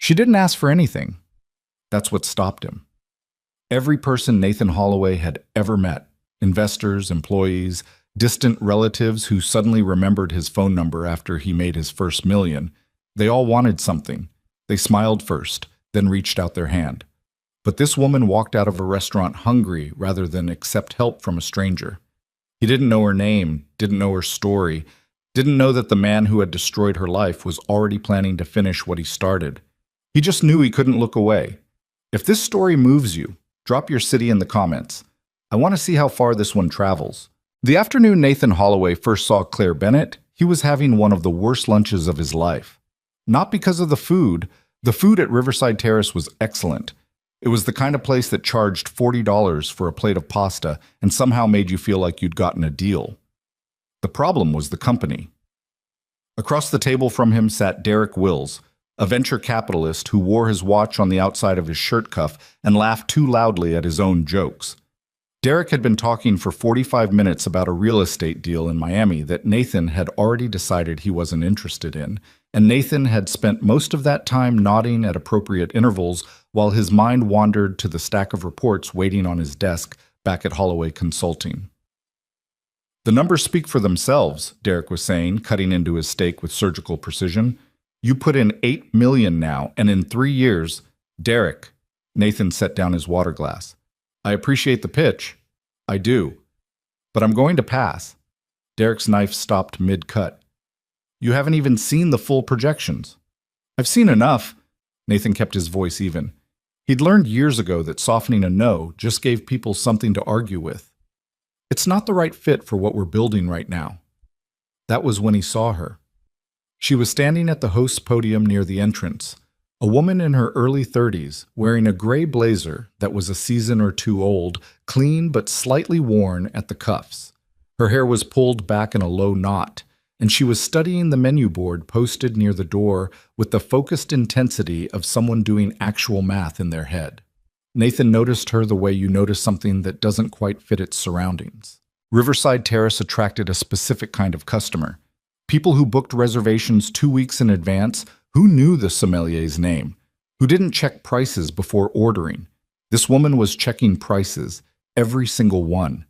She didn't ask for anything. That's what stopped him. Every person Nathan Holloway had ever met, investors, employees, distant relatives who suddenly remembered his phone number after he made his first million, they all wanted something. They smiled first, then reached out their hand. But this woman walked out of a restaurant hungry rather than accept help from a stranger. He didn't know her name, didn't know her story, didn't know that the man who had destroyed her life was already planning to finish what he started. He just knew he couldn't look away. If this story moves you, drop your city in the comments. I want to see how far this one travels. The afternoon Nathan Holloway first saw Claire Bennett, he was having one of the worst lunches of his life. Not because of the food at Riverside Terrace was excellent. It was the kind of place that charged $40 for a plate of pasta and somehow made you feel like you'd gotten a deal. The problem was the company. Across the table from him sat Derek Wills, a venture capitalist who wore his watch on the outside of his shirt cuff and laughed too loudly at his own jokes. Derek had been talking for 45 minutes about a real estate deal in Miami that Nathan had already decided he wasn't interested in, and Nathan had spent most of that time nodding at appropriate intervals while his mind wandered to the stack of reports waiting on his desk back at Holloway Consulting. The numbers speak for themselves, Derek was saying, cutting into his steak with surgical precision. You put in $8 million now, and in 3 years, Derek, Nathan set down his water glass. I appreciate the pitch. I do. But I'm going to pass. Derek's knife stopped mid-cut. You haven't even seen the full projections. I've seen enough. Nathan kept his voice even. He'd learned years ago that softening a no just gave people something to argue with. It's not the right fit for what we're building right now. That was when he saw her. She was standing at the host's podium near the entrance, a woman in her early 30s, wearing a gray blazer that was a season or two old, clean but slightly worn at the cuffs. Her hair was pulled back in a low knot, and she was studying the menu board posted near the door with the focused intensity of someone doing actual math in their head. Nathan noticed her the way you notice something that doesn't quite fit its surroundings. Riverside Terrace attracted a specific kind of customer. People who booked reservations 2 weeks in advance, who knew the sommelier's name, who didn't check prices before ordering. This woman was checking prices, every single one.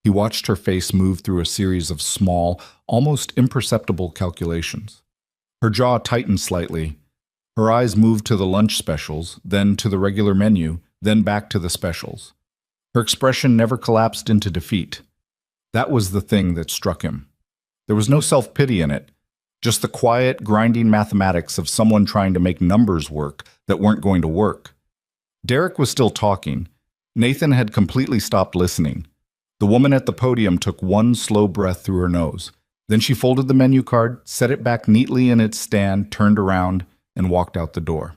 He watched her face move through a series of small, almost imperceptible calculations. Her jaw tightened slightly. Her eyes moved to the lunch specials, then to the regular menu, then back to the specials. Her expression never collapsed into defeat. That was the thing that struck him. There was no self-pity in it, just the quiet, grinding mathematics of someone trying to make numbers work that weren't going to work. Derek was still talking. Nathan had completely stopped listening. The woman at the podium took one slow breath through her nose. Then she folded the menu card, set it back neatly in its stand, turned around, and walked out the door.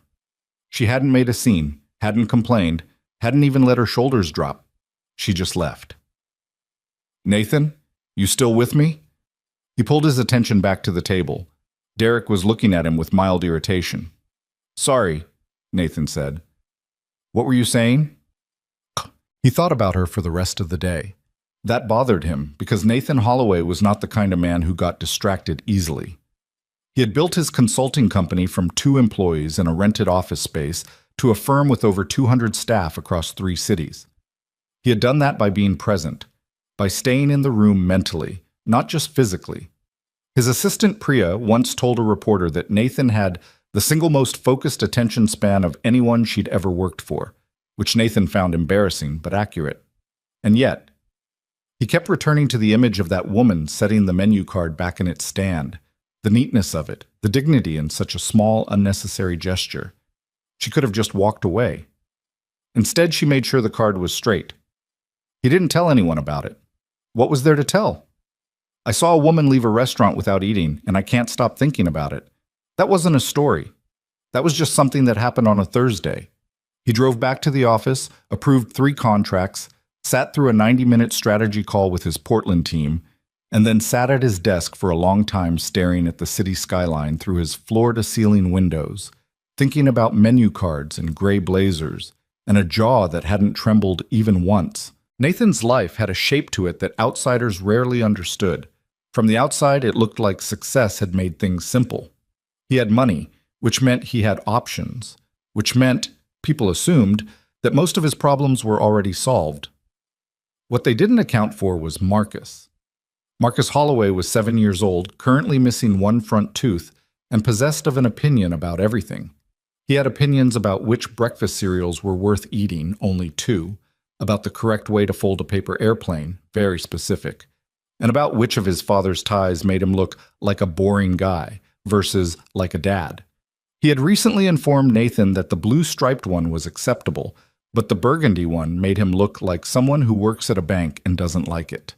She hadn't made a scene, hadn't complained, hadn't even let her shoulders drop. She just left. Nathan, you still with me? He pulled his attention back to the table. Derek was looking at him with mild irritation. Sorry, Nathan said. What were you saying? He thought about her for the rest of the day. That bothered him because Nathan Holloway was not the kind of man who got distracted easily. He had built his consulting company from 2 employees in a rented office space to a firm with over 200 staff across 3 cities. He had done that by being present, by staying in the room mentally, not just physically. His assistant Priya once told a reporter that Nathan had the single most focused attention span of anyone she'd ever worked for, which Nathan found embarrassing but accurate. And yet, he kept returning to the image of that woman setting the menu card back in its stand, the neatness of it, the dignity in such a small, unnecessary gesture. She could have just walked away. Instead, she made sure the card was straight. He didn't tell anyone about it. What was there to tell? I saw a woman leave a restaurant without eating, and I can't stop thinking about it. That wasn't a story. That was just something that happened on a Thursday. He drove back to the office, approved 3 contracts, sat through a 90-minute strategy call with his Portland team, and then sat at his desk for a long time staring at the city skyline through his floor-to-ceiling windows, thinking about menu cards and gray blazers, and a jaw that hadn't trembled even once. Nathan's life had a shape to it that outsiders rarely understood. From the outside, it looked like success had made things simple. He had money, which meant he had options, which meant, people assumed, that most of his problems were already solved. What they didn't account for was Marcus. Marcus Holloway was 7 years old, currently missing one front tooth, and possessed of an opinion about everything. He had opinions about which breakfast cereals were worth eating, only 2, about the correct way to fold a paper airplane, very specific, and about which of his father's ties made him look like a boring guy versus like a dad. He had recently informed Nathan that the blue striped one was acceptable, but the burgundy one made him look like someone who works at a bank and doesn't like it.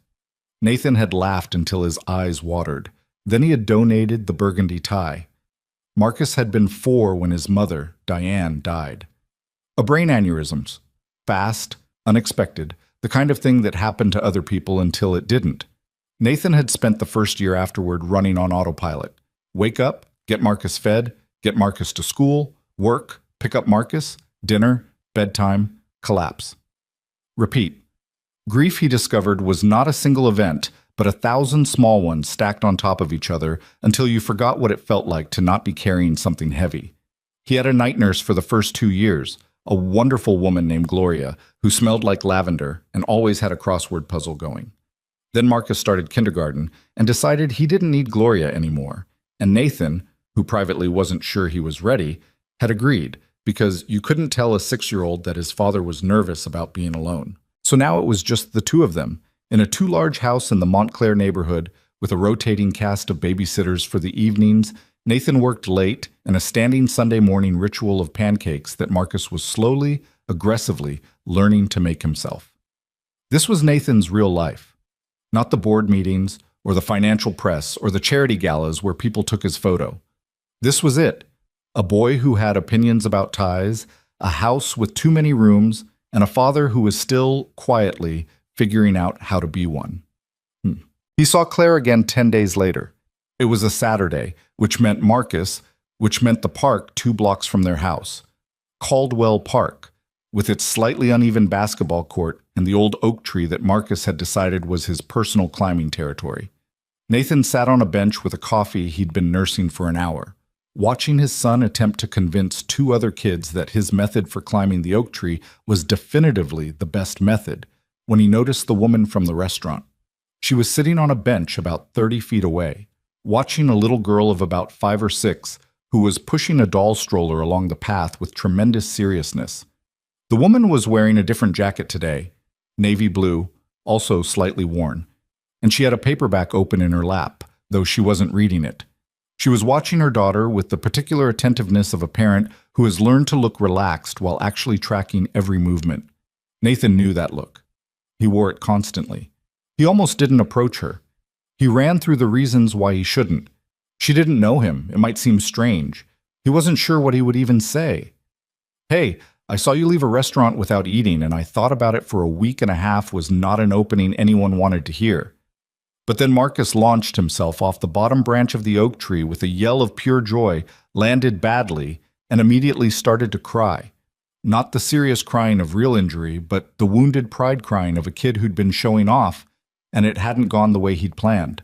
Nathan had laughed until his eyes watered. Then he had donated the burgundy tie. Marcus had been 4 when his mother, Diane, died. A brain aneurysm. Fast, unexpected, the kind of thing that happened to other people until it didn't. Nathan had spent the first year afterward running on autopilot. Wake up, get Marcus fed, get Marcus to school, work, pick up Marcus, dinner, bedtime, collapse. Repeat. Grief, he discovered, was not a single event, but 1,000 small ones stacked on top of each other until you forgot what it felt like to not be carrying something heavy. He had a night nurse for the first 2 years, a wonderful woman named Gloria, who smelled like lavender and always had a crossword puzzle going. Then Marcus started kindergarten and decided he didn't need Gloria anymore, and Nathan, who privately wasn't sure he was ready, had agreed, because you couldn't tell a 6-year-old that his father was nervous about being alone. So now it was just the 2 of them, in a 2-large house in the Montclair neighborhood, with a rotating cast of babysitters for the evenings. Nathan worked late, and a standing Sunday morning ritual of pancakes that Marcus was slowly, aggressively learning to make himself. This was Nathan's real life, not the board meetings, or the financial press, or the charity galas where people took his photo. This was it. A boy who had opinions about ties, a house with too many rooms, and a father who was still, quietly, figuring out how to be one. He saw Claire again 10 days later. It was a Saturday, which meant Marcus, which meant the park 2 blocks from their house. Caldwell Park, with its slightly uneven basketball court and the old oak tree that Marcus had decided was his personal climbing territory. Nathan sat on a bench with a coffee he'd been nursing for an hour, watching his son attempt to convince 2 other kids that his method for climbing the oak tree was definitively the best method, when he noticed the woman from the restaurant. She was sitting on a bench about 30 feet away, watching a little girl of about 5 or 6 who was pushing a doll stroller along the path with tremendous seriousness. The woman was wearing a different jacket today, navy blue, also slightly worn, and she had a paperback open in her lap, though she wasn't reading it. She was watching her daughter with the particular attentiveness of a parent who has learned to look relaxed while actually tracking every movement. Nathan knew that look. He wore it constantly. He almost didn't approach her. He ran through the reasons why he shouldn't. She didn't know him. It might seem strange. He wasn't sure what he would even say. Hey, I saw you leave a restaurant without eating, and I thought about it for a week and a half was not an opening anyone wanted to hear. But then Marcus launched himself off the bottom branch of the oak tree with a yell of pure joy, landed badly, and immediately started to cry. Not the serious crying of real injury, but the wounded pride crying of a kid who'd been showing off, and it hadn't gone the way he'd planned.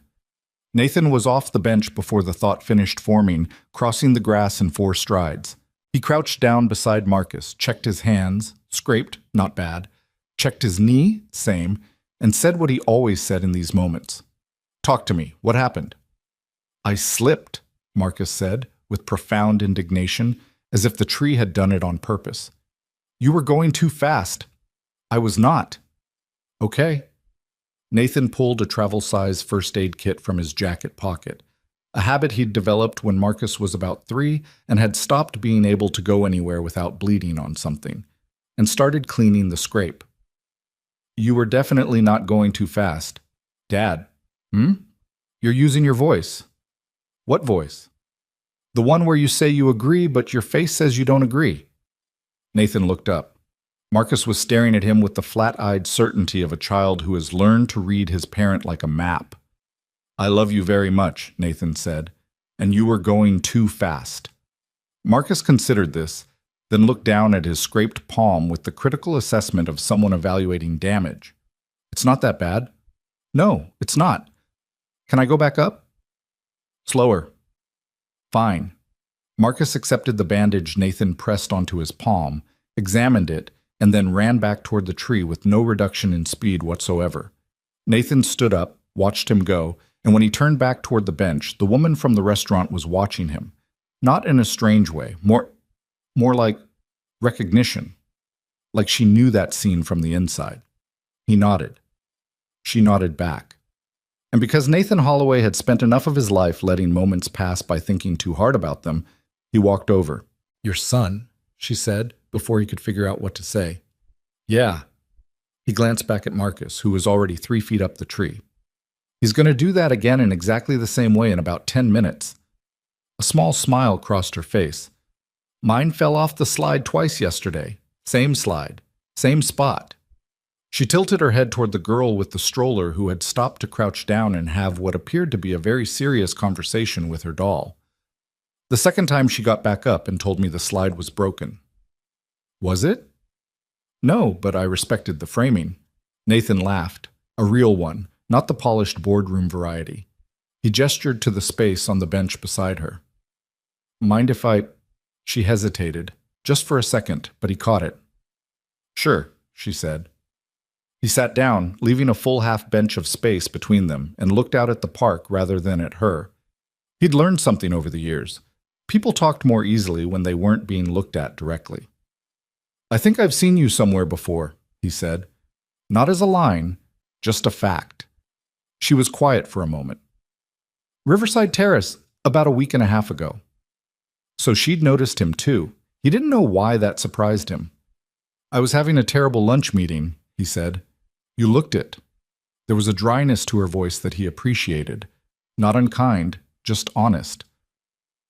Nathan was off the bench before the thought finished forming, crossing the grass in 4 strides. He crouched down beside Marcus, checked his hands, scraped, not bad, checked his knee, same, and said what he always said in these moments. Talk to me. What happened? I slipped, Marcus said, with profound indignation, as if the tree had done it on purpose. You were going too fast. I was not. Okay. Nathan pulled a travel-size first aid kit from his jacket pocket, a habit he'd developed when Marcus was about 3 and had stopped being able to go anywhere without bleeding on something, and started cleaning the scrape. You were definitely not going too fast. Dad. You're using your voice. What voice? The one where you say you agree, but your face says you don't agree. Nathan looked up. Marcus was staring at him with the flat-eyed certainty of a child who has learned to read his parent like a map. I love you very much, Nathan said, and you were going too fast. Marcus considered this, then looked down at his scraped palm with the critical assessment of someone evaluating damage. It's not that bad. No, it's not. Can I go back up? Slower. Fine. Marcus accepted the bandage Nathan pressed onto his palm, examined it, and then ran back toward the tree with no reduction in speed whatsoever. Nathan stood up, watched him go, and when he turned back toward the bench, the woman from the restaurant was watching him. Not in a strange way, more like recognition. Like she knew that scene from the inside. He nodded. She nodded back. And because Nathan Holloway had spent enough of his life letting moments pass by thinking too hard about them, he walked over. "Your son," she said, before he could figure out what to say. "Yeah." He glanced back at Marcus, who was already 3 feet up the tree. "He's going to do that again in exactly the same way in about 10 minutes. A small smile crossed her face. "Mine fell off the slide twice yesterday. Same slide. Same spot." She tilted her head toward the girl with the stroller who had stopped to crouch down and have what appeared to be a very serious conversation with her doll. "The second time she got back up and told me the slide was broken." "Was it?" "No, but I respected the framing." Nathan laughed. A real one, not the polished boardroom variety. He gestured to the space on the bench beside her. "Mind if I—" She hesitated, just for a second, but he caught it. "Sure," she said. He sat down, leaving a full half bench of space between them, and looked out at the park rather than at her. He'd learned something over the years. People talked more easily when they weren't being looked at directly. "I think I've seen you somewhere before," he said. Not as a line, just a fact. She was quiet for a moment. "Riverside Terrace, about a week and a half ago." So she'd noticed him too. He didn't know why that surprised him. "I was having a terrible lunch meeting," he said. "You looked it." There was a dryness to her voice that he appreciated. Not unkind, just honest.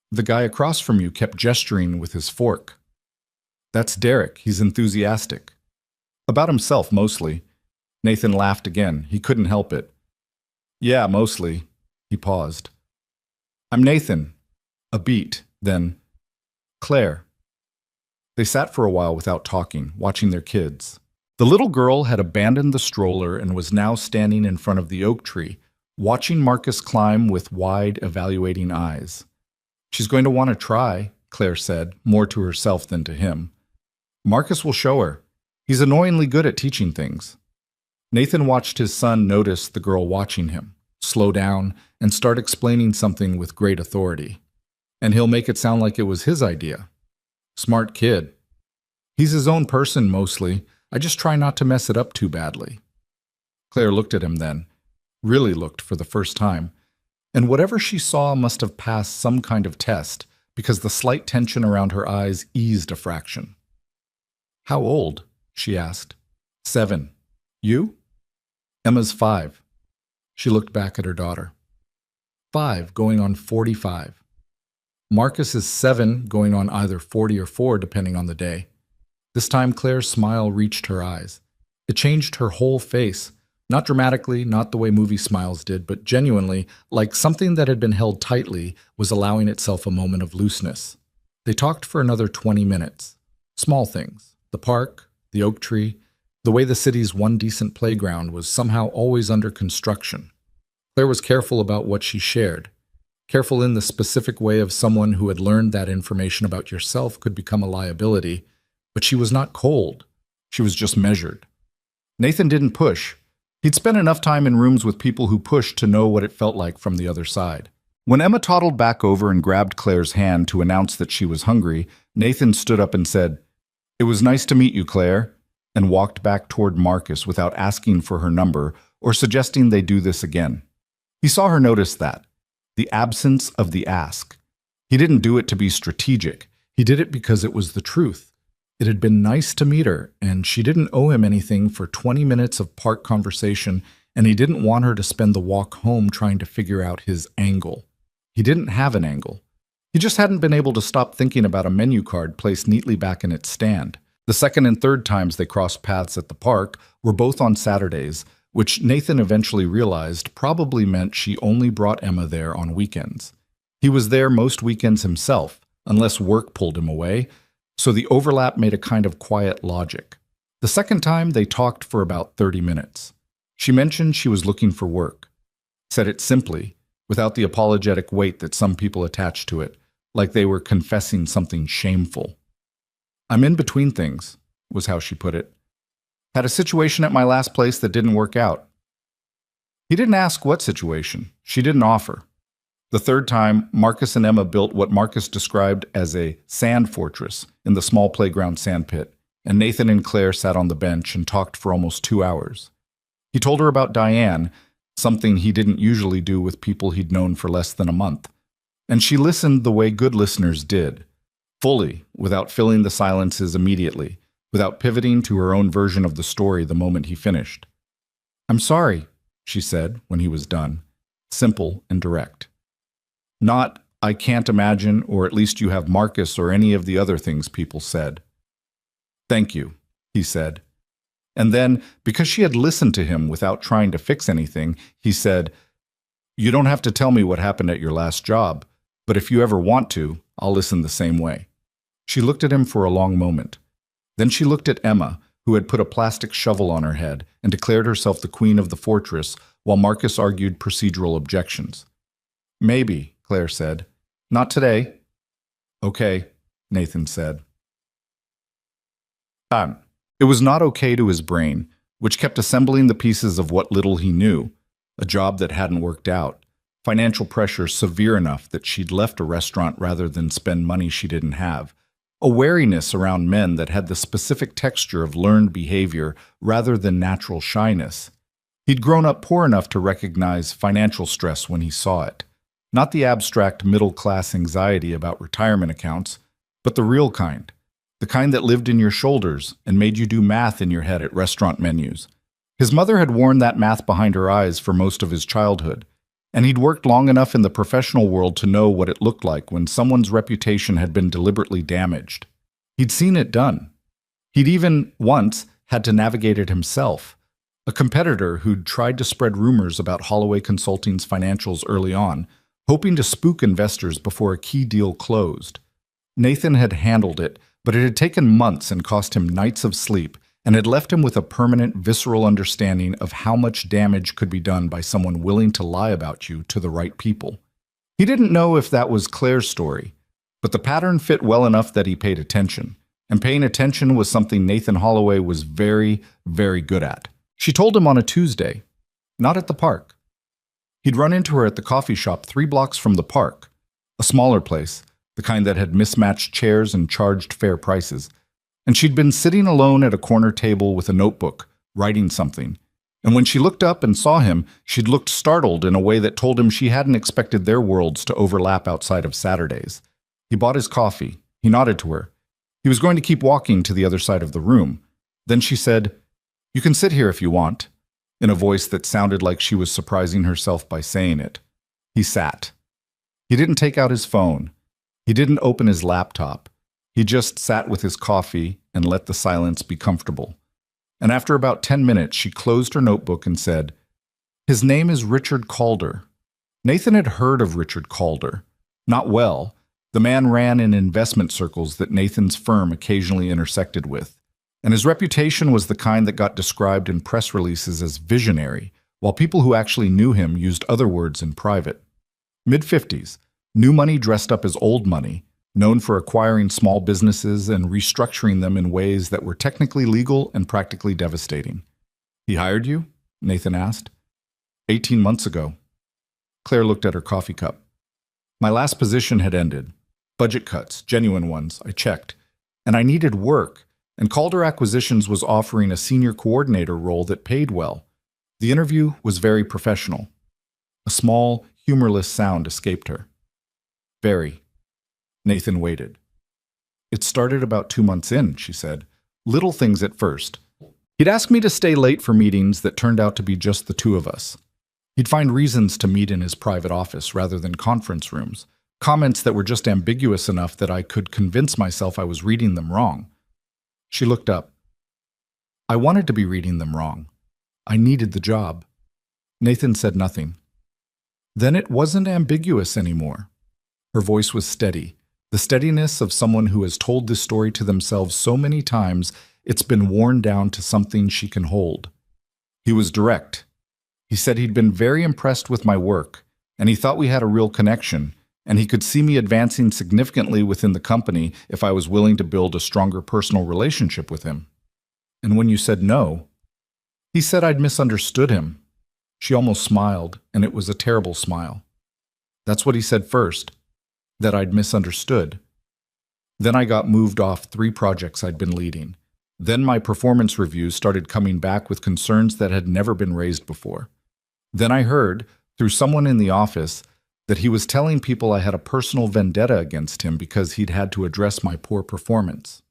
"The guy across from you kept gesturing with his fork." "That's Derek. He's enthusiastic." "About himself, mostly." Nathan laughed again. He couldn't help it. "Yeah, mostly." He paused. "I'm Nathan." A beat, then, "Claire." They sat for a while without talking, watching their kids. The little girl had abandoned the stroller and was now standing in front of the oak tree, watching Marcus climb with wide, evaluating eyes. "She's going to want to try," Claire said, more to herself than to him. "Marcus will show her. He's annoyingly good at teaching things." Nathan watched his son notice the girl watching him, slow down, and start explaining something with great authority. And he'll make it sound like it was his idea. Smart kid. He's his own person, mostly. I just try not to mess it up too badly. Claire looked at him then, really looked for the first time, and whatever she saw must have passed some kind of test, because the slight tension around her eyes eased a fraction. "How old?" she asked. 7. "You?" "Emma's 5. She looked back at her daughter. 5, going on 45. Marcus is 7, going on either 40 or 4, depending on the day. This time Claire's smile reached her eyes. It changed her whole face, not dramatically, not the way movie smiles did, but genuinely, like something that had been held tightly was allowing itself a moment of looseness. They talked for another 20 minutes. Small things. The park, the oak tree, the way the city's one decent playground was somehow always under construction. Claire was careful about what she shared. Careful in the specific way of someone who had learned that information about yourself could become a liability, but she was not cold. She was just measured. Nathan didn't push. He'd spent enough time in rooms with people who pushed to know what it felt like from the other side. When Emma toddled back over and grabbed Claire's hand to announce that she was hungry, Nathan stood up and said, "It was nice to meet you, Claire," and walked back toward Marcus without asking for her number or suggesting they do this again. He saw her notice that. The absence of the ask. He didn't do it to be strategic. He did it because it was the truth. It had been nice to meet her, and she didn't owe him anything for 20 minutes of park conversation, and he didn't want her to spend the walk home trying to figure out his angle. He didn't have an angle. He just hadn't been able to stop thinking about a menu card placed neatly back in its stand. The second and third times they crossed paths at the park were both on Saturdays, which Nathan eventually realized probably meant she only brought Emma there on weekends. He was there most weekends himself, unless work pulled him away, so the overlap made a kind of quiet logic. The second time, they talked for about 30 minutes. She mentioned she was looking for work. Said it simply, without the apologetic weight that some people attach to it, like they were confessing something shameful. "I'm in between things," was how she put it. "Had a situation at my last place that didn't work out." He didn't ask what situation. She didn't offer. The third time, Marcus and Emma built what Marcus described as a sand fortress in the small playground sandpit, and Nathan and Claire sat on the bench and talked for almost 2 hours. He told her about Diane, something he didn't usually do with people he'd known for less than a month. And she listened the way good listeners did, fully, without filling the silences immediately, without pivoting to her own version of the story the moment he finished. "I'm sorry," she said when he was done, simple and direct. Not, "I can't imagine," or "at least you have Marcus," or any of the other things people said. "Thank you," he said. And then, because she had listened to him without trying to fix anything, he said, "You don't have to tell me what happened at your last job, but if you ever want to, I'll listen the same way." She looked at him for a long moment. Then she looked at Emma, who had put a plastic shovel on her head and declared herself the queen of the fortress, while Marcus argued procedural objections. "Maybe," Claire said. "Not today." "Okay," Nathan said. It was not okay to his brain, which kept assembling the pieces of what little he knew, a job that hadn't worked out, financial pressure severe enough that she'd left a restaurant rather than spend money she didn't have, a wariness around men that had the specific texture of learned behavior rather than natural shyness. He'd grown up poor enough to recognize financial stress when he saw it, not the abstract middle-class anxiety about retirement accounts, but the real kind. The kind that lived in your shoulders and made you do math in your head at restaurant menus. His mother had worn that math behind her eyes for most of his childhood, and he'd worked long enough in the professional world to know what it looked like when someone's reputation had been deliberately damaged. He'd seen it done. He'd even, once, had to navigate it himself. A competitor who'd tried to spread rumors about Holloway Consulting's financials early on, hoping to spook investors before a key deal closed. Nathan had handled it, but it had taken months and cost him nights of sleep, and had left him with a permanent, visceral understanding of how much damage could be done by someone willing to lie about you to the right people. He didn't know if that was Claire's story, but the pattern fit well enough that he paid attention, and paying attention was something Nathan Holloway was very, very good at. She told him on a Tuesday, not at the park. He'd run into her at the coffee shop 3 blocks from the park, a smaller place, the kind that had mismatched chairs and charged fair prices. And she'd been sitting alone at a corner table with a notebook, writing something. And when she looked up and saw him, she'd looked startled in a way that told him she hadn't expected their worlds to overlap outside of Saturdays. He bought his coffee. He nodded to her. He was going to keep walking to the other side of the room. Then she said, "You can sit here if you want," in a voice that sounded like she was surprising herself by saying it. He sat. He didn't take out his phone. He didn't open his laptop. He just sat with his coffee and let the silence be comfortable. And after about 10 minutes, she closed her notebook and said, "His name is Richard Calder." Nathan had heard of Richard Calder. Not well. The man ran in investment circles that Nathan's firm occasionally intersected with. And his reputation was the kind that got described in press releases as visionary, while people who actually knew him used other words in private. Mid-50s. New money dressed up as old money, known for acquiring small businesses and restructuring them in ways that were technically legal and practically devastating. "He hired you?" Nathan asked. 18 months ago. Claire looked at her coffee cup. "My last position had ended. Budget cuts, genuine ones, I checked. And I needed work, and Calder Acquisitions was offering a senior coordinator role that paid well. The interview was very professional." A small, humorless sound escaped her. "Very." Nathan waited. "It started about 2 months in," she said. "Little things at first. He'd ask me to stay late for meetings that turned out to be just the 2 of us. He'd find reasons to meet in his private office rather than conference rooms, comments that were just ambiguous enough that I could convince myself I was reading them wrong." She looked up. "I wanted to be reading them wrong. I needed the job." Nathan said nothing. "Then it wasn't ambiguous anymore." Her voice was steady, the steadiness of someone who has told this story to themselves so many times it's been worn down to something she can hold. He was direct. He said he'd been very impressed with my work, and he thought we had a real connection, and he could see me advancing significantly within the company if I was willing to build a stronger personal relationship with him. And when you said no, he said I'd misunderstood him. She almost smiled, and it was a terrible smile. That's what he said first, that I'd misunderstood. Then I got moved off 3 projects I'd been leading. Then my performance reviews started coming back with concerns that had never been raised before. Then I heard, through someone in the office, that he was telling people I had a personal vendetta against him because he'd had to address my poor performance.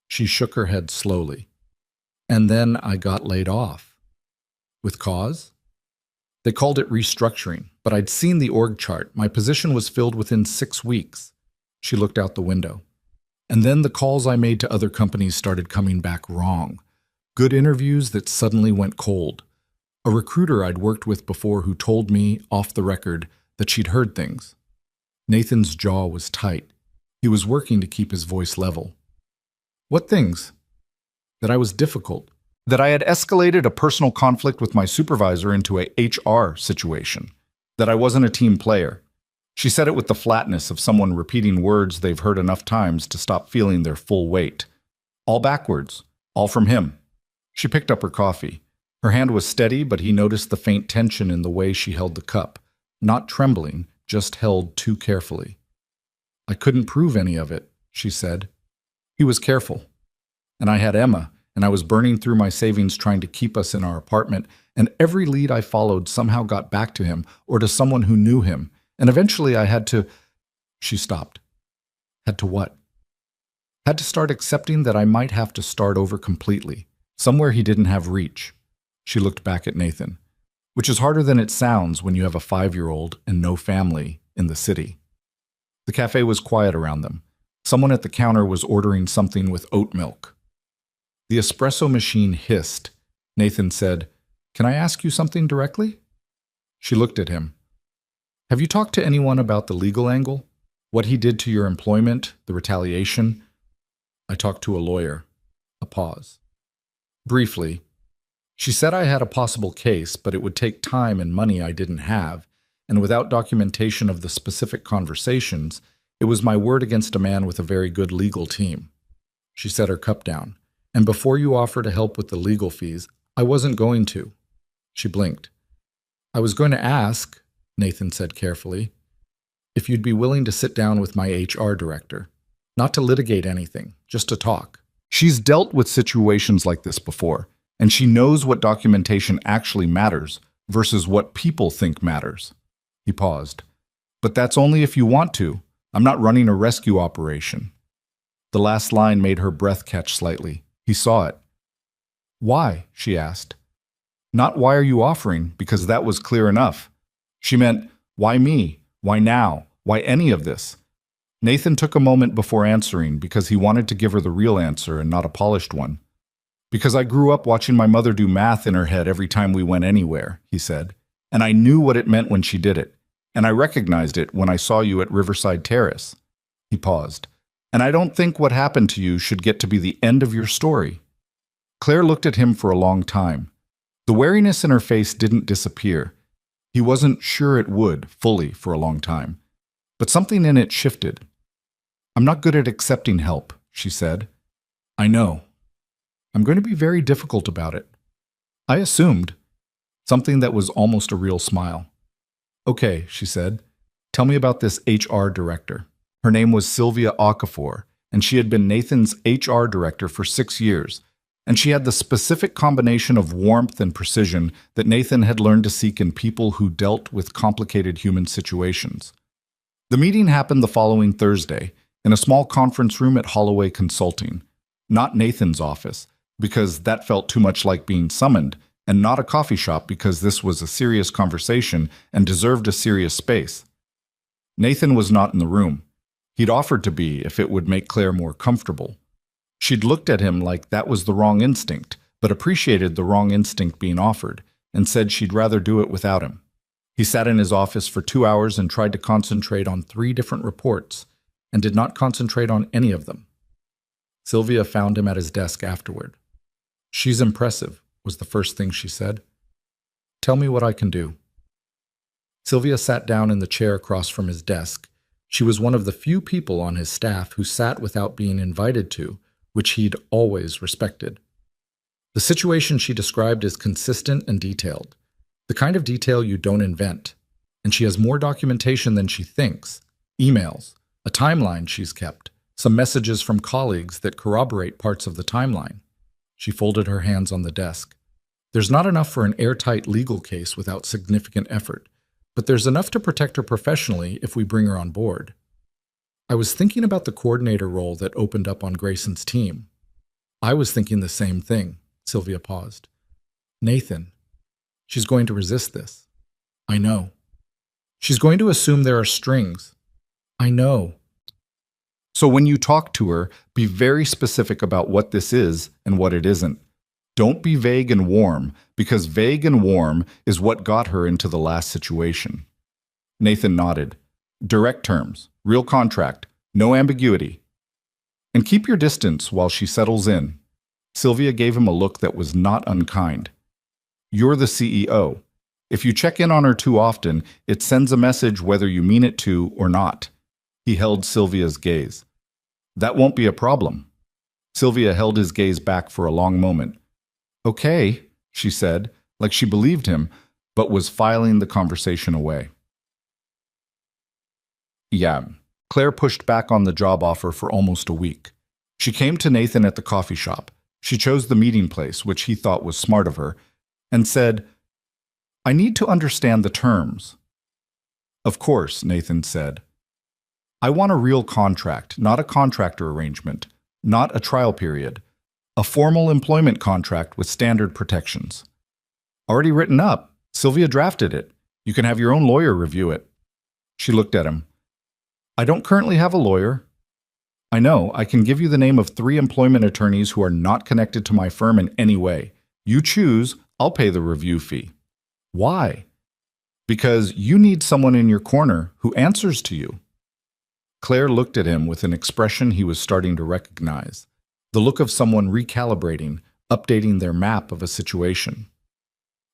She shook her head slowly. And then I got laid off. With cause? They called it restructuring, but I'd seen the org chart. My position was filled within 6 weeks. She looked out the window. And then the calls I made to other companies started coming back wrong. Good interviews that suddenly went cold. A recruiter I'd worked with before who told me, off the record, that she'd heard things. Nathan's jaw was tight. He was working to keep his voice level. What things? That I was difficult. That I had escalated a personal conflict with my supervisor into a HR situation. That I wasn't a team player. She said it with the flatness of someone repeating words they've heard enough times to stop feeling their full weight. All backwards. All from him. She picked up her coffee. Her hand was steady, but he noticed the faint tension in the way she held the cup. Not trembling, just held too carefully. I couldn't prove any of it, she said. He was careful. And I had Emma, and I was burning through my savings trying to keep us in our apartment, and every lead I followed somehow got back to him or to someone who knew him, and eventually I had to... She stopped. Had to what? Had to start accepting that I might have to start over completely, somewhere he didn't have reach. She looked back at Nathan, which is harder than it sounds when you have a 5-year-old and no family in the city. The cafe was quiet around them. Someone at the counter was ordering something with oat milk. The espresso machine hissed. Nathan said, "Can I ask you something directly?" She looked at him. "Have you talked to anyone about the legal angle? What he did to your employment, the retaliation?" "I talked to a lawyer." A pause. "Briefly. She said I had a possible case, but it would take time and money I didn't have, and without documentation of the specific conversations, it was my word against a man with a very good legal team." She set her cup down. "And before you offer to help with the legal fees, I wasn't going to." She blinked. "I was going to ask," Nathan said carefully, "if you'd be willing to sit down with my HR director. Not to litigate anything, just to talk. She's dealt with situations like this before, and she knows what documentation actually matters versus what people think matters." He paused. "But that's only if you want to. I'm not running a rescue operation." The last line made her breath catch slightly. He saw it. "Why?" she asked. "Not why are you offering, because that was clear enough." She meant, why me? Why now? Why any of this? Nathan took a moment before answering because he wanted to give her the real answer and not a polished one. "Because I grew up watching my mother do math in her head every time we went anywhere," he said. "And I knew what it meant when she did it. And I recognized it when I saw you at Riverside Terrace." He paused. "And I don't think what happened to you should get to be the end of your story." Claire looked at him for a long time. The wariness in her face didn't disappear. He wasn't sure it would, fully, for a long time. But something in it shifted. "I'm not good at accepting help," she said. "I know. I'm going to be very difficult about it." I assumed. Something that was almost a real smile. "Okay," she said. "Tell me about this HR director." Her name was Sylvia Okafor, and she had been Nathan's HR director for 6 years, and she had the specific combination of warmth and precision that Nathan had learned to seek in people who dealt with complicated human situations. The meeting happened the following Thursday, in a small conference room at Holloway Consulting, not Nathan's office, because that felt too much like being summoned, and not a coffee shop because this was a serious conversation and deserved a serious space. Nathan was not in the room. He'd offered to be if it would make Claire more comfortable. She'd looked at him like that was the wrong instinct, but appreciated the wrong instinct being offered, and said she'd rather do it without him. He sat in his office for 2 hours and tried to concentrate on 3 different reports, and did not concentrate on any of them. Sylvia found him at his desk afterward. "She's impressive," was the first thing she said. "Tell me what I can do." Sylvia sat down in the chair across from his desk. She was one of the few people on his staff who sat without being invited to, which he'd always respected. The situation she described is consistent and detailed, the kind of detail you don't invent, and she has more documentation than she thinks, emails, a timeline she's kept, some messages from colleagues that corroborate parts of the timeline. She folded her hands on the desk. There's not enough for an airtight legal case without significant effort, but there's enough to protect her professionally if we bring her on board. I was thinking about the coordinator role that opened up on Grayson's team. I was thinking the same thing, Sylvia paused. Nathan, she's going to resist this. I know. She's going to assume there are strings. I know. So when you talk to her, be very specific about what this is and what it isn't. Don't be vague and warm, because vague and warm is what got her into the last situation. Nathan nodded. Direct terms, real contract, no ambiguity. And keep your distance while she settles in. Sylvia gave him a look that was not unkind. You're the CEO. If you check in on her too often, it sends a message whether you mean it to or not. He held Sylvia's gaze. That won't be a problem. Sylvia held his gaze back for a long moment. Okay, she said, like she believed him, but was filing the conversation away. Yeah, Claire pushed back on the job offer for almost a week. She came to Nathan at the coffee shop. She chose the meeting place, which he thought was smart of her, and said, I need to understand the terms. Of course, Nathan said. I want a real contract, not a contractor arrangement, not a trial period. A formal employment contract with standard protections. Already written up. Sylvia drafted it. You can have your own lawyer review it. She looked at him. I don't currently have a lawyer. I know. I can give you the name of 3 employment attorneys who are not connected to my firm in any way. You choose, I'll pay the review fee. Why? Because you need someone in your corner who answers to you. Claire looked at him with an expression he was starting to recognize. The look of someone recalibrating, updating their map of a situation.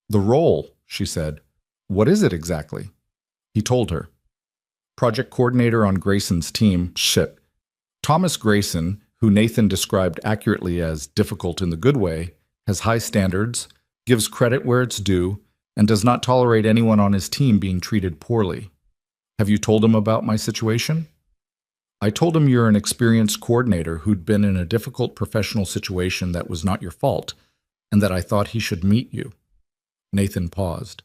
The role, she said. What is it exactly? He told her. Project coordinator on Grayson's team, shit. Thomas Grayson, who Nathan described accurately as difficult in the good way, has high standards, gives credit where it's due, and does not tolerate anyone on his team being treated poorly. Have you told him about my situation? I told him you're an experienced coordinator who'd been in a difficult professional situation that was not your fault, and that I thought he should meet you. Nathan paused.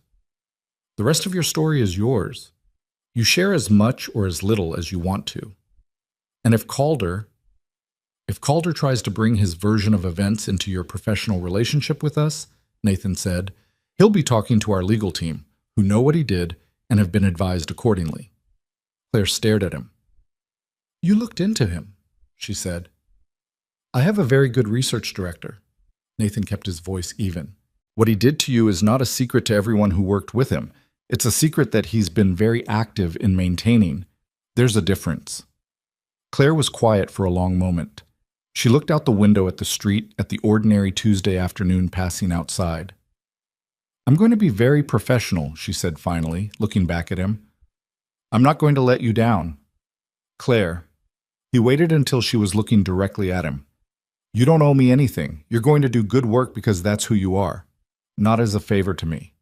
The rest of your story is yours. You share as much or as little as you want to. And if Calder tries to bring his version of events into your professional relationship with us, Nathan said, he'll be talking to our legal team, who know what he did and have been advised accordingly. Claire stared at him. You looked into him, she said. I have a very good research director. Nathan kept his voice even. What he did to you is not a secret to everyone who worked with him. It's a secret that he's been very active in maintaining. There's a difference. Claire was quiet for a long moment. She looked out the window at the street at the ordinary Tuesday afternoon passing outside. I'm going to be very professional, she said finally, looking back at him. I'm not going to let you down. Claire. He waited until she was looking directly at him. You don't owe me anything. You're going to do good work because that's who you are, not as a favor to me.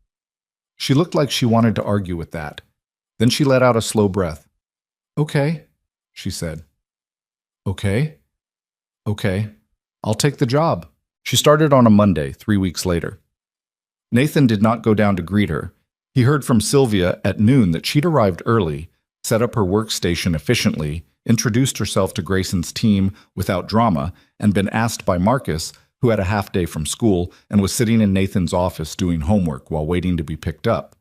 She looked like she wanted to argue with that. Then she let out a slow breath. Okay, she said. Okay? Okay. I'll take the job. She started on a Monday, 3 weeks later. Nathan did not go down to greet her. He heard from Sylvia at noon that she'd arrived early, set up her workstation efficiently, introduced herself to Grayson's team without drama, and been asked by Marcus, who had a half day from school and was sitting in Nathan's office doing homework while waiting to be picked up,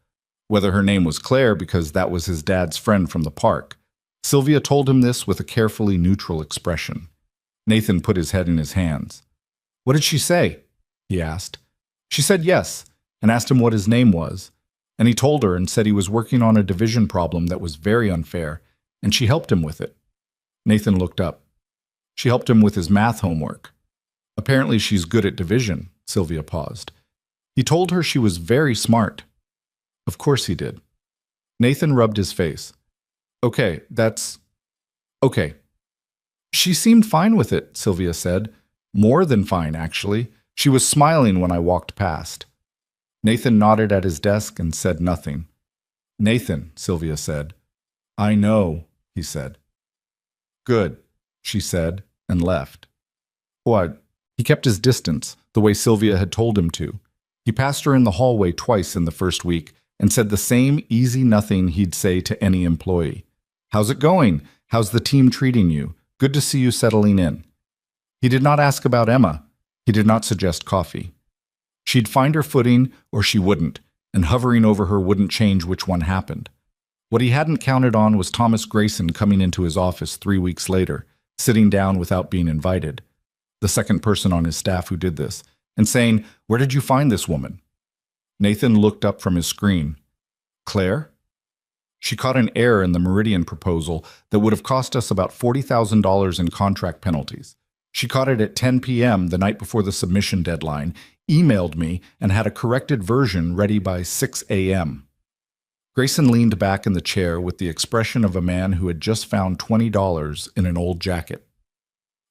whether her name was Claire because that was his dad's friend from the park. Sylvia told him this with a carefully neutral expression. Nathan put his head in his hands. What did she say? He asked. She said yes, and asked him what his name was, and he told her and said he was working on a division problem that was very unfair, and she helped him with it. Nathan looked up. She helped him with his math homework. Apparently she's good at division, Sylvia paused. He told her she was very smart. Of course he did. Nathan rubbed his face. Okay, that's... Okay. She seemed fine with it, Sylvia said. More than fine, actually. She was smiling when I walked past. Nathan nodded at his desk and said nothing. Nathan, Sylvia said. I know, he said. Good, she said, and left. What? He kept his distance, the way Sylvia had told him to. He passed her in the hallway twice in the first week and said the same easy nothing he'd say to any employee. How's it going? How's the team treating you? Good to see you settling in. He did not ask about Emma. He did not suggest coffee. She'd find her footing or she wouldn't, and hovering over her wouldn't change which one happened. What he hadn't counted on was Thomas Grayson coming into his office 3 weeks later, sitting down without being invited, the second person on his staff who did this, and saying, "Where did you find this woman?" Nathan looked up from his screen. Claire? She caught an error in the Meridian proposal that would have cost us about $40,000 in contract penalties. She caught it at 10 p.m. the night before the submission deadline, emailed me, and had a corrected version ready by 6 a.m. Grayson leaned back in the chair with the expression of a man who had just found $20 in an old jacket.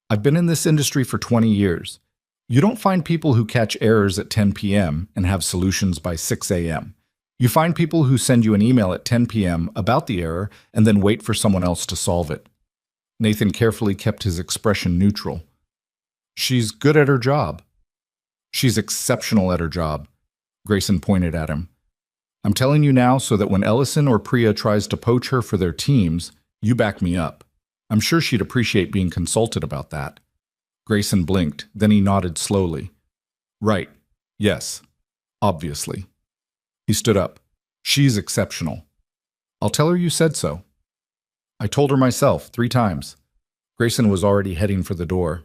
I've been in this industry for 20 years. You don't find people who catch errors at 10 p.m. and have solutions by 6 a.m. You find people who send you an email at 10 p.m. about the error and then wait for someone else to solve it. Nathan carefully kept his expression neutral. She's good at her job. She's exceptional at her job, Grayson pointed at him. I'm telling you now so that when Ellison or Priya tries to poach her for their teams, you back me up. I'm sure she'd appreciate being consulted about that. Grayson blinked, then he nodded slowly. Right. Yes. Obviously. He stood up. She's exceptional. I'll tell her you said so. I told her myself 3 times. Grayson was already heading for the door.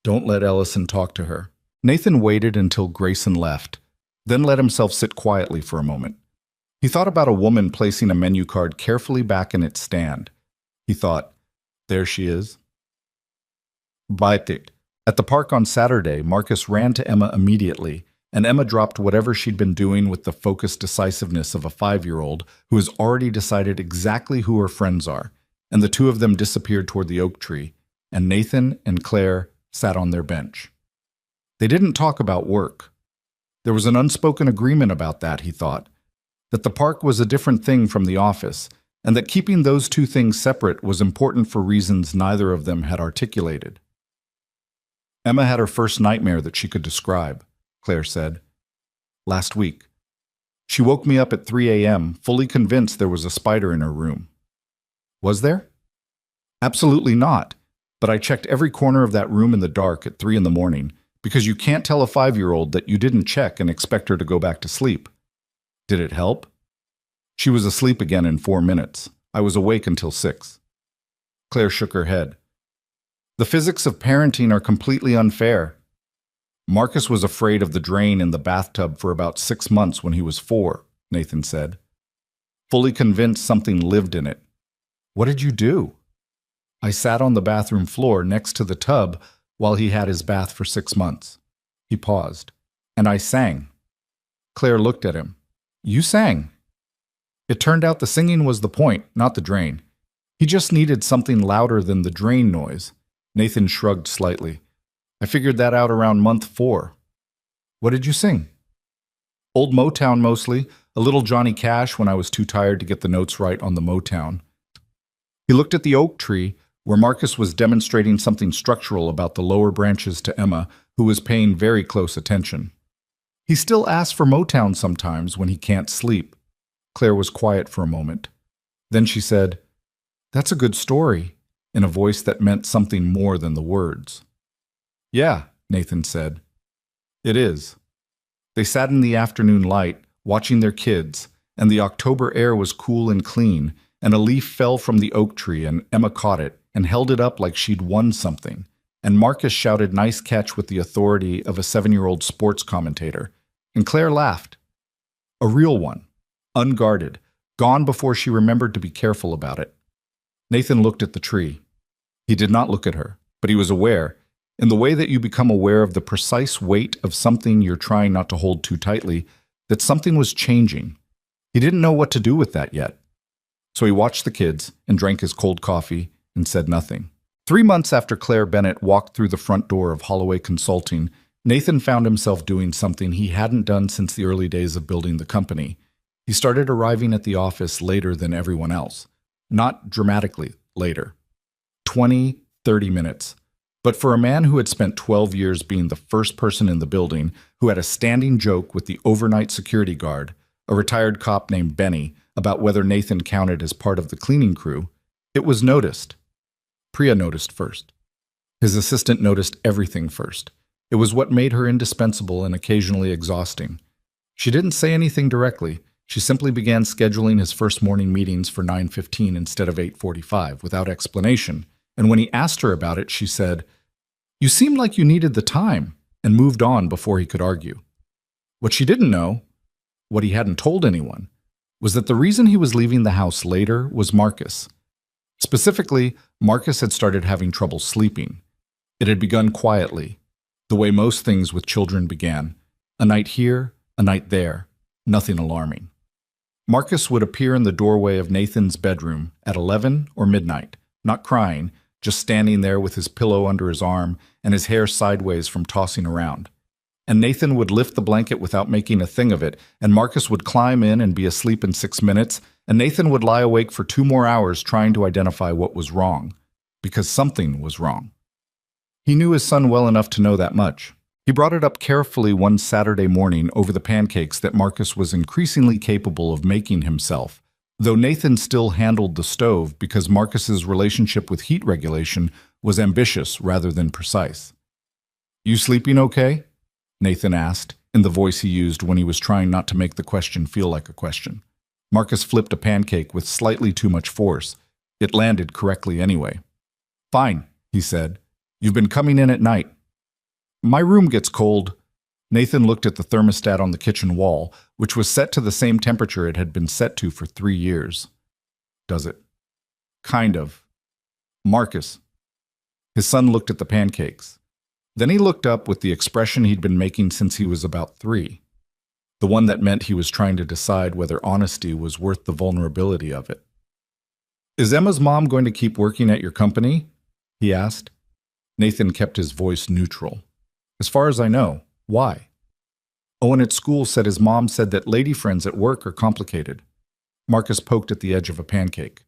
Don't let Ellison talk to her. Nathan waited until Grayson left, then let himself sit quietly for a moment. He thought about a woman placing a menu card carefully back in its stand. He thought, there she is. Bite it. At the park on Saturday, Marcus ran to Emma immediately, and Emma dropped whatever she'd been doing with the focused decisiveness of a 5-year-old who has already decided exactly who her friends are, and the two of them disappeared toward the oak tree, and Nathan and Claire sat on their bench. They didn't talk about work. There was an unspoken agreement about that, he thought, that the park was a different thing from the office, and that keeping those two things separate was important for reasons neither of them had articulated. Emma had her first nightmare that she could describe, Claire said. Last week. She woke me up at 3 a.m., fully convinced there was a spider in her room. Was there? Absolutely not, but I checked every corner of that room in the dark at 3 in the morning, because you can't tell a 5-year-old that you didn't check and expect her to go back to sleep. Did it help? She was asleep again in 4 minutes. I was awake until 6. Claire shook her head. The physics of parenting are completely unfair. Marcus was afraid of the drain in the bathtub for about 6 months when he was 4, Nathan said. Fully convinced something lived in it. What did you do? I sat on the bathroom floor next to the tub while he had his bath for 6 months. He paused. And I sang. Claire looked at him. You sang. It turned out the singing was the point, not the drain. He just needed something louder than the drain noise. Nathan shrugged slightly. I figured that out around month 4. What did you sing? Old Motown mostly, a little Johnny Cash when I was too tired to get the notes right on the Motown. He looked at the oak tree, where Marcus was demonstrating something structural about the lower branches to Emma, who was paying very close attention. He still asks for Motown sometimes when he can't sleep. Claire was quiet for a moment. Then she said, That's a good story, in a voice that meant something more than the words. Yeah, Nathan said. It is. They sat in the afternoon light, watching their kids, and the October air was cool and clean, and a leaf fell from the oak tree, and Emma caught it and held it up like she'd won something, and Marcus shouted nice catch with the authority of a 7-year-old sports commentator, and Claire laughed. A real one, unguarded, gone before she remembered to be careful about it. Nathan looked at the tree. He did not look at her, but he was aware, in the way that you become aware of the precise weight of something you're trying not to hold too tightly, that something was changing. He didn't know what to do with that yet. So he watched the kids and drank his cold coffee and said nothing. 3 months after Claire Bennett walked through the front door of Holloway Consulting, Nathan found himself doing something he hadn't done since the early days of building the company. He started arriving at the office later than everyone else. Not dramatically later. 20, 30 minutes. But for a man who had spent 12 years being the first person in the building, who had a standing joke with the overnight security guard, a retired cop named Benny, about whether Nathan counted as part of the cleaning crew, it was noticed. Priya noticed first. His assistant noticed everything first. It was what made her indispensable and occasionally exhausting. She didn't say anything directly. She simply began scheduling his first morning meetings for 9:15 instead of 8:45 without explanation. And when he asked her about it, she said, "You seemed like you needed the time," and moved on before he could argue. What she didn't know, what he hadn't told anyone, was that the reason he was leaving the house later was Marcus. Specifically, Marcus had started having trouble sleeping. It had begun quietly, the way most things with children began. A night here, a night there, nothing alarming. Marcus would appear in the doorway of Nathan's bedroom at 11 or midnight, not crying, just standing there with his pillow under his arm and his hair sideways from tossing around. And Nathan would lift the blanket without making a thing of it, and Marcus would climb in and be asleep in 6 minutes, and Nathan would lie awake for 2 more hours trying to identify what was wrong, because something was wrong. He knew his son well enough to know that much. He brought it up carefully one Saturday morning over the pancakes that Marcus was increasingly capable of making himself, though Nathan still handled the stove because Marcus's relationship with heat regulation was ambitious rather than precise. "You sleeping okay?" Nathan asked, in the voice he used when he was trying not to make the question feel like a question. Marcus flipped a pancake with slightly too much force. It landed correctly anyway. "Fine," he said. "You've been coming in at night." "My room gets cold." Nathan looked at the thermostat on the kitchen wall, which was set to the same temperature it had been set to for 3 years. "Does it?" "Kind of." "Marcus." His son looked at the pancakes. Then he looked up with the expression he'd been making since he was about 3. The one that meant he was trying to decide whether honesty was worth the vulnerability of it. "Is Emma's mom going to keep working at your company?" he asked. Nathan kept his voice neutral. "As far as I know. Why?" "Owen at school said his mom said that lady friends at work are complicated." Marcus poked at the edge of a pancake.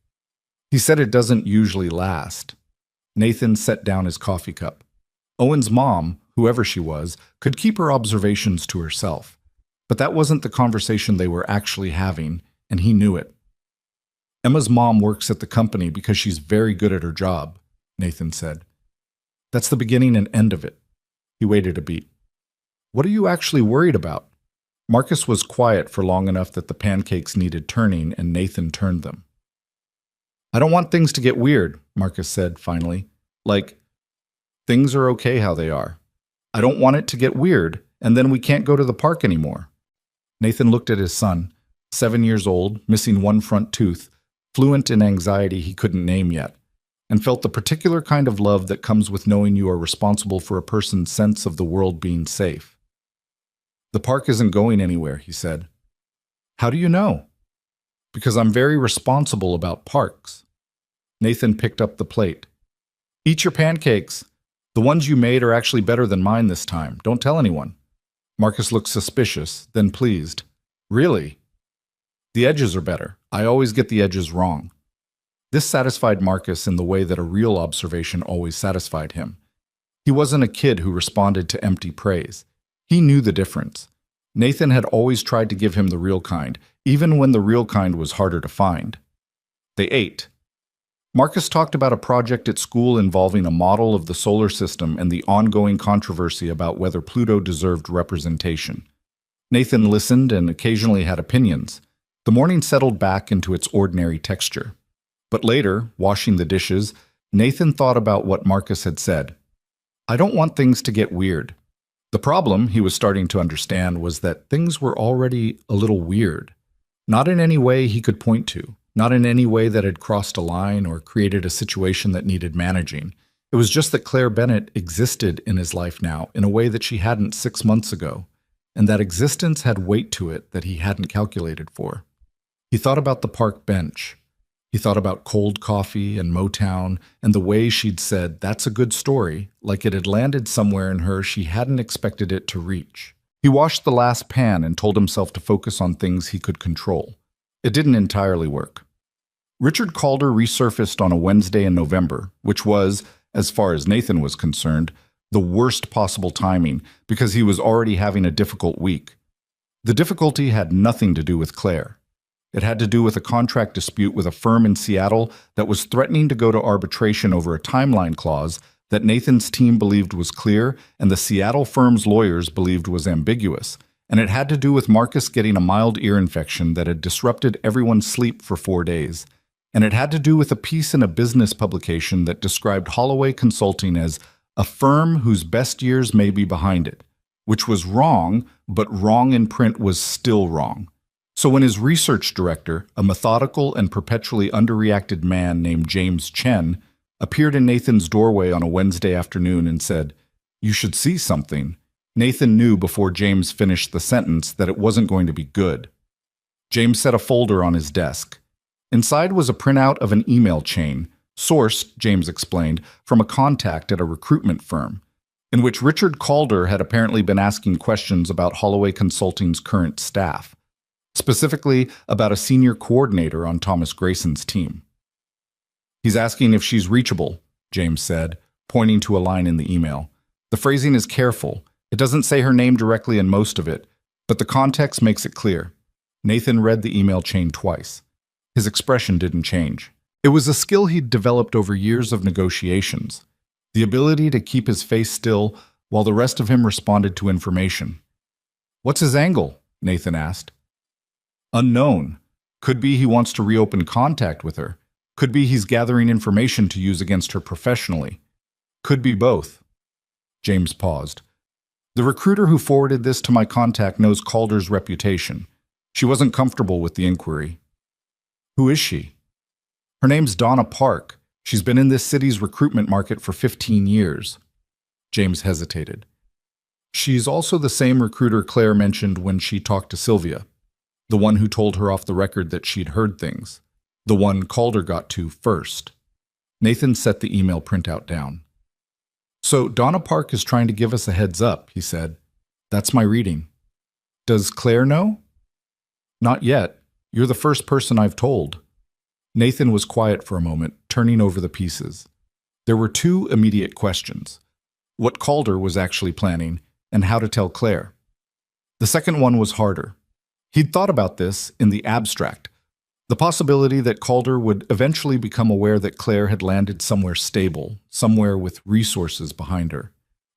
"He said it doesn't usually last." Nathan set down his coffee cup. Owen's mom, whoever she was, could keep her observations to herself. But that wasn't the conversation they were actually having, and he knew it. "Emma's mom works at the company because she's very good at her job," Nathan said. "That's the beginning and end of it." He waited a beat. "What are you actually worried about?" Marcus was quiet for long enough that the pancakes needed turning, and Nathan turned them. "I don't want things to get weird," Marcus said finally. "Like, things are okay how they are. I don't want it to get weird, and then we can't go to the park anymore." Nathan looked at his son, 7 years old, missing one front tooth, fluent in anxiety he couldn't name yet, and felt the particular kind of love that comes with knowing you are responsible for a person's sense of the world being safe. "The park isn't going anywhere," he said. "How do you know?" "Because I'm very responsible about parks." Nathan picked up the plate. "Eat your pancakes. The ones you made are actually better than mine this time. Don't tell anyone." Marcus looked suspicious, then pleased. "Really?" "The edges are better. I always get the edges wrong." This satisfied Marcus in the way that a real observation always satisfied him. He wasn't a kid who responded to empty praise. He knew the difference. Nathan had always tried to give him the real kind, even when the real kind was harder to find. They ate. Marcus talked about a project at school involving a model of the solar system and the ongoing controversy about whether Pluto deserved representation. Nathan listened and occasionally had opinions. The morning settled back into its ordinary texture. But later, washing the dishes, Nathan thought about what Marcus had said. "I don't want things to get weird." The problem, he was starting to understand, was that things were already a little weird. Not in any way he could point to. Not in any way that had crossed a line or created a situation that needed managing. It was just that Claire Bennett existed in his life now in a way that she hadn't 6 months ago, and that existence had weight to it that he hadn't calculated for. He thought about the park bench. He thought about cold coffee and Motown and the way she'd said, "That's a good story," like it had landed somewhere in her she hadn't expected it to reach. He washed the last pan and told himself to focus on things he could control. It didn't entirely work. Richard Calder resurfaced on a Wednesday in November, which was, as far as Nathan was concerned, the worst possible timing because he was already having a difficult week. The difficulty had nothing to do with Claire. It had to do with a contract dispute with a firm in Seattle that was threatening to go to arbitration over a timeline clause that Nathan's team believed was clear and the Seattle firm's lawyers believed was ambiguous. And it had to do with Marcus getting a mild ear infection that had disrupted everyone's sleep for 4 days. And it had to do with a piece in a business publication that described Holloway Consulting as a firm whose best years may be behind it, which was wrong, but wrong in print was still wrong. So when his research director, a methodical and perpetually underreacted man named James Chen, appeared in Nathan's doorway on a Wednesday afternoon and said, "You should see something," Nathan knew before James finished the sentence that it wasn't going to be good. James set a folder on his desk. Inside was a printout of an email chain, sourced, James explained, from a contact at a recruitment firm, in which Richard Calder had apparently been asking questions about Holloway Consulting's current staff, specifically about a senior coordinator on Thomas Grayson's team. "He's asking if she's reachable," James said, pointing to a line in the email. "The phrasing is careful. It doesn't say her name directly in most of it, but the context makes it clear." Nathan read the email chain twice. His expression didn't change. It was a skill he'd developed over years of negotiations, the ability to keep his face still while the rest of him responded to information. "What's his angle?" Nathan asked. "Unknown. Could be he wants to reopen contact with her. Could be he's gathering information to use against her professionally. Could be both." James paused. "The recruiter who forwarded this to my contact knows Calder's reputation. She wasn't comfortable with the inquiry." "Who is she?" "Her name's Donna Park. She's been in this city's recruitment market for 15 years. James hesitated. "She's also the same recruiter Claire mentioned when she talked to Sylvia. The one who told her off the record that she'd heard things. The one Calder got to first." Nathan set the email printout down. "So Donna Park is trying to give us a heads up," he said. "That's my reading." "Does Claire know?" "Not yet. You're the first person I've told." Nathan was quiet for a moment, turning over the pieces. There were 2 immediate questions: what Calder was actually planning, and how to tell Claire. The second one was harder. He'd thought about this in the abstract, the possibility that Calder would eventually become aware that Claire had landed somewhere stable, somewhere with resources behind her.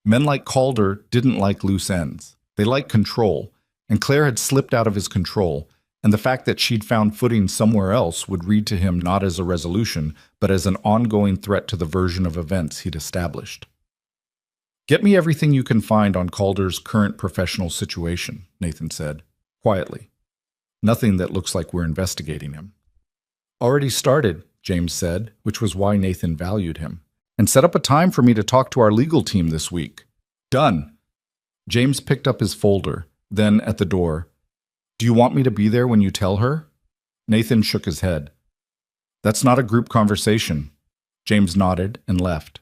Men like Calder didn't like loose ends. They liked control, and Claire had slipped out of his control, and the fact that she'd found footing somewhere else would read to him not as a resolution, but as an ongoing threat to the version of events he'd established. "Get me everything you can find on Calder's current professional situation," Nathan said, quietly. "Nothing that looks like we're investigating him." "Already started," James said, which was why Nathan valued him. "And set up a time for me to talk to our legal team this week." "Done." James picked up his folder, then at the door, "Do you want me to be there when you tell her?" Nathan shook his head. "That's not a group conversation." James nodded and left.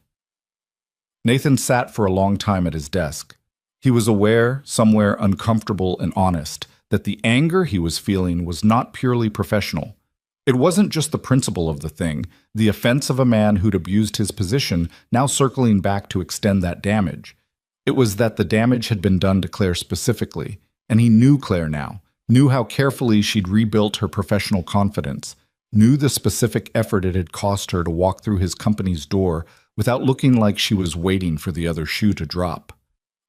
Nathan sat for a long time at his desk. He was aware, somewhere uncomfortable and honest, that the anger he was feeling was not purely professional. It wasn't just the principle of the thing, the offense of a man who'd abused his position, now circling back to extend that damage. It was that the damage had been done to Claire specifically, and he knew Claire now, knew how carefully she'd rebuilt her professional confidence, knew the specific effort it had cost her to walk through his company's door without looking like she was waiting for the other shoe to drop.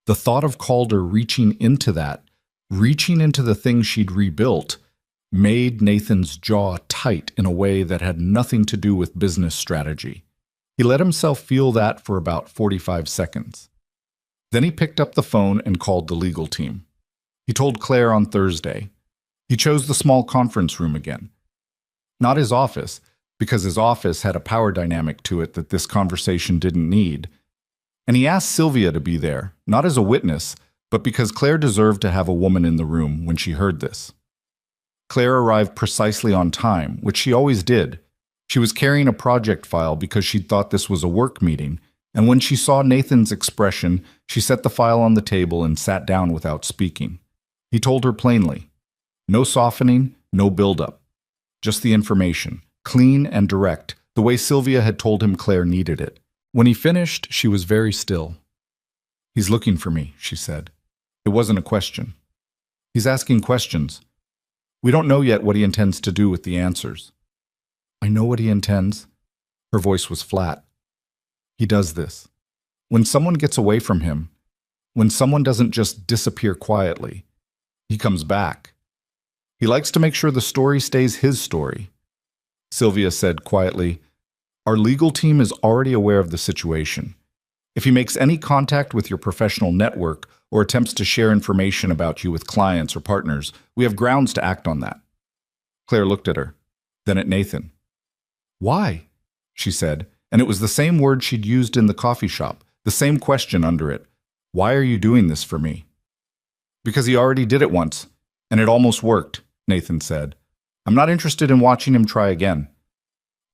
The thought of Calder reaching into that, reaching into the thing she'd rebuilt, made Nathan's jaw tight in a way that had nothing to do with business strategy. He let himself feel that for about 45 seconds. Then he picked up the phone and called the legal team. He told Claire on Thursday. He chose the small conference room again. Not his office, because his office had a power dynamic to it that this conversation didn't need. And he asked Sylvia to be there, not as a witness, but because Claire deserved to have a woman in the room when she heard this. Claire arrived precisely on time, which she always did. She was carrying a project file because she'd thought this was a work meeting, and when she saw Nathan's expression, she set the file on the table and sat down without speaking. He told her plainly, no softening, no build-up. Just the information, clean and direct, the way Sylvia had told him Claire needed it. When he finished, she was very still. He's looking for me, she said. It wasn't a question. He's asking questions. We don't know yet what he intends to do with the answers. I know what he intends. Her voice was flat. He does this. When someone gets away from him, when someone doesn't just disappear quietly, he comes back. He likes to make sure the story stays his story. Sylvia said quietly, our legal team is already aware of the situation. If he makes any contact with your professional network or attempts to share information about you with clients or partners, we have grounds to act on that. Claire looked at her, then at Nathan. Why? She said, and it was the same word she'd used in the coffee shop, the same question under it. Why are you doing this for me? Because he already did it once, and it almost worked, Nathan said. I'm not interested in watching him try again.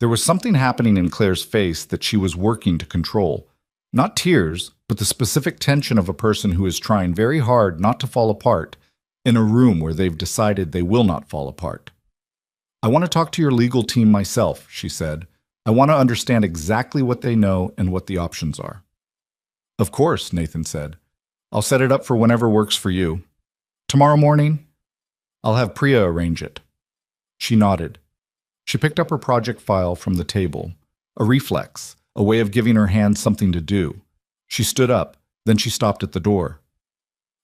There was something happening in Claire's face that she was working to control. Not tears, but the specific tension of a person who is trying very hard not to fall apart in a room where they've decided they will not fall apart. I want to talk to your legal team myself, she said. I want to understand exactly what they know and what the options are. Of course, Nathan said. I'll set it up for whenever works for you. Tomorrow morning, I'll have Priya arrange it. She nodded. She picked up her project file from the table, a reflex, a way of giving her hand something to do. She stood up, then she stopped at the door.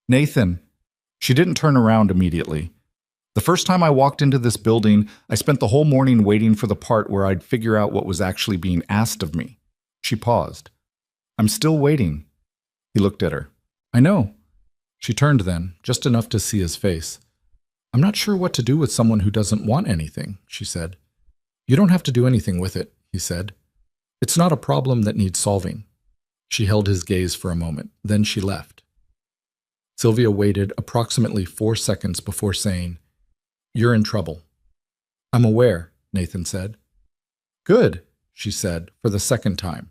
Nathan. She didn't turn around immediately. The first time I walked into this building, I spent the whole morning waiting for the part where I'd figure out what was actually being asked of me. She paused. I'm still waiting. He looked at her. I know. She turned then, just enough to see his face. I'm not sure what to do with someone who doesn't want anything, she said. You don't have to do anything with it, he said. It's not a problem that needs solving. She held his gaze for a moment, then she left. Sylvia waited approximately 4 seconds before saying, You're in trouble. I'm aware, Nathan said. Good, she said, for the second time,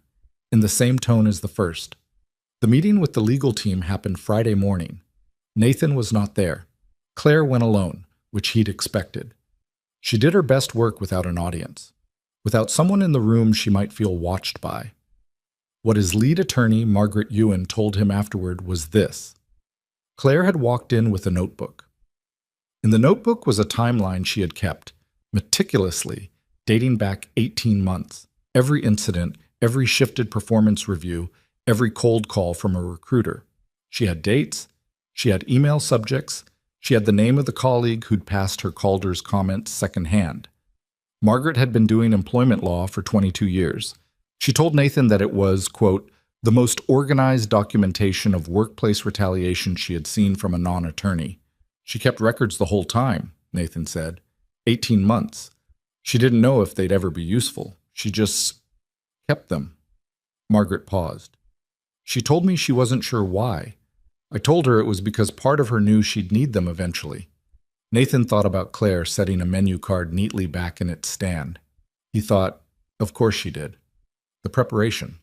in the same tone as the first. The meeting with the legal team happened Friday morning. Nathan was not there. Claire went alone, which he'd expected. She did her best work without an audience, without someone in the room she might feel watched by. What his lead attorney, Margaret Ewan, told him afterward was this. Claire had walked in with a notebook. In the notebook was a timeline she had kept, meticulously, dating back 18 months. Every incident, every shifted performance review, every cold call from a recruiter. She had dates, she had email subjects, she had the name of the colleague who'd passed her Calder's comments secondhand. Margaret had been doing employment law for 22 years. She told Nathan that it was, quote, the most organized documentation of workplace retaliation she had seen from a non-attorney. She kept records the whole time, Nathan said. 18 months. She didn't know if they'd ever be useful. She just kept them. Margaret paused. She told me she wasn't sure why. I told her it was because part of her knew she'd need them eventually. Nathan thought about Claire setting a menu card neatly back in its stand. He thought, of course she did. The preparation.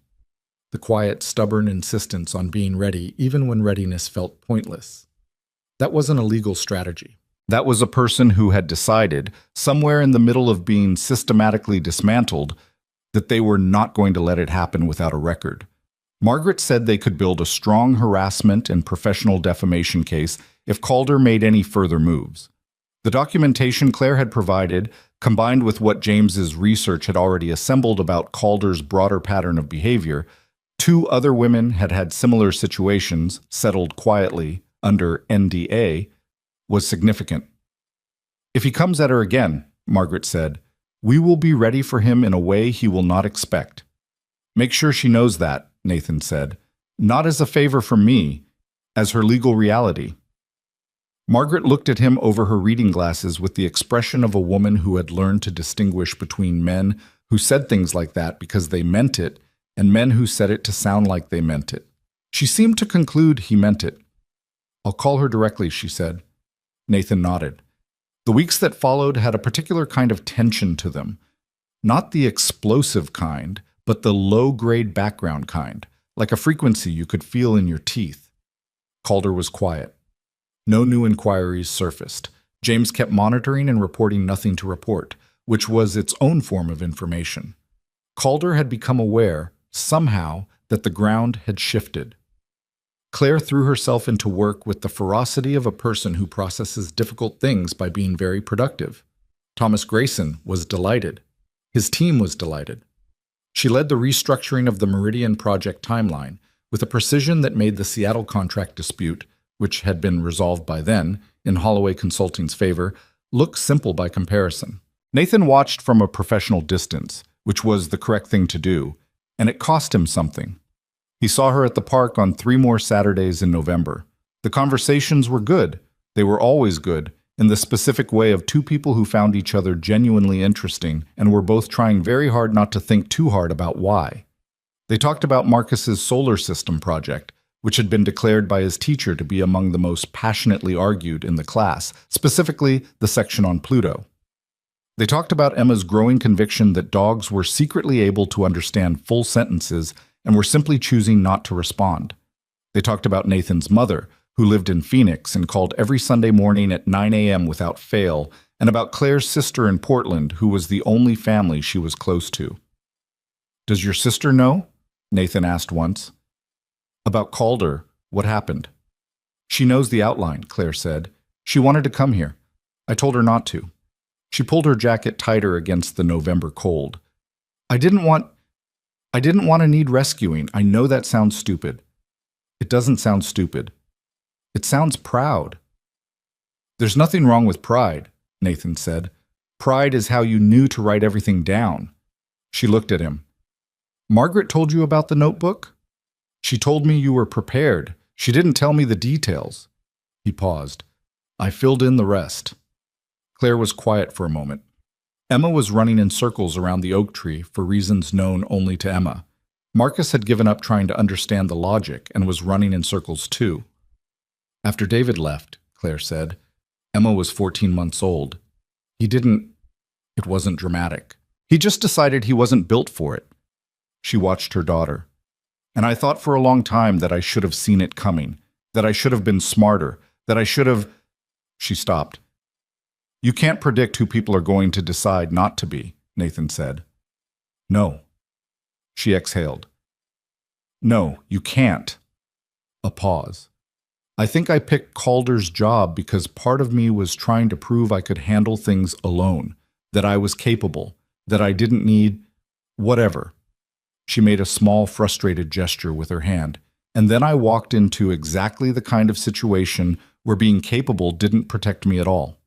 The quiet, stubborn insistence on being ready even when readiness felt pointless. That wasn't a legal strategy. That was a person who had decided, somewhere in the middle of being systematically dismantled, that they were not going to let it happen without a record. Margaret said they could build a strong harassment and professional defamation case if Calder made any further moves. The documentation Claire had provided, combined with what James's research had already assembled about Calder's broader pattern of behavior, 2 other women had had similar situations, settled quietly, under NDA, was significant. If he comes at her again, Margaret said, we will be ready for him in a way he will not expect. Make sure she knows that, Nathan said, not as a favor from me, as her legal reality. Margaret looked at him over her reading glasses with the expression of a woman who had learned to distinguish between men who said things like that because they meant it and men who said it to sound like they meant it. She seemed to conclude he meant it. I'll call her directly, she said. Nathan nodded. The weeks that followed had a particular kind of tension to them. Not the explosive kind, but the low-grade background kind, like a frequency you could feel in your teeth. Calder was quiet. No new inquiries surfaced. James kept monitoring and reporting nothing to report, which was its own form of information. Calder had become aware, somehow, that the ground had shifted. Claire threw herself into work with the ferocity of a person who processes difficult things by being very productive. Thomas Grayson was delighted. His team was delighted. She led the restructuring of the Meridian project timeline with a precision that made the Seattle contract dispute, which had been resolved by then, in Holloway Consulting's favor, look simple by comparison. Nathan watched from a professional distance, which was the correct thing to do, and it cost him something. He saw her at the park on 3 more Saturdays in November. The conversations were good. They were always good, in the specific way of 2 people who found each other genuinely interesting and were both trying very hard not to think too hard about why. They talked about Marcus's solar system project, which had been declared by his teacher to be among the most passionately argued in the class, specifically the section on Pluto. They talked about Emma's growing conviction that dogs were secretly able to understand full sentences and were simply choosing not to respond. They talked about Nathan's mother, who lived in Phoenix and called every Sunday morning at 9 a.m. without fail, and about Claire's sister in Portland, who was the only family she was close to. "Does your sister know?" Nathan asked once. "About Calder, what happened?" "She knows the outline," Claire said. "She wanted to come here. I told her not to." She pulled her jacket tighter against the November cold. I didn't want to need rescuing. I know that sounds stupid." "It doesn't sound stupid. It sounds proud." "There's nothing wrong with pride," Nathan said. "Pride is how you knew to write everything down." She looked at him. "Margaret told you about the notebook?" "She told me you were prepared. She didn't tell me the details." He paused. "I filled in the rest." Claire was quiet for a moment. Emma was running in circles around the oak tree for reasons known only to Emma. Marcus had given up trying to understand the logic and was running in circles too. "After David left," Claire said, "Emma was 14 months old. It wasn't dramatic. He just decided he wasn't built for it." She watched her daughter. "And I thought for a long time that I should have seen it coming, that I should have been smarter, that I should have—" She stopped. "You can't predict who people are going to decide not to be," Nathan said. "No." She exhaled. "No, you can't." A pause. "I think I picked Calder's job because part of me was trying to prove I could handle things alone, that I was capable, that I didn't need whatever." She made a small, frustrated gesture with her hand, and then I walked into exactly the kind of situation where being capable didn't protect me at all.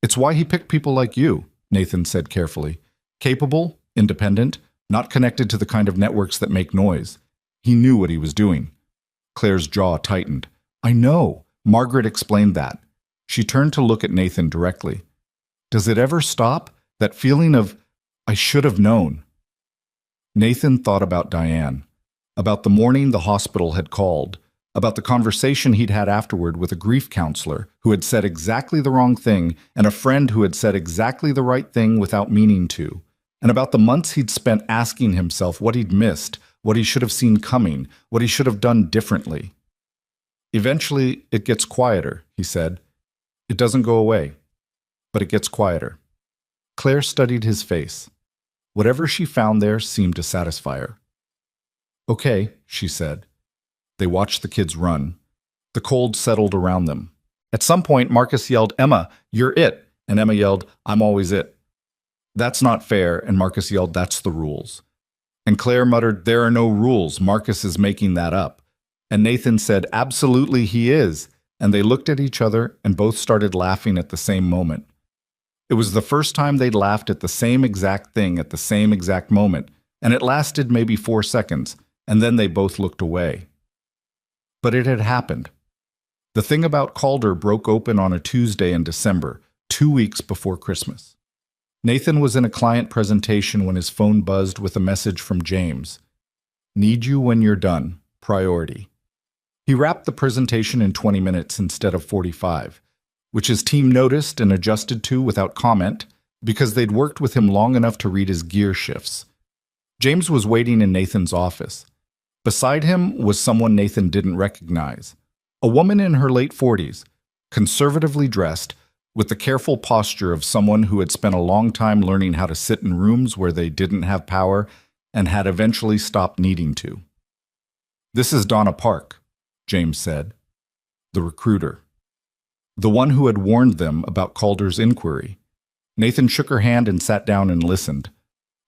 "It's why he picked people like you," Nathan said carefully. "Capable, independent, not connected to the kind of networks that make noise. He knew what he was doing." Claire's jaw tightened. "I know. Margaret explained that." She turned to look at Nathan directly. "Does it ever stop? That feeling of, I should have known?" Nathan thought about Diane, about the morning the hospital had called, about the conversation he'd had afterward with a grief counselor who had said exactly the wrong thing and a friend who had said exactly the right thing without meaning to, and about the months he'd spent asking himself what he'd missed, what he should have seen coming, what he should have done differently. "Eventually, it gets quieter," he said. "It doesn't go away, but it gets quieter." Claire studied his face. Whatever she found there seemed to satisfy her. "Okay," she said. They watched the kids run. The cold settled around them. At some point, Marcus yelled, "Emma, you're it," and Emma yelled, "I'm always it." "That's not fair," and Marcus yelled, "That's the rules." And Claire muttered, "There are no rules. Marcus is making that up." And Nathan said, "Absolutely he is." And they looked at each other and both started laughing at the same moment. It was the first time they'd laughed at the same exact thing at the same exact moment, and it lasted maybe 4 seconds, and then they both looked away. But it had happened. The thing about Calder broke open on a Tuesday in December, 2 weeks before Christmas. Nathan was in a client presentation when his phone buzzed with a message from James. "Need you when you're done. Priority." He wrapped the presentation in 20 minutes instead of 45, which his team noticed and adjusted to without comment. because they'd worked with him long enough to read his gear shifts. James was waiting in Nathan's office. Beside him was someone Nathan didn't recognize. A woman in her late 40s, conservatively dressed, with the careful posture of someone who had spent a long time learning how to sit in rooms where they didn't have power and had eventually stopped needing to. "This is Donna Park," James said. The recruiter. The one who had warned them about Calder's inquiry. Nathan shook her hand and sat down and listened.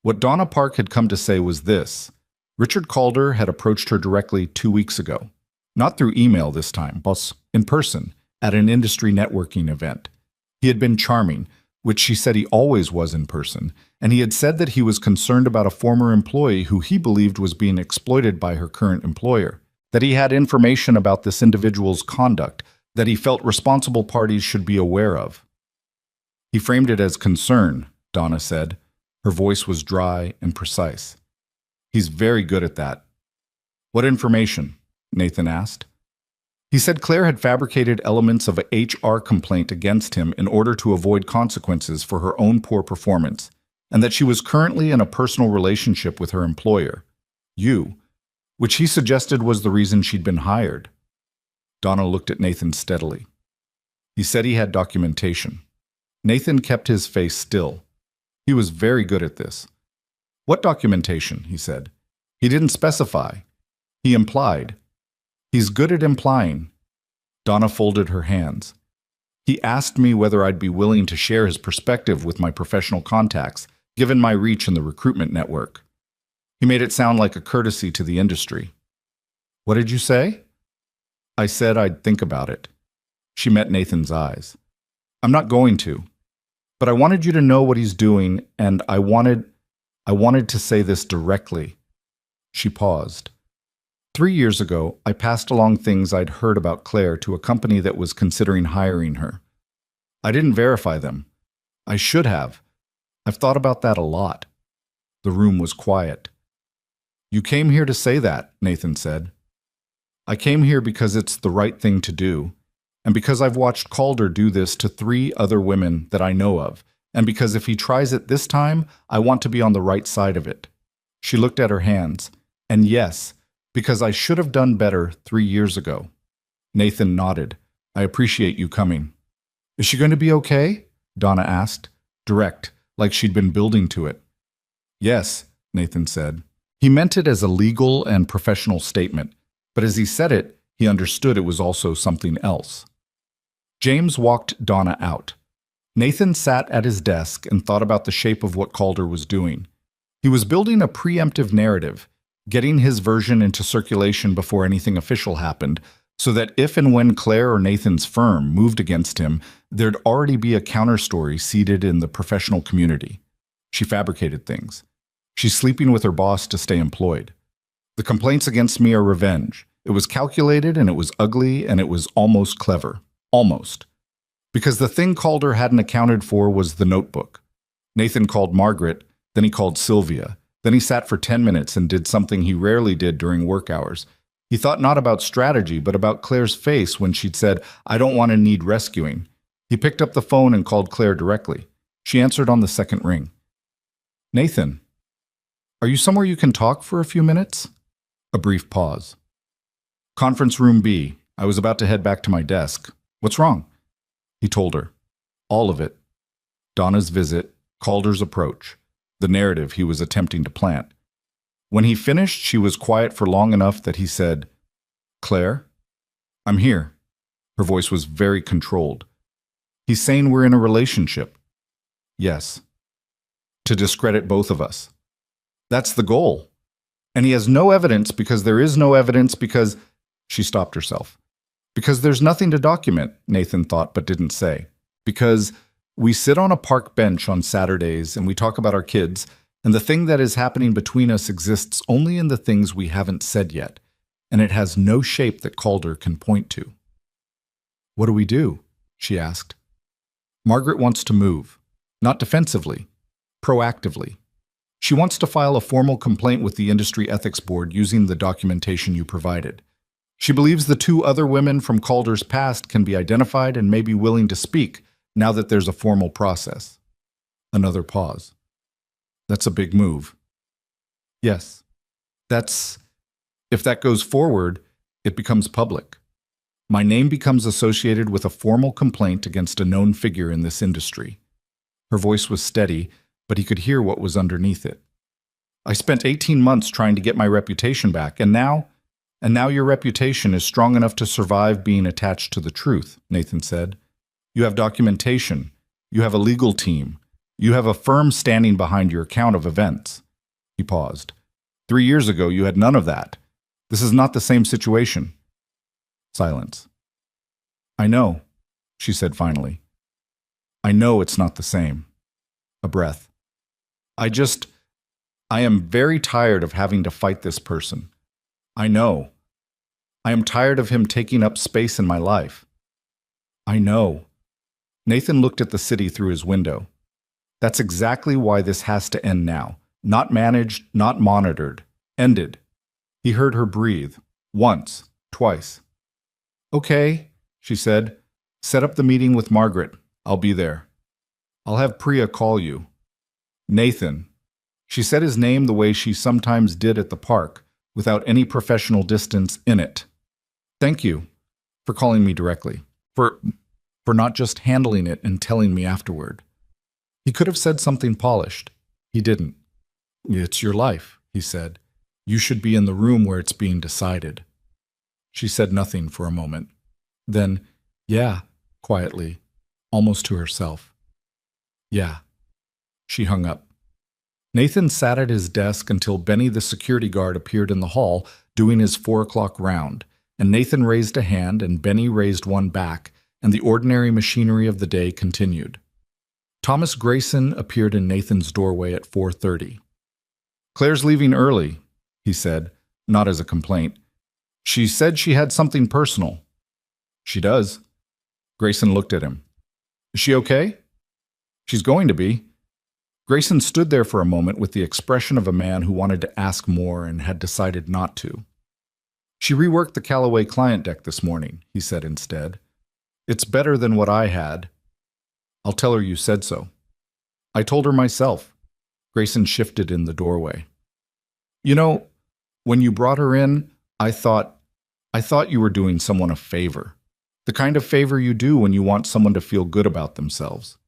What Donna Park had come to say was this: Richard Calder had approached her directly 2 weeks ago. Not through email this time, but in person, at an industry networking event. He had been charming, which she said he always was in person, and he had said that he was concerned about a former employee who he believed was being exploited by her current employer, that he had information about this individual's conduct that he felt responsible parties should be aware of. He framed it as concern, Donna said. Her voice was dry and precise. He's very good at that. What information? Nathan asked. He said Claire had fabricated elements of a HR complaint against him in order to avoid consequences for her own poor performance, and that she was currently in a personal relationship with her employer, you, which he suggested was the reason she'd been hired. Donna looked at Nathan steadily. He said he had documentation. Nathan kept his face still. He was very good at this. What documentation? He said. He didn't specify. He implied. He's good at implying. Donna folded her hands. He asked me whether I'd be willing to share his perspective with my professional contacts, given my reach in the recruitment network. He made it sound like a courtesy to the industry. What did you say? I said I'd think about it. She met Nathan's eyes. I'm not going to. But I wanted you to know what he's doing, and I wanted to say this directly. She paused. 3 years ago, I passed along things I'd heard about Claire to a company that was considering hiring her. I didn't verify them. I should have. I've thought about that a lot. The room was quiet. You came here to say that, Nathan said. I came here because it's the right thing to do, and because I've watched Calder do this to 3 other women that I know of, and because if he tries it this time, I want to be on the right side of it. She looked at her hands, and yes, because I should have done better 3 years ago. Nathan nodded. I appreciate you coming. Is she going to be okay? Donna asked, direct, like she'd been building to it. Yes, Nathan said. He meant it as a legal and professional statement, but as he said it, he understood it was also something else. James walked Donna out. Nathan sat at his desk and thought about the shape of what Calder was doing. He was building a preemptive narrative, getting his version into circulation before anything official happened, so that if and when Claire or Nathan's firm moved against him, there'd already be a counterstory seeded in the professional community. She fabricated things. She's sleeping with her boss to stay employed. The complaints against me are revenge. It was calculated and it was ugly and it was almost clever. Almost. Because the thing Calder hadn't accounted for was the notebook. Nathan called Margaret, then he called Sylvia. Then he sat for 10 minutes and did something he rarely did during work hours. He thought not about strategy, but about Claire's face when she'd said, I don't want to need rescuing. He picked up the phone and called Claire directly. She answered on the second ring. Nathan, are you somewhere you can talk for a few minutes? A brief pause. Conference room B. I was about to head back to my desk. What's wrong? He told her. All of it. Donna's visit, Calder's approach, the narrative he was attempting to plant. When he finished, she was quiet for long enough that he said, Claire, I'm here. Her voice was very controlled. He's saying we're in a relationship. Yes. To discredit both of us. That's the goal. And he has no evidence because there is no evidence because... She stopped herself. Because there's nothing to document, Nathan thought but didn't say. Because we sit on a park bench on Saturdays and we talk about our kids, and the thing that is happening between us exists only in the things we haven't said yet, and it has no shape that Calder can point to. What do we do? She asked. Margaret wants to move. Not defensively. Proactively. She wants to file a formal complaint with the Industry Ethics Board using the documentation you provided. She believes the 2 other women from Calder's past can be identified and may be willing to speak now that there's a formal process. Another pause. That's a big move. Yes. If that goes forward, it becomes public. My name becomes associated with a formal complaint against a known figure in this industry. Her voice was steady, but he could hear what was underneath it. I spent 18 months trying to get my reputation back, and now your reputation is strong enough to survive being attached to the truth, Nathan said. You have documentation. You have a legal team. You have a firm standing behind your account of events. He paused. 3 years ago, you had none of that. This is not the same situation. Silence. I know, she said finally. I know it's not the same. A breath. I am very tired of having to fight this person. I know. I am tired of him taking up space in my life. I know. Nathan looked at the city through his window. That's exactly why this has to end now. Not managed, not monitored. Ended. He heard her breathe. Once. Twice. Okay, she said. Set up the meeting with Margaret. I'll be there. I'll have Priya call you. Nathan. She said his name the way she sometimes did at the park, without any professional distance in it. Thank you for calling me directly, for not just handling it and telling me afterward. He could have said something polished. He didn't. It's your life, he said. You should be in the room where it's being decided. She said nothing for a moment. Then, yeah, quietly, almost to herself. Yeah. She hung up. Nathan sat at his desk until Benny the security guard appeared in the hall doing his 4 o'clock round, and Nathan raised a hand and Benny raised one back, and the ordinary machinery of the day continued. Thomas Grayson appeared in Nathan's doorway at 4:30. Claire's leaving early, he said, not as a complaint. She said she had something personal. She does. Grayson looked at him. Is she okay? She's going to be. Grayson stood there for a moment with the expression of a man who wanted to ask more and had decided not to. She reworked the Callaway client deck this morning, he said instead. It's better than what I had. I'll tell her you said so. I told her myself. Grayson shifted in the doorway. You know, when you brought her in, I thought you were doing someone a favor. The kind of favor you do when you want someone to feel good about themselves.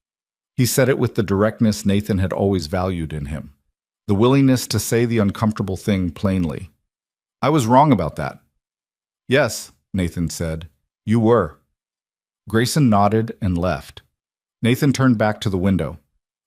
He said it with the directness Nathan had always valued in him, the willingness to say the uncomfortable thing plainly. I was wrong about that. Yes, Nathan said. You were. Grayson nodded and left. Nathan turned back to the window.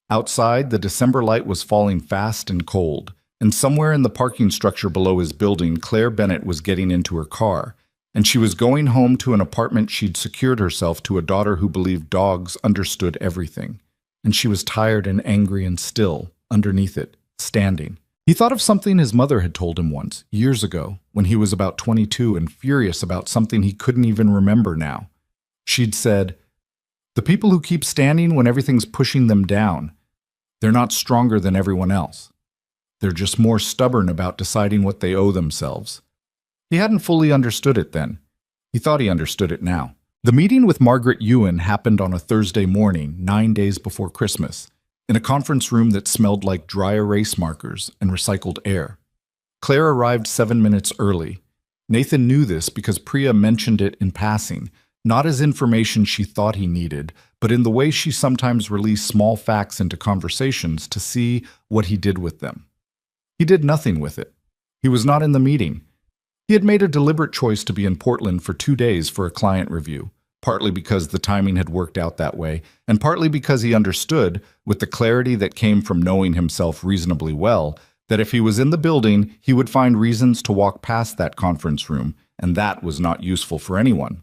Outside, the December light was falling fast and cold, and somewhere in the parking structure below his building, Claire Bennett was getting into her car, and she was going home to an apartment she'd secured herself to a daughter who believed dogs understood everything. And she was tired and angry and still, underneath it, standing. He thought of something his mother had told him once, years ago, when he was about 22 and furious about something he couldn't even remember now. She'd said, "The people who keep standing when everything's pushing them down, they're not stronger than everyone else. They're just more stubborn about deciding what they owe themselves." He hadn't fully understood it then. He thought he understood it now. The meeting with Margaret Ewan happened on a Thursday morning, 9 days before Christmas, in a conference room that smelled like dry erase markers and recycled air. Claire arrived 7 minutes early. Nathan knew this because Priya mentioned it in passing, not as information she thought he needed, but in the way she sometimes released small facts into conversations to see what he did with them. He did nothing with it. He was not in the meeting. He had made a deliberate choice to be in Portland for 2 days for a client review, partly because the timing had worked out that way, and partly because he understood, with the clarity that came from knowing himself reasonably well, that if he was in the building, he would find reasons to walk past that conference room, and that was not useful for anyone.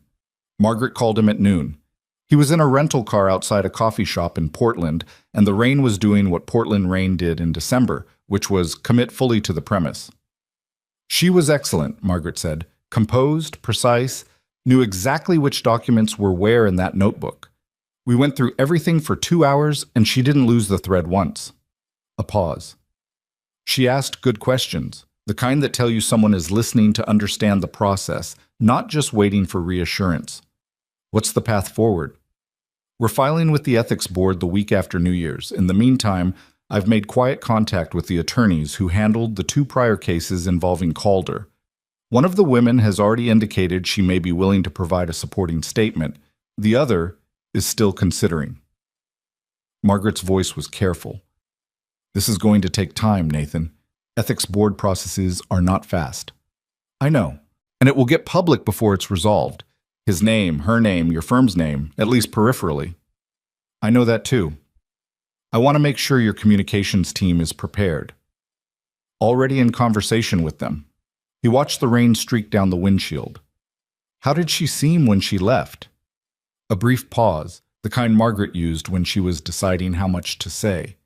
Margaret called him at noon. He was in a rental car outside a coffee shop in Portland, and the rain was doing what Portland rain did in December, which was commit fully to the premise. She was excellent, Margaret said, composed, precise, knew exactly which documents were where in that notebook. We went through everything for 2 hours, and she didn't lose the thread once. A pause. She asked good questions, the kind that tell you someone is listening to understand the process, not just waiting for reassurance. What's the path forward? We're filing with the ethics board the week after New Year's. In the meantime, I've made quiet contact with the attorneys who handled the 2 prior cases involving Calder. One of the women has already indicated she may be willing to provide a supporting statement. The other is still considering. Margaret's voice was careful. This is going to take time, Nathan. Ethics board processes are not fast. I know, and it will get public before it's resolved. His name, her name, your firm's name, at least peripherally. I know that too. I want to make sure your communications team is prepared. Already in conversation with them. He watched the rain streak down the windshield. How did she seem when she left? A brief pause, the kind Margaret used when she was deciding how much to say.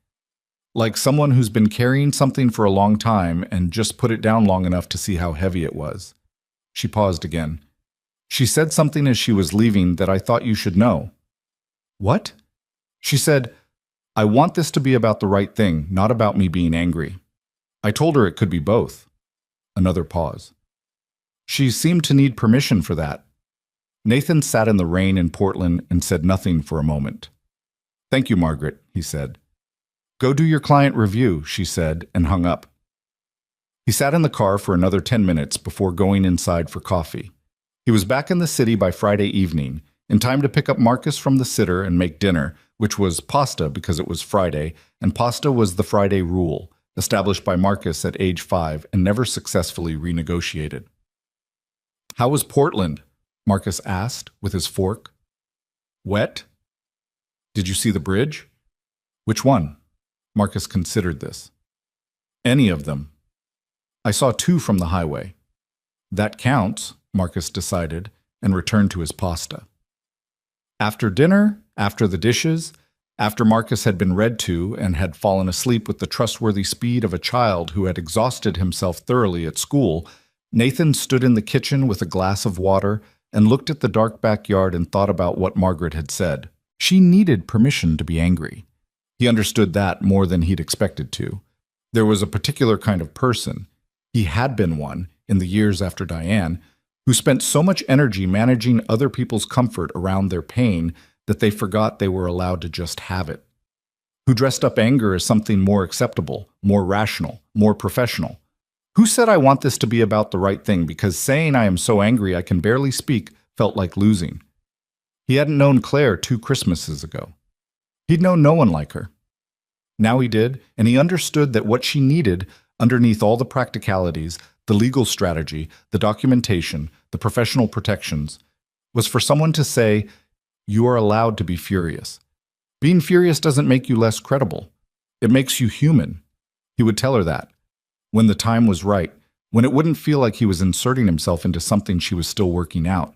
Like someone who's been carrying something for a long time and just put it down long enough to see how heavy it was. She paused again. She said something as she was leaving that I thought you should know. What? She said, I want this to be about the right thing, not about me being angry. I told her it could be both. Another pause. She seemed to need permission for that. Nathan sat in the rain in Portland and said nothing for a moment. Thank you, Margaret, he said. Go do your client review, she said, and hung up. He sat in the car for another 10 minutes before going inside for coffee. He was back in the city by Friday evening, in time to pick up Marcus from the sitter and make dinner, which was pasta because it was Friday, and pasta was the Friday rule, established by Marcus at age 5 and never successfully renegotiated. How was Portland? Marcus asked with his fork. Wet? Did you see the bridge? Which one? Marcus considered this. Any of them. I saw 2 from the highway. That counts, Marcus decided, and returned to his pasta. After dinner, after the dishes, after Marcus had been read to and had fallen asleep with the trustworthy speed of a child who had exhausted himself thoroughly at school, Nathan stood in the kitchen with a glass of water and looked at the dark backyard and thought about what Margaret had said. She needed permission to be angry. He understood that more than he'd expected to. There was a particular kind of person, he had been one in the years after Diane, who spent so much energy managing other people's comfort around their pain that they forgot they were allowed to just have it. Who dressed up anger as something more acceptable, more rational, more professional. Who said I want this to be about the right thing because saying I am so angry I can barely speak felt like losing. He hadn't known Claire 2 Christmases ago. He'd known no one like her. Now he did, and he understood that what she needed, underneath all the practicalities, the legal strategy, the documentation, the professional protections, was for someone to say, you are allowed to be furious. Being furious doesn't make you less credible. It makes you human. He would tell her that. When the time was right, when it wouldn't feel like he was inserting himself into something she was still working out.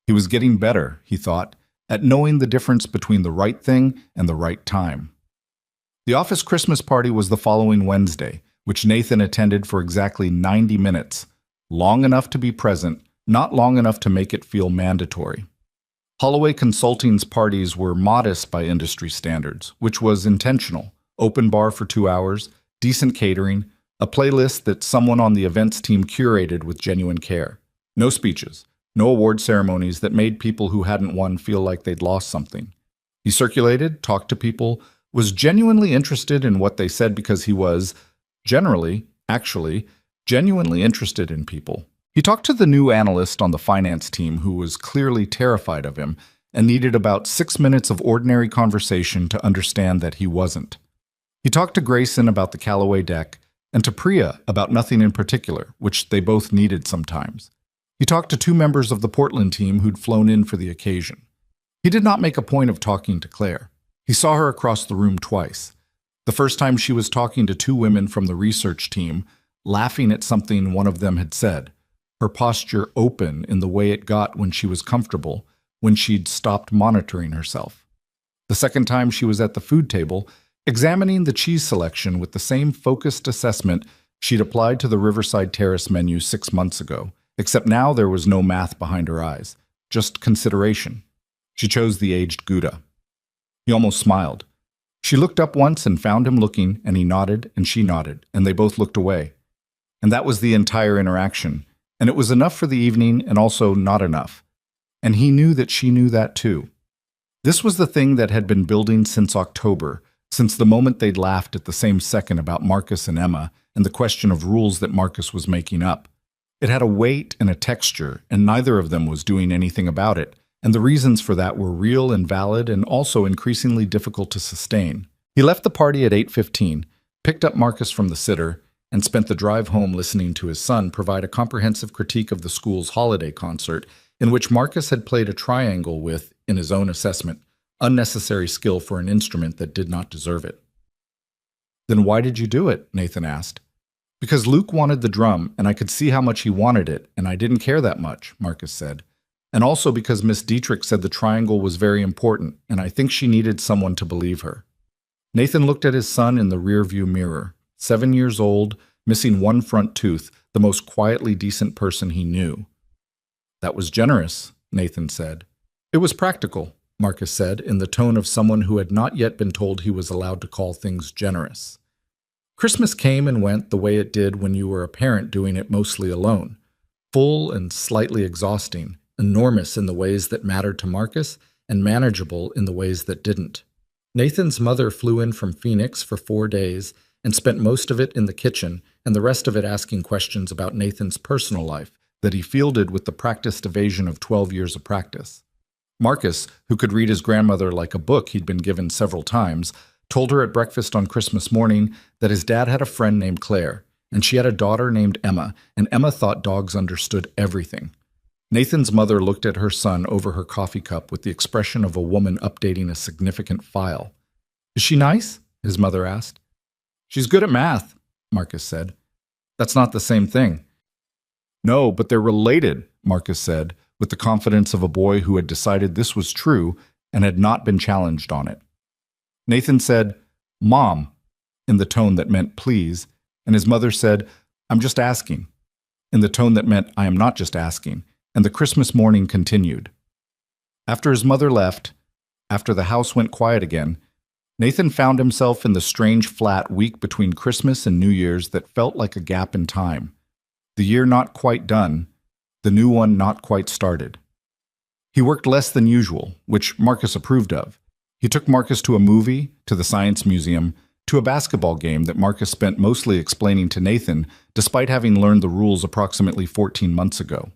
He was getting better, he thought, at knowing the difference between the right thing and the right time. The office Christmas party was the following Wednesday, which Nathan attended for exactly 90 minutes, long enough to be present, not long enough to make it feel mandatory. Holloway Consulting's parties were modest by industry standards, which was intentional. Open bar for 2 hours, decent catering, a playlist that someone on the events team curated with genuine care. No speeches, no award ceremonies that made people who hadn't won feel like they'd lost something. He circulated, talked to people, was genuinely interested in what they said because he was, genuinely interested in people. He talked to the new analyst on the finance team who was clearly terrified of him and needed about 6 minutes of ordinary conversation to understand that he wasn't. He talked to Grayson about the Callaway deck and to Priya about nothing in particular, which they both needed sometimes. He talked to 2 members of the Portland team who'd flown in for the occasion. He did not make a point of talking to Claire. He saw her across the room twice. The first time she was talking to 2 women from the research team, laughing at something one of them had said, her posture open in the way it got when she was comfortable, when she'd stopped monitoring herself. The second time she was at the food table, examining the cheese selection with the same focused assessment she'd applied to the Riverside Terrace menu 6 months ago, except now there was no math behind her eyes, just consideration. She chose the aged Gouda. He almost smiled. She looked up once and found him looking, and he nodded, and she nodded, and they both looked away. And that was the entire interaction, and it was enough for the evening and also not enough. And he knew that she knew that too. This was the thing that had been building since October, since the moment they'd laughed at the same second about Marcus and Emma and the question of rules that Marcus was making up. It had a weight and a texture, and neither of them was doing anything about it, and the reasons for that were real and valid and also increasingly difficult to sustain. He left the party at 8:15, picked up Marcus from the sitter, and spent the drive home listening to his son provide a comprehensive critique of the school's holiday concert, in which Marcus had played a triangle with, in his own assessment, unnecessary skill for an instrument that did not deserve it. "Then why did you do it?" Nathan asked. "Because Luke wanted the drum, and I could see how much he wanted it, and I didn't care that much," Marcus said. "And also because Miss Dietrich said the triangle was very important, and I think she needed someone to believe her." Nathan looked at his son in the rearview mirror, 7 years old, missing one front tooth, the most quietly decent person he knew. "That was generous," Nathan said. "It was practical," Marcus said, in the tone of someone who had not yet been told he was allowed to call things generous. Christmas came and went the way it did when you were a parent doing it mostly alone. Full and slightly exhausting, enormous in the ways that mattered to Marcus, and manageable in the ways that didn't. Nathan's mother flew in from Phoenix for 4 days and spent most of it in the kitchen and the rest of it asking questions about Nathan's personal life that he fielded with the practiced evasion of 12 years of practice. Marcus, who could read his grandmother like a book he'd been given several times, told her at breakfast on Christmas morning that his dad had a friend named Claire, and she had a daughter named Emma, and Emma thought dogs understood everything. Nathan's mother looked at her son over her coffee cup with the expression of a woman updating a significant file. "Is she nice?" his mother asked. "She's good at math," Marcus said. "That's not the same thing." "No, but they're related," Marcus said, with the confidence of a boy who had decided this was true and had not been challenged on it. Nathan said, "Mom," in the tone that meant please, and his mother said, "I'm just asking," in the tone that meant I am not just asking, and the Christmas morning continued. After his mother left, after the house went quiet again, Nathan found himself in the strange flat week between Christmas and New Year's that felt like a gap in time. The year not quite done, the new one not quite started. He worked less than usual, which Marcus approved of. He took Marcus to a movie, to the Science Museum, to a basketball game that Marcus spent mostly explaining to Nathan, despite having learned the rules approximately 14 months ago.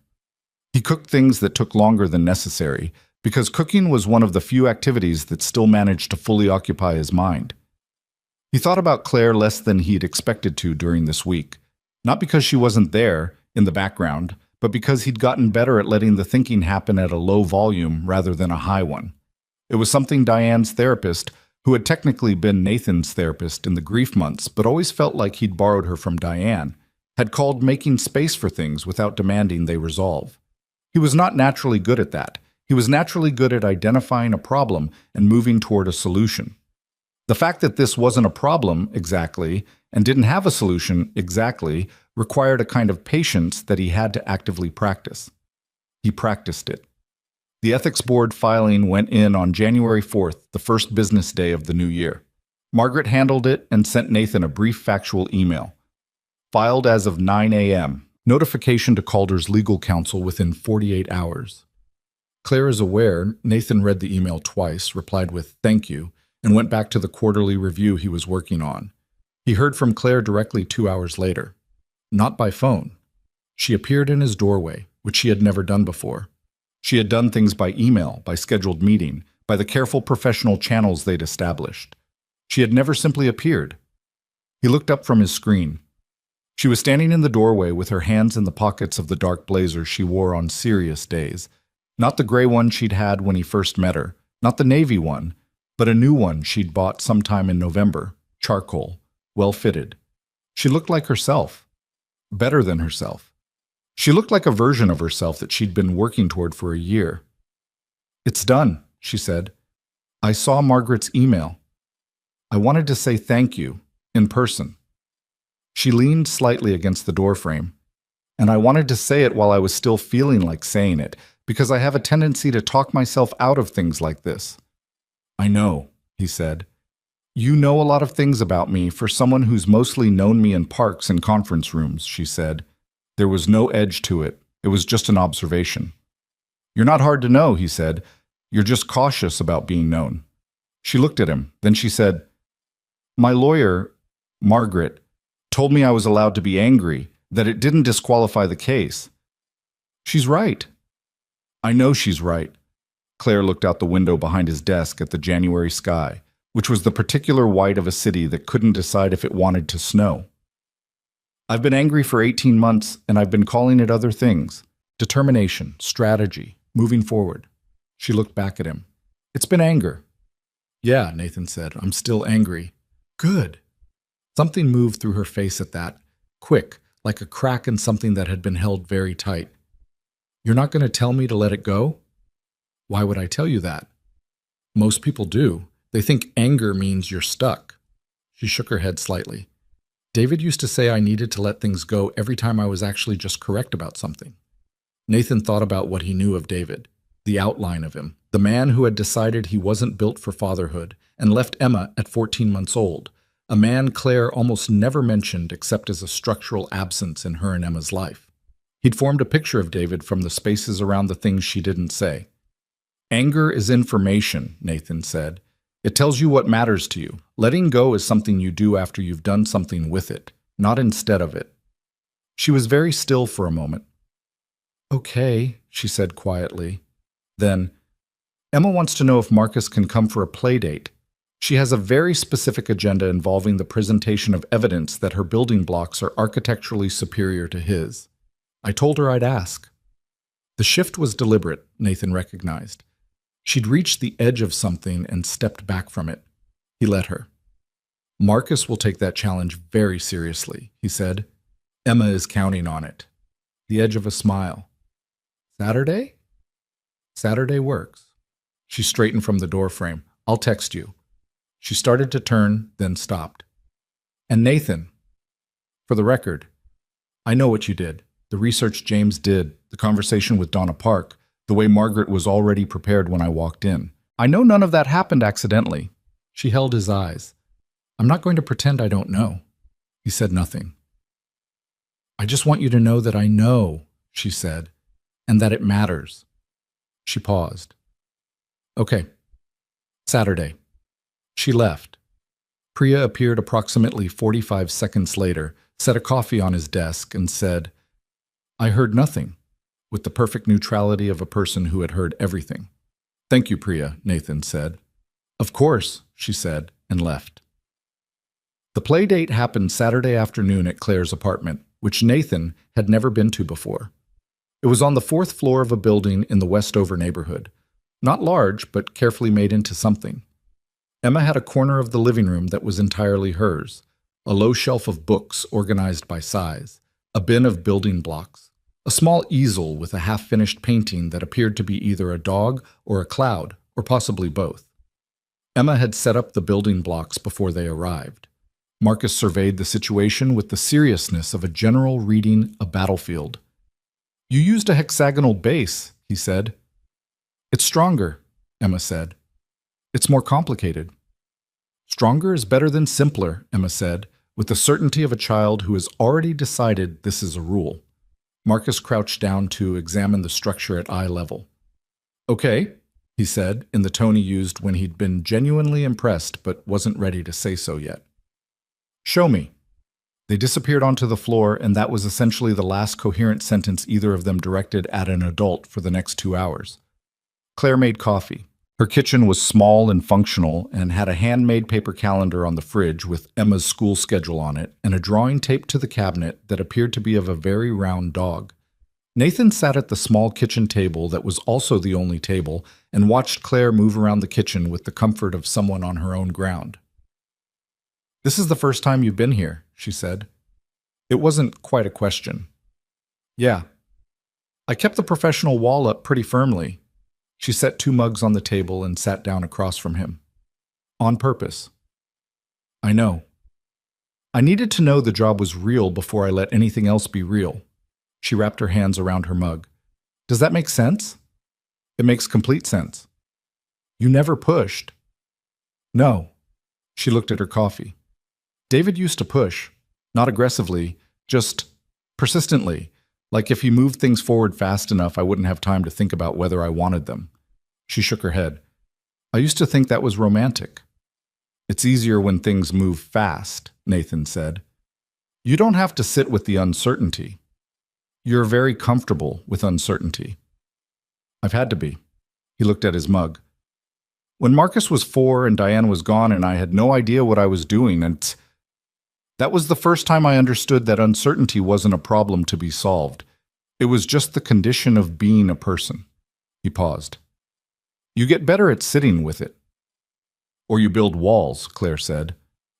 He cooked things that took longer than necessary, because cooking was one of the few activities that still managed to fully occupy his mind. He thought about Claire less than he'd expected to during this week, not because she wasn't there, in the background, but because he'd gotten better at letting the thinking happen at a low volume rather than a high one. It was something Diane's therapist, who had technically been Nathan's therapist in the grief months but always felt like he'd borrowed her from Diane, had called making space for things without demanding they resolve. He was not naturally good at that. He was naturally good at identifying a problem and moving toward a solution. The fact that this wasn't a problem exactly and didn't have a solution exactly required a kind of patience that he had to actively practice. He practiced it. The ethics board filing went in on January 4th, the first business day of the new year. Margaret handled it and sent Nathan a brief factual email. Filed as of 9 a.m. Notification to Calder's legal counsel within 48 hours. Claire is aware. Nathan read the email twice, replied with "thank you," and went back to the quarterly review he was working on. He heard from Claire directly 2 hours later. Not by phone. She appeared in his doorway, which she had never done before. She had done things by email, by scheduled meeting, by the careful professional channels they'd established. She had never simply appeared. He looked up from his screen. She was standing in the doorway with her hands in the pockets of the dark blazer she wore on serious days. Not the gray one she'd had when he first met her, not the navy one, but a new one she'd bought sometime in November, charcoal, well-fitted. She looked like herself. Better than herself. She looked like a version of herself that she'd been working toward for a year. "It's done," she said. "I saw Margaret's email. I wanted to say thank you, in person." She leaned slightly against the doorframe, and I wanted to say it while I was still feeling like saying it, because I have a tendency to talk myself out of things like this. "I know," he said. "You know a lot of things about me for someone who's mostly known me in parks and conference rooms," she said. There was no edge to it. It was just an observation. "You're not hard to know," he said. You're just cautious about being known. She looked at him. Then she said, My lawyer, Margaret, told me I was allowed to be angry, that it didn't disqualify the case. She's right. I know she's right. Claire looked out the window behind his desk at the January sky, which was the particular white of a city that couldn't decide if it wanted to snow. I've been angry for 18 months, and I've been calling it other things. Determination, strategy, moving forward. She looked back at him. It's been anger. Yeah, Nathan said. I'm still angry. Good. Something moved through her face at that, quick, like a crack in something that had been held very tight. You're not going to tell me to let it go? Why would I tell you that? Most people do. They think anger means you're stuck. She shook her head slightly. David used to say I needed to let things go every time I was actually just correct about something. Nathan thought about what he knew of David, the outline of him, the man who had decided he wasn't built for fatherhood and left Emma at 14 months old, a man Claire almost never mentioned except as a structural absence in her and Emma's life. He'd formed a picture of David from the spaces around the things she didn't say. Anger is information, Nathan said. It tells you what matters to you. Letting go is something you do after you've done something with it, not instead of it. She was very still for a moment. Okay, she said quietly. Then, Emma wants to know if Marcus can come for a play date. She has a very specific agenda involving the presentation of evidence that her building blocks are architecturally superior to his. I told her I'd ask. The shift was deliberate, Nathan recognized. She'd reached the edge of something and stepped back from it. He let her. Marcus will take that challenge very seriously, he said. Emma is counting on it. The edge of a smile. Saturday? Saturday works. She straightened from the doorframe. I'll text you. She started to turn, then stopped. And Nathan, for the record, I know what you did. The research James did, the conversation with Donna Park, the way Margaret was already prepared when I walked in. I know none of that happened accidentally. She held his eyes. I'm not going to pretend I don't know. He said nothing. I just want you to know that I know, she said, and that it matters. She paused. Okay. Saturday. She left. Priya appeared approximately 45 seconds later, set a coffee on his desk, and said, I heard nothing, with the perfect neutrality of a person who had heard everything. Thank you, Priya, Nathan said. Of course, she said, and left. The play date happened Saturday afternoon at Claire's apartment, which Nathan had never been to before. It was on the 4th floor of a building in the Westover neighborhood. Not large, but carefully made into something. Emma had a corner of the living room that was entirely hers, a low shelf of books organized by size, a bin of building blocks, a small easel with a half-finished painting that appeared to be either a dog or a cloud, or possibly both. Emma had set up the building blocks before they arrived. Marcus surveyed the situation with the seriousness of a general reading a battlefield. You used a hexagonal base, he said. It's stronger, Emma said. It's more complicated. Stronger is better than simpler, Emma said, with the certainty of a child who has already decided this is a rule. Marcus crouched down to examine the structure at eye level. Okay, he said, in the tone he used when he'd been genuinely impressed but wasn't ready to say so yet. Show me. They disappeared onto the floor, and that was essentially the last coherent sentence either of them directed at an adult for the next 2 hours. Claire made coffee. Her kitchen was small and functional and had a handmade paper calendar on the fridge with Emma's school schedule on it and a drawing taped to the cabinet that appeared to be of a very round dog. Nathan sat at the small kitchen table that was also the only table and watched Claire move around the kitchen with the comfort of someone on her own ground. This is the first time you've been here, she said. It wasn't quite a question. Yeah. I kept the professional wall up pretty firmly. She set 2 mugs on the table and sat down across from him. On purpose. I know. I needed to know the job was real before I let anything else be real. She wrapped her hands around her mug. Does that make sense? It makes complete sense. You never pushed. No. She looked at her coffee. David used to push. Not aggressively, just persistently. Like if he moved things forward fast enough, I wouldn't have time to think about whether I wanted them. She shook her head. I used to think that was romantic. It's easier when things move fast, Nathan said. You don't have to sit with the uncertainty. You're very comfortable with uncertainty. I've had to be. He looked at his mug. When Marcus was 4 and Diane was gone and I had no idea what I was doing, and that was the first time I understood that uncertainty wasn't a problem to be solved. It was just the condition of being a person. He paused. You get better at sitting with it. Or you build walls, Claire said.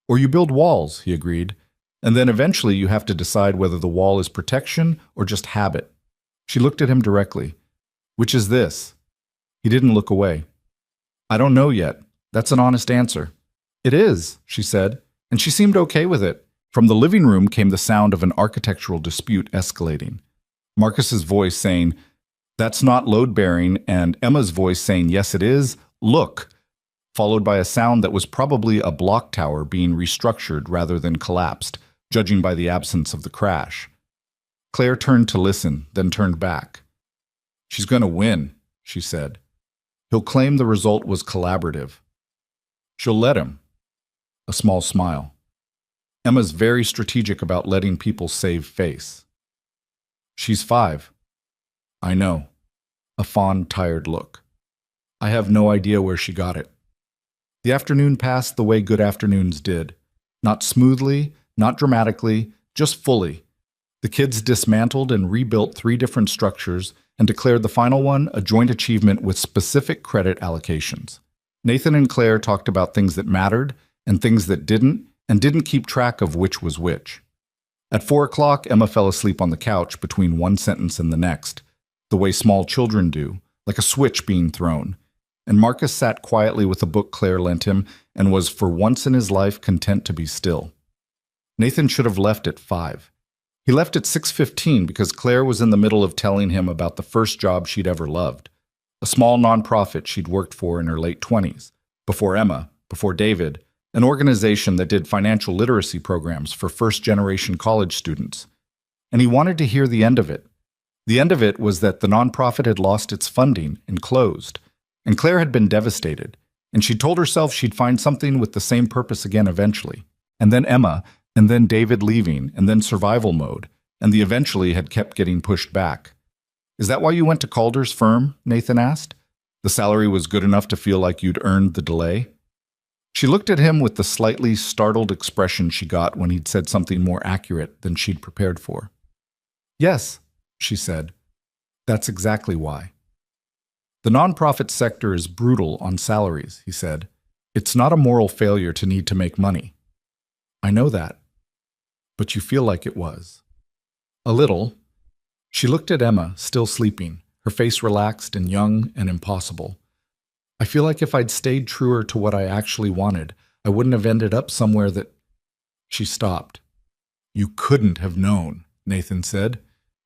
Or you build walls, he agreed. And then eventually you have to decide whether the wall is protection or just habit. She looked at him directly. Which is this? He didn't look away. I don't know yet. That's an honest answer. It is, she said, and she seemed okay with it. From the living room came the sound of an architectural dispute escalating. Marcus's voice saying, that's not load-bearing, and Emma's voice saying, yes it is, look, followed by a sound that was probably a block tower being restructured rather than collapsed, judging by the absence of the crash. Claire turned to listen, then turned back. She's going to win, she said. He'll claim the result was collaborative. She'll let him. A small smile. Emma's very strategic about letting people save face. She's 5. I know. A fond, tired look. I have no idea where she got it. The afternoon passed the way good afternoons did. Not smoothly, not dramatically, just fully. The kids dismantled and rebuilt 3 different structures and declared the final one a joint achievement with specific credit allocations. Nathan and Claire talked about things that mattered and things that didn't, and didn't keep track of which was which. At 4 o'clock, Emma fell asleep on the couch between one sentence and the next, the way small children do, like a switch being thrown. And Marcus sat quietly with a book Claire lent him and was for once in his life content to be still. Nathan should have left at 5. He left at 6:15 because Claire was in the middle of telling him about the first job she'd ever loved, a small nonprofit she'd worked for in her late 20s, before Emma, before David, an organization that did financial literacy programs for first-generation college students. And he wanted to hear the end of it. The end of it was that the nonprofit had lost its funding and closed, and Claire had been devastated, and she told herself she'd find something with the same purpose again eventually. And then Emma, and then David leaving, and then survival mode, and the eventually had kept getting pushed back. Is that why you went to Calder's firm? Nathan asked. The salary was good enough to feel like you'd earned the delay? She looked at him with the slightly startled expression she got when he'd said something more accurate than she'd prepared for. Yes, she said. That's exactly why. The nonprofit sector is brutal on salaries, he said. It's not a moral failure to need to make money. I know that. But you feel like it was. A little. She looked at Emma, still sleeping, her face relaxed and young and impossible. I feel like if I'd stayed truer to what I actually wanted, I wouldn't have ended up somewhere that... She stopped. You couldn't have known, Nathan said.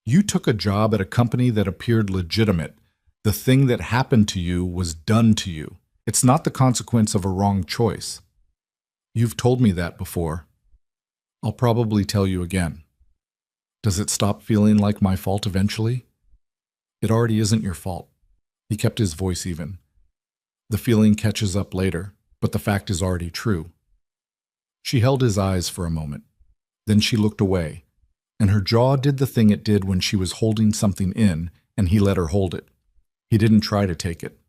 You took a job at a company that appeared legitimate. The thing that happened to you was done to you. It's not the consequence of a wrong choice. You've told me that before. I'll probably tell you again. Does it stop feeling like my fault eventually? It already isn't your fault. He kept his voice even. The feeling catches up later, but the fact is already true. She held his eyes for a moment. Then she looked away, and her jaw did the thing it did when she was holding something in, and he let her hold it. He didn't try to take it.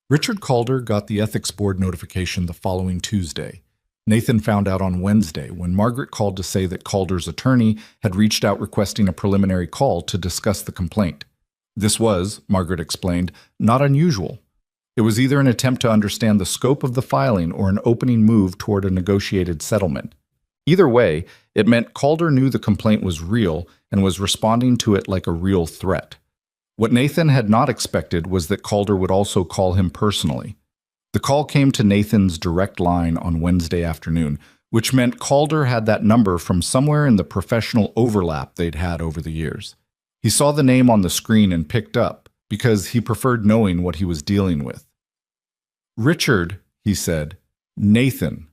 Richard Calder got the ethics board notification the following Tuesday. Nathan found out on Wednesday when Margaret called to say that Calder's attorney had reached out requesting a preliminary call to discuss the complaint. This was, Margaret explained, not unusual. It was either an attempt to understand the scope of the filing or an opening move toward a negotiated settlement. Either way, it meant Calder knew the complaint was real and was responding to it like a real threat. What Nathan had not expected was that Calder would also call him personally. The call came to Nathan's direct line on Wednesday afternoon, which meant Calder had that number from somewhere in the professional overlap they'd had over the years. He saw the name on the screen and picked up, because he preferred knowing what he was dealing with. Richard, he said. Nathan.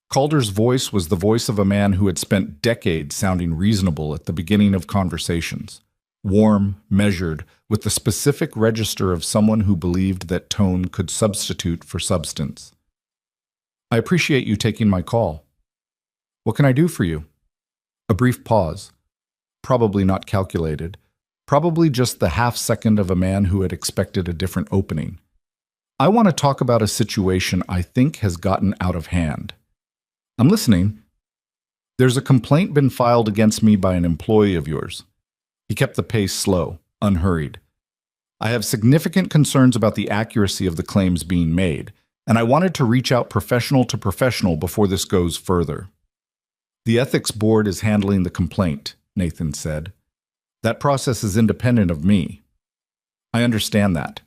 Calder's voice was the voice of a man who had spent decades sounding reasonable at the beginning of conversations. warm, measured, with the specific register of someone who believed that tone could substitute for substance. "I appreciate you taking my call. What can I do for you?" A brief pause, probably not calculated, probably just the half-second of a man who had expected a different opening. "I want to talk about a situation I think has gotten out of hand." "I'm listening." "There's a complaint been filed against me by an employee of yours." He kept the pace slow, unhurried. "I have significant concerns about the accuracy of the claims being made, and I wanted to reach out professional to professional before this goes further." "The ethics board is handling the complaint," Nathan said. "That process is independent of me." "I understand that.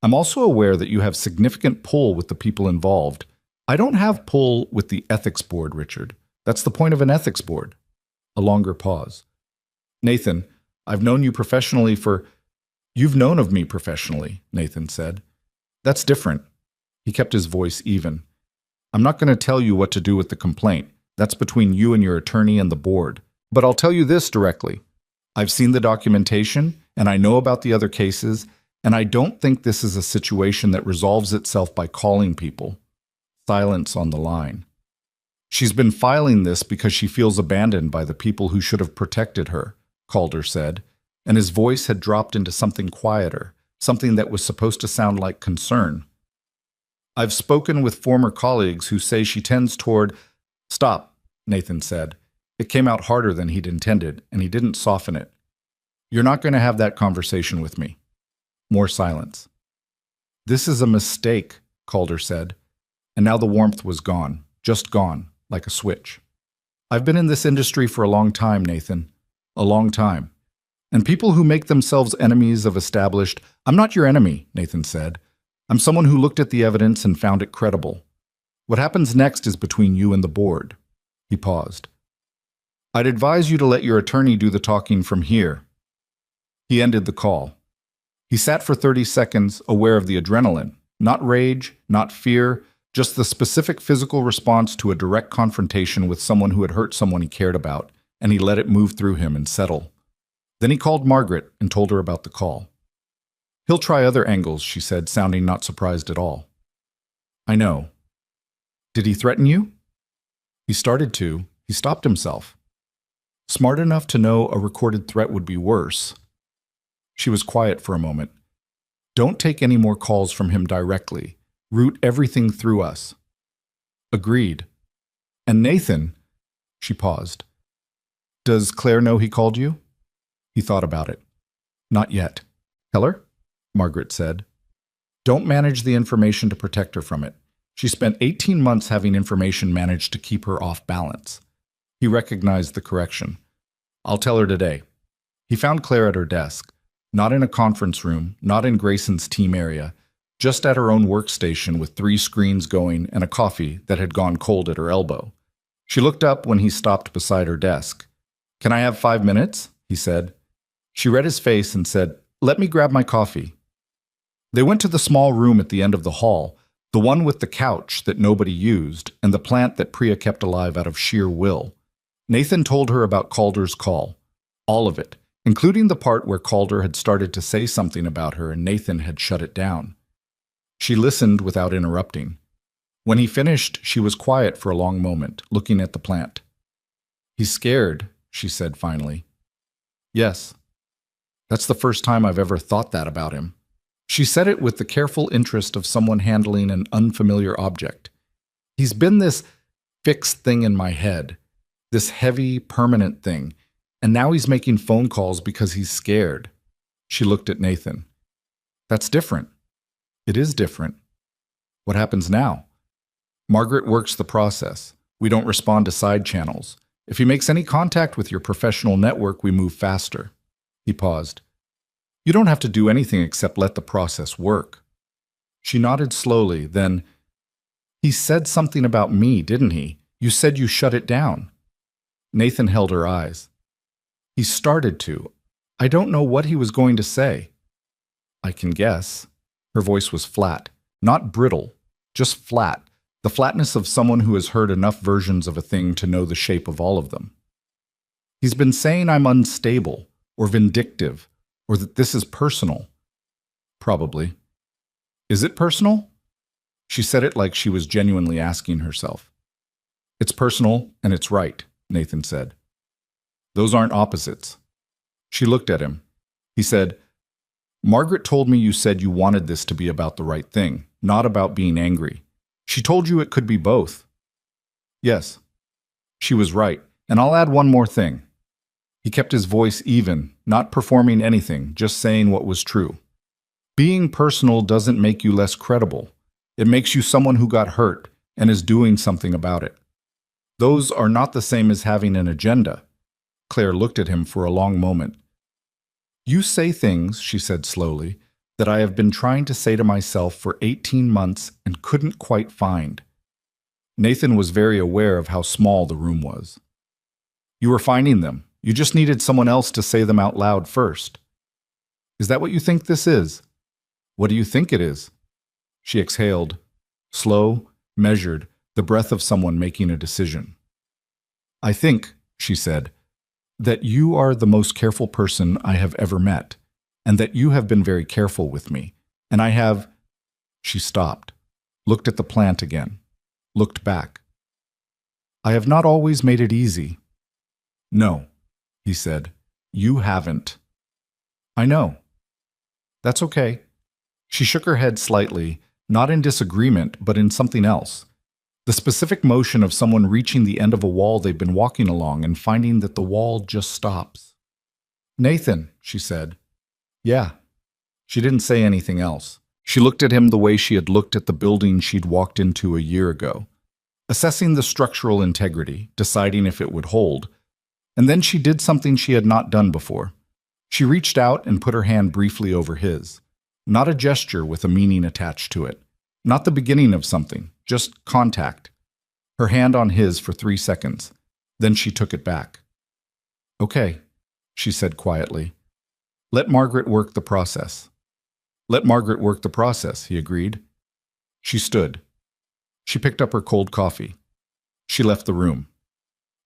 I'm also aware that you have significant pull with the people involved." "I don't have pull with the ethics board, Richard. That's the point of an ethics board." A longer pause. "Nathan, I've known you professionally for—" "You've known of me professionally," Nathan said. "That's different." He kept his voice even. "I'm not going to tell you what to do with the complaint. That's between you and your attorney and the board. But I'll tell you this directly. I've seen the documentation, and I know about the other cases, and I don't think this is a situation that resolves itself by calling people." Silence on the line. "She's been filing this because she feels abandoned by the people who should have protected her," Calder said, and his voice had dropped into something quieter, something that was supposed to sound like concern. "I've spoken with former colleagues who say she tends toward—" "Stop," Nathan said. It came out harder than he'd intended, and he didn't soften it. "You're not going to have that conversation with me." More silence. "This is a mistake," Calder said, and now the warmth was gone, just gone, like a switch. "I've been in this industry for a long time, Nathan. A long time. And people who make themselves enemies of established—" "I'm not your enemy," Nathan said. "I'm someone who looked at the evidence and found it credible. What happens next is between you and the board." He paused. "I'd advise you to let your attorney do the talking from here." He ended the call. He sat for 30 seconds, aware of the adrenaline. Not rage, not fear, just the specific physical response to a direct confrontation with someone who had hurt someone he cared about, and he let it move through him and settle. Then he called Margaret and told her about the call. "He'll try other angles," she said, sounding not surprised at all. "I know. Did he threaten you?" "He started to. He stopped himself. Smart enough to know a recorded threat would be worse." She was quiet for a moment. "Don't take any more calls from him directly. Route everything through us." "Agreed. And Nathan," she paused. "Does Claire know he called you?" He thought about it. "Not yet." "Tell her?" Margaret said. "Don't manage the information to protect her from it. She spent 18 months having information managed to keep her off balance." He recognized the correction. "I'll tell her today." He found Claire at her desk, not in a conference room, not in Grayson's team area, just at her own workstation with 3 screens going and a coffee that had gone cold at her elbow. She looked up when he stopped beside her desk. "Can I have 5 minutes?" he said. She read his face and said, "Let me grab my coffee." They went to the small room at the end of the hall, the one with the couch that nobody used and the plant that Priya kept alive out of sheer will. Nathan told her about Calder's call. All of it, including the part where Calder had started to say something about her and Nathan had shut it down. She listened without interrupting. When he finished, she was quiet for a long moment, looking at the plant. "He's scared," she said finally. "Yes. That's the first time I've ever thought that about him." She said it with the careful interest of someone handling an unfamiliar object. "He's been this fixed thing in my head, this heavy, permanent thing, and now he's making phone calls because he's scared." She looked at Nathan. "That's different." "It is different." "What happens now?" "Margaret works the process. We don't respond to side channels. If he makes any contact with your professional network, we move faster." He paused. "You don't have to do anything except let the process work." She nodded slowly, then, "He said something about me, didn't he? You said you shut it down." Nathan held her eyes. "He started to. I don't know what he was going to say." "I can guess." Her voice was flat, not brittle, just flat, the flatness of someone who has heard enough versions of a thing to know the shape of all of them. "He's been saying I'm unstable, or vindictive, or that this is personal. Probably. Is it personal? She said it like she was genuinely asking herself. It's personal and it's right, Nathan said. Those aren't opposites. She looked at him. He said, Margaret told me you said you wanted this to be about the right thing, not about being angry. She told you it could be both. Yes. She was right, and I'll add one more thing. He kept his voice even, not performing anything, just saying what was true. Being personal doesn't make you less credible. It makes you someone who got hurt and is doing something about it. Those are not the same as having an agenda. Claire looked at him for a long moment. You say things, she said slowly, that I have been trying to say to myself for 18 months and couldn't quite find. Nathan was very aware of how small the room was. You were finding them. You just needed someone else to say them out loud first. Is that what you think this is? What do you think it is? She exhaled, slow, measured, the breath of someone making a decision. I think, she said, that you are the most careful person I have ever met, and that you have been very careful with me, and I have... She stopped, looked at the plant again, looked back. I have not always made it easy. No, he said, you haven't. I know. That's okay. She shook her head slightly, not in disagreement, but in something else. The specific motion of someone reaching the end of a wall they've been walking along and finding that the wall just stops. Nathan, she said. Yeah. She didn't say anything else. She looked at him the way she had looked at the building she'd walked into a year ago, assessing the structural integrity, deciding if it would hold. And then she did something she had not done before. She reached out and put her hand briefly over his. Not a gesture with a meaning attached to it. Not the beginning of something, just contact. Her hand on his for 3 seconds. Then she took it back. Okay, she said quietly. Let Margaret work the process. Let Margaret work the process, he agreed. She stood. She picked up her cold coffee. She left the room.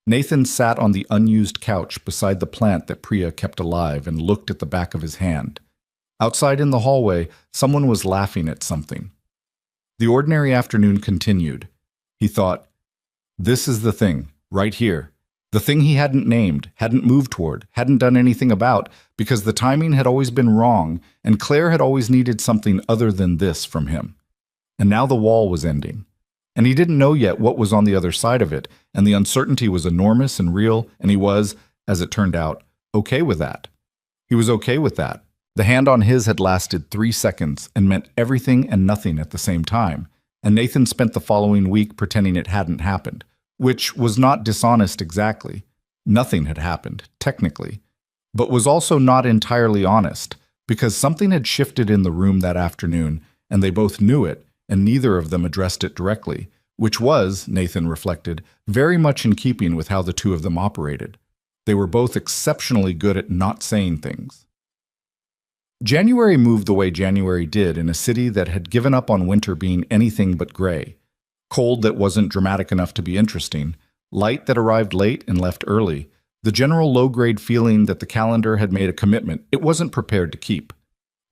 Nathan sat on the unused couch beside the plant that Priya kept alive and looked at the back of his hand. Outside in the hallway, someone was laughing at something. The ordinary afternoon continued. He thought, this is the thing, right here. The thing he hadn't named, hadn't moved toward, hadn't done anything about, because the timing had always been wrong, and Claire had always needed something other than this from him. And now the wall was ending. And he didn't know yet what was on the other side of it, and the uncertainty was enormous and real, and he was, as it turned out, okay with that. He was okay with that. The hand on his had lasted 3 seconds and meant everything and nothing at the same time, and Nathan spent the following week pretending it hadn't happened, which was not dishonest exactly. Nothing had happened, technically, but was also not entirely honest, because something had shifted in the room that afternoon, and they both knew it, and neither of them addressed it directly, which was, Nathan reflected, very much in keeping with how the two of them operated. They were both exceptionally good at not saying things. January moved the way January did in a city that had given up on winter being anything but gray. Cold that wasn't dramatic enough to be interesting, light that arrived late and left early, the general low-grade feeling that the calendar had made a commitment it wasn't prepared to keep.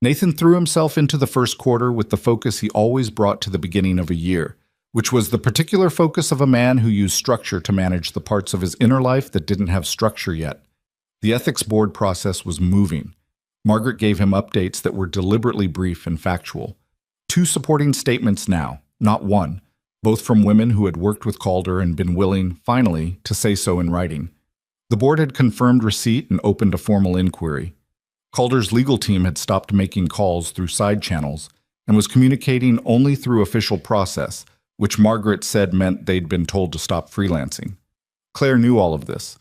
Nathan threw himself into the first quarter with the focus he always brought to the beginning of a year, which was the particular focus of a man who used structure to manage the parts of his inner life that didn't have structure yet. The ethics board process was moving. Margaret gave him updates that were deliberately brief and factual. 2 supporting statements now, not one, both from women who had worked with Calder and been willing, finally, to say so in writing. The board had confirmed receipt and opened a formal inquiry. Calder's legal team had stopped making calls through side channels and was communicating only through official process, which Margaret said meant they'd been told to stop freelancing. Claire knew all of this.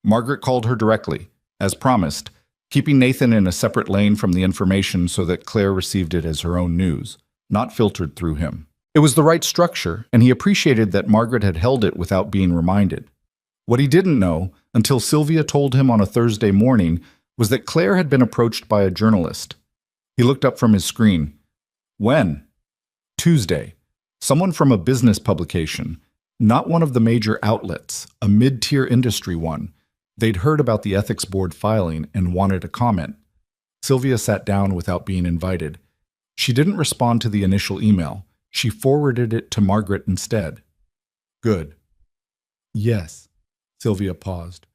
Margaret called her directly, as promised, keeping Nathan in a separate lane from the information so that Claire received it as her own news, not filtered through him. It was the right structure, and he appreciated that Margaret had held it without being reminded. What he didn't know, until Sylvia told him on a Thursday morning, was that Claire had been approached by a journalist. He looked up from his screen. When? Tuesday. Someone from a business publication, not one of the major outlets, a mid-tier industry one. They'd heard about the ethics board filing and wanted a comment. Sylvia sat down without being invited. She didn't respond to the initial email. She forwarded it to Margaret instead. Good. Yes. Sylvia paused.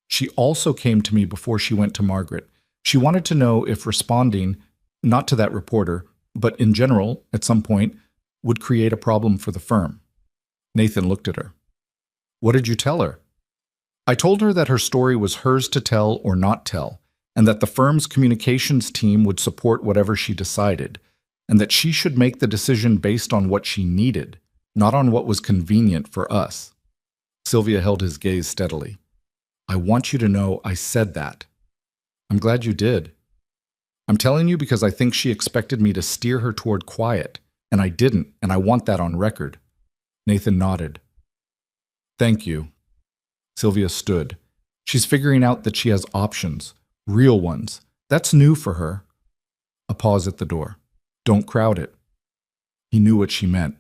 She also came to me before she went to Margaret. She wanted to know if responding, not to that reporter, but in general, at some point, would create a problem for the firm. Nathan looked at her. What did you tell her? I told her that her story was hers to tell or not tell, and that the firm's communications team would support whatever she decided, and that she should make the decision based on what she needed, not on what was convenient for us. Sylvia held his gaze steadily. I want you to know I said that. I'm glad you did. I'm telling you because I think she expected me to steer her toward quiet, and I didn't, and I want that on record. Nathan nodded. Thank you. Sylvia stood. She's figuring out that she has options, real ones. That's new for her. A pause at the door. Don't crowd it. He knew what she meant.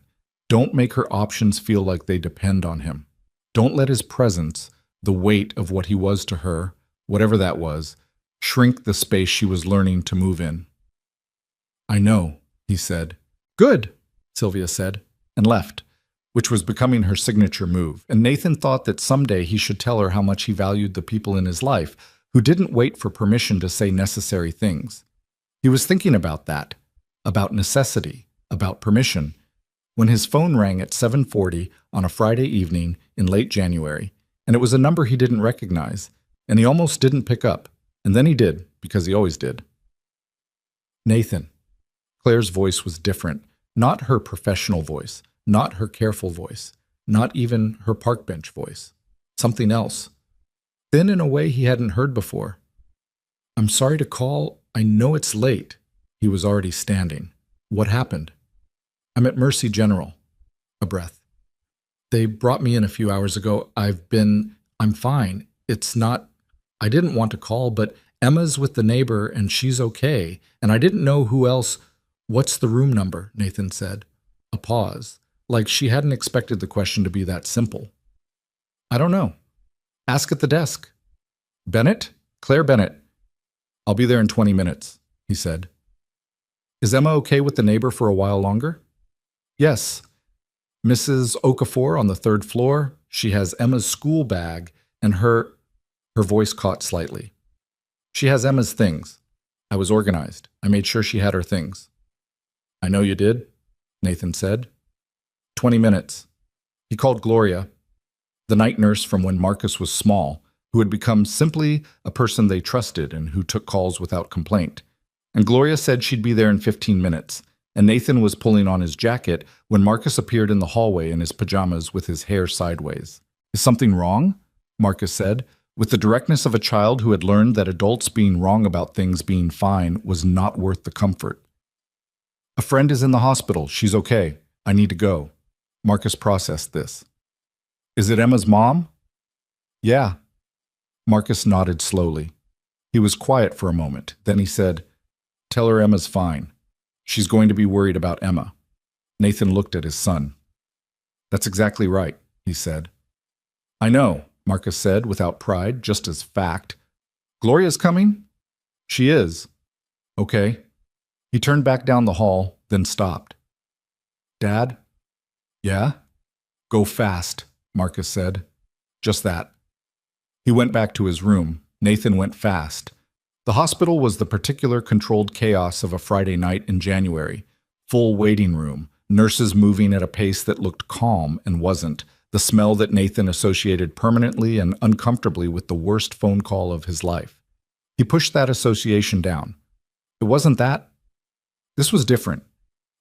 Don't make her options feel like they depend on him. Don't let his presence, the weight of what he was to her, whatever that was, shrink the space she was learning to move in. I know, he said. Good, Sylvia said, and left, which was becoming her signature move, and Nathan thought that someday he should tell her how much he valued the people in his life who didn't wait for permission to say necessary things. He was thinking about that, about necessity, about permission, when his phone rang at 7:40 on a Friday evening in late January, and it was a number he didn't recognize, and he almost didn't pick up, and then he did, because he always did. Nathan. Claire's voice was different, not her professional voice, not her careful voice, not even her park bench voice. Something else. Thin in a way he hadn't heard before. I'm sorry to call. I know it's late. He was already standing. What happened? I'm at Mercy General. A breath. They brought me in a few hours ago. I'm fine. I didn't want to call, but Emma's with the neighbor and she's okay. And I didn't know who else. What's the room number? Nathan said. A pause, like she hadn't expected the question to be that simple. I don't know. Ask at the desk. Bennett? Claire Bennett. I'll be there in 20 minutes, he said. Is Emma okay with the neighbor for a while longer? Yes. Mrs. Okafor on the 3rd floor. She has Emma's school bag and her voice caught slightly. She has Emma's things. I was organized. I made sure she had her things. I know you did, Nathan said. 20 minutes. He called Gloria, the night nurse from when Marcus was small, who had become simply a person they trusted and who took calls without complaint. And Gloria said she'd be there in 15 minutes, and Nathan was pulling on his jacket when Marcus appeared in the hallway in his pajamas with his hair sideways. Is something wrong? Marcus said, with the directness of a child who had learned that adults being wrong about things being fine was not worth the comfort. A friend is in the hospital. She's okay. I need to go. Marcus processed this. Is it Emma's mom? Yeah. Marcus nodded slowly. He was quiet for a moment. Then he said, Tell her Emma's fine. She's going to be worried about Emma. Nathan looked at his son. That's exactly right, he said. I know, Marcus said without pride, just as fact. Gloria's coming? She is. Okay. He turned back down the hall, then stopped. Dad? Yeah? Go fast, Marcus said. Just that. He went back to his room. Nathan went fast. The hospital was the particular controlled chaos of a Friday night in January. Full waiting room, nurses moving at a pace that looked calm and wasn't, the smell that Nathan associated permanently and uncomfortably with the worst phone call of his life. He pushed that association down. It wasn't that. This was different.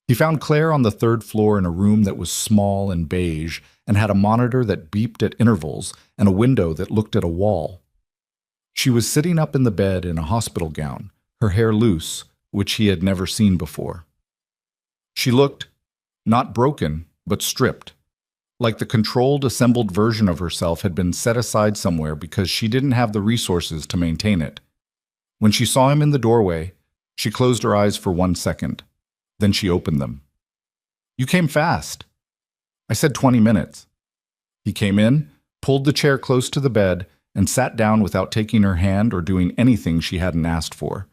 He found Claire on the 3rd floor in a room that was small and beige and had a monitor that beeped at intervals and a window that looked at a wall. She was sitting up in the bed in a hospital gown, her hair loose, which he had never seen before. She looked, not broken, but stripped, like the controlled, assembled version of herself had been set aside somewhere because she didn't have the resources to maintain it. When she saw him in the doorway, she closed her eyes for 1 second. Then she opened them. You came fast. I said 20 minutes. He came in, pulled the chair close to the bed, and sat down without taking her hand or doing anything she hadn't asked for.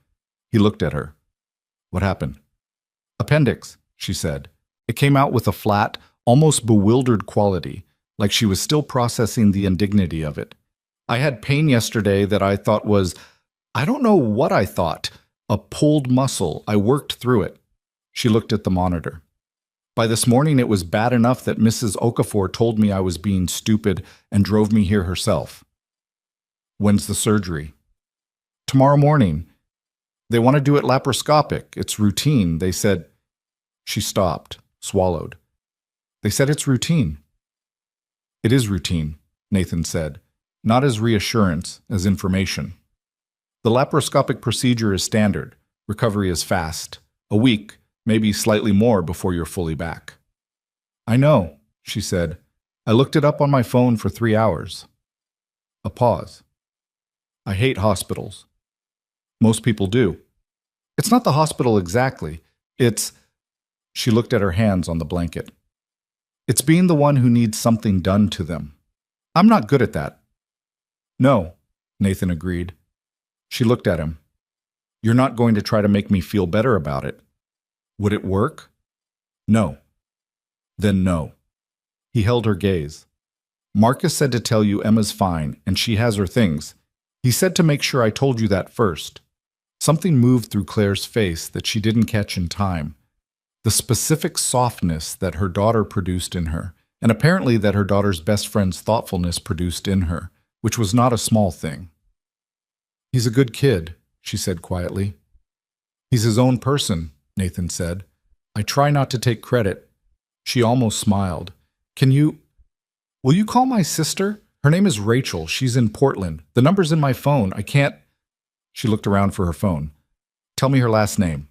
He looked at her. What happened? Appendix, she said. It came out with a flat, almost bewildered quality, like she was still processing the indignity of it. I had pain yesterday that I thought was, I don't know what I thought, a pulled muscle. I worked through it. She looked at the monitor. By this morning, it was bad enough that Mrs. Okafor told me I was being stupid and drove me here herself. When's the surgery? Tomorrow morning. They want to do it laparoscopic. It's routine. They said. She stopped, swallowed. They said it's routine. It is routine, Nathan said, not as reassurance, as information. The laparoscopic procedure is standard. Recovery is fast. A week, maybe slightly more before you're fully back. I know, she said. I looked it up on my phone for 3 hours. A pause. I hate hospitals. Most people do. It's not the hospital exactly. It's... She looked at her hands on the blanket. It's being the one who needs something done to them. I'm not good at that. No, Nathan agreed. She looked at him. You're not going to try to make me feel better about it. Would it work? No. Then no. He held her gaze. Marcus said to tell you Emma's fine, and she has her things. He said to make sure I told you that first. Something moved through Claire's face that she didn't catch in time. The specific softness that her daughter produced in her, and apparently that her daughter's best friend's thoughtfulness produced in her, which was not a small thing. He's a good kid, she said quietly. He's his own person, Nathan said. I try not to take credit. She almost smiled. Will you call my sister? Her name is Rachel. She's in Portland. The number's in my phone. I can't... She looked around for her phone. Tell me her last name.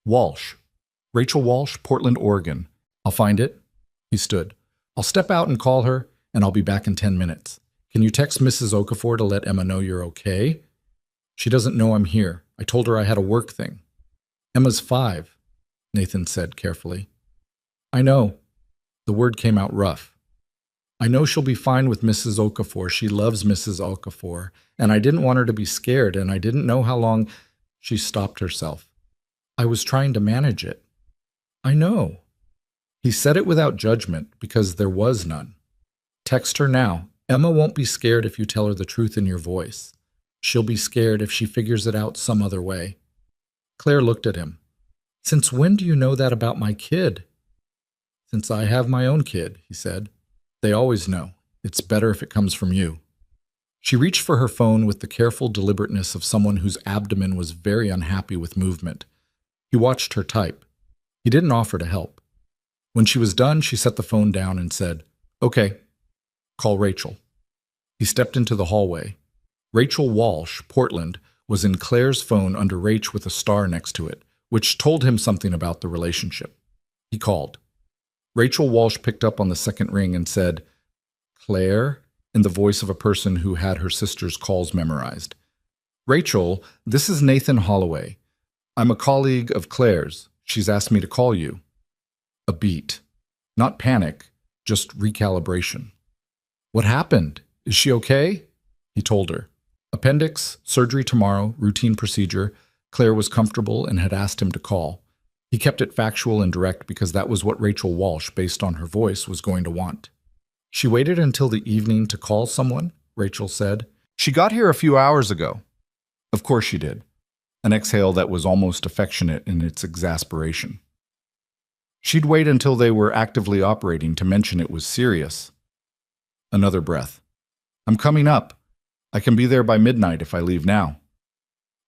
Walsh. Rachel Walsh, Portland, Oregon. I'll find it. He stood. I'll step out and call her, and I'll be back in 10 minutes. Can you text Mrs. Okafor to let Emma know you're okay? She doesn't know I'm here. I told her I had a work thing. Emma's 5, Nathan said carefully. I know. The word came out rough. I know she'll be fine with Mrs. Okafor. She loves Mrs. Okafor, and I didn't want her to be scared, and I didn't know how long... She stopped herself. I was trying to manage it. I know. He said it without judgment, because there was none. Text her now. Emma won't be scared if you tell her the truth in your voice. She'll be scared if she figures it out some other way. Claire looked at him. Since when do you know that about my kid? Since I have my own kid, he said. They always know. It's better if it comes from you. She reached for her phone with the careful deliberateness of someone whose abdomen was very unhappy with movement. He watched her type. He didn't offer to help. When she was done, she set the phone down and said, Okay, call Rachel. He stepped into the hallway. Rachel Walsh, Portland, was in Claire's phone under Rach with a star next to it, which told him something about the relationship. He called. Rachel Walsh picked up on the second ring and said, Claire, in the voice of a person who had her sister's calls memorized. Rachel, this is Nathan Holloway. I'm a colleague of Claire's. She's asked me to call you. A beat. Not panic, just recalibration. What happened? Is she okay? He told her. Appendix, surgery tomorrow, routine procedure. Claire was comfortable and had asked him to call. He kept it factual and direct because that was what Rachel Walsh, based on her voice, was going to want. She waited until the evening to call someone, Rachel said. She got here a few hours ago. Of course she did. An exhale that was almost affectionate in its exasperation. She'd wait until they were actively operating to mention it was serious. Another breath. I'm coming up. I can be there by midnight if I leave now.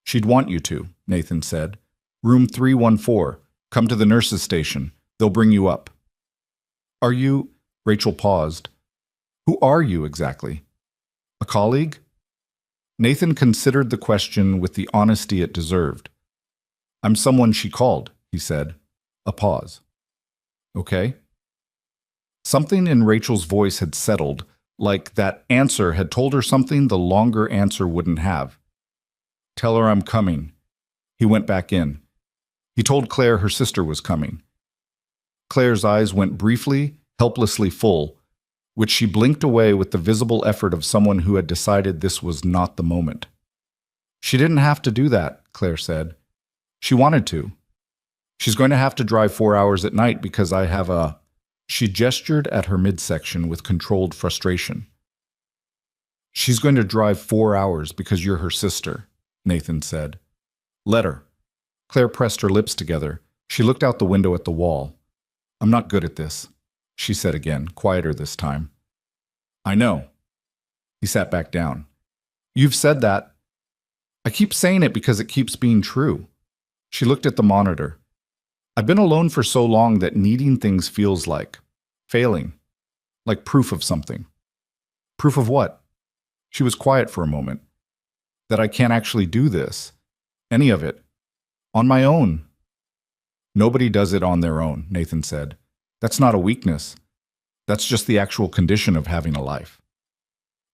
She'd want you to, Nathan said. Room 314. Come to the nurse's station. They'll bring you up. Are you... Rachel paused. Who are you exactly? A colleague? Nathan considered the question with the honesty it deserved. I'm someone she called, he said. A pause. Okay. Something in Rachel's voice had settled, like that answer had told her something the longer answer wouldn't have. Tell her I'm coming. He went back in. He told Claire her sister was coming. Claire's eyes went briefly, helplessly full. which she blinked away with the visible effort of someone who had decided this was not the moment. She didn't have to do that, Claire said. She wanted to. She's going to have to drive 4 hours at night because I have a... She gestured at her midsection with controlled frustration. She's going to drive 4 hours because you're her sister, Nathan said. Let her. Claire pressed her lips together. She looked out the window at the wall. I'm not good at this, she said again, quieter this time. I know. He sat back down. You've said that. I keep saying it because it keeps being true. She looked at the monitor. I've been alone for so long that needing things feels like failing, like proof of something. Proof of what? She was quiet for a moment. That I can't actually do this, any of it, on my own. Nobody does it on their own, Nathan said. That's not a weakness. That's just the actual condition of having a life.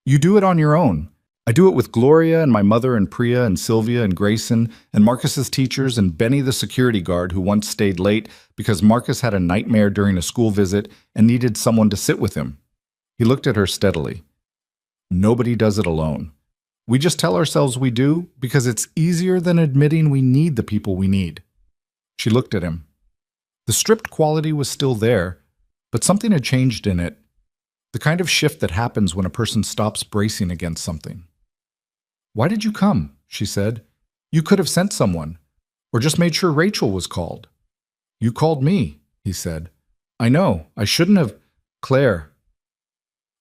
You do it on your own. I do it with Gloria and my mother and Priya and Sylvia and Grayson and Marcus's teachers and Benny the security guard who once stayed late because Marcus had a nightmare during a school visit and needed someone to sit with him. He looked at her steadily. Nobody does it alone. We just tell ourselves we do because it's easier than admitting we need the people we need. She looked at him. The stripped quality was still there, but something had changed in it. The kind of shift that happens when a person stops bracing against something. Why did you come? She said. You could have sent someone, or just made sure Rachel was called. You called me, he said. I know, I shouldn't have. Claire.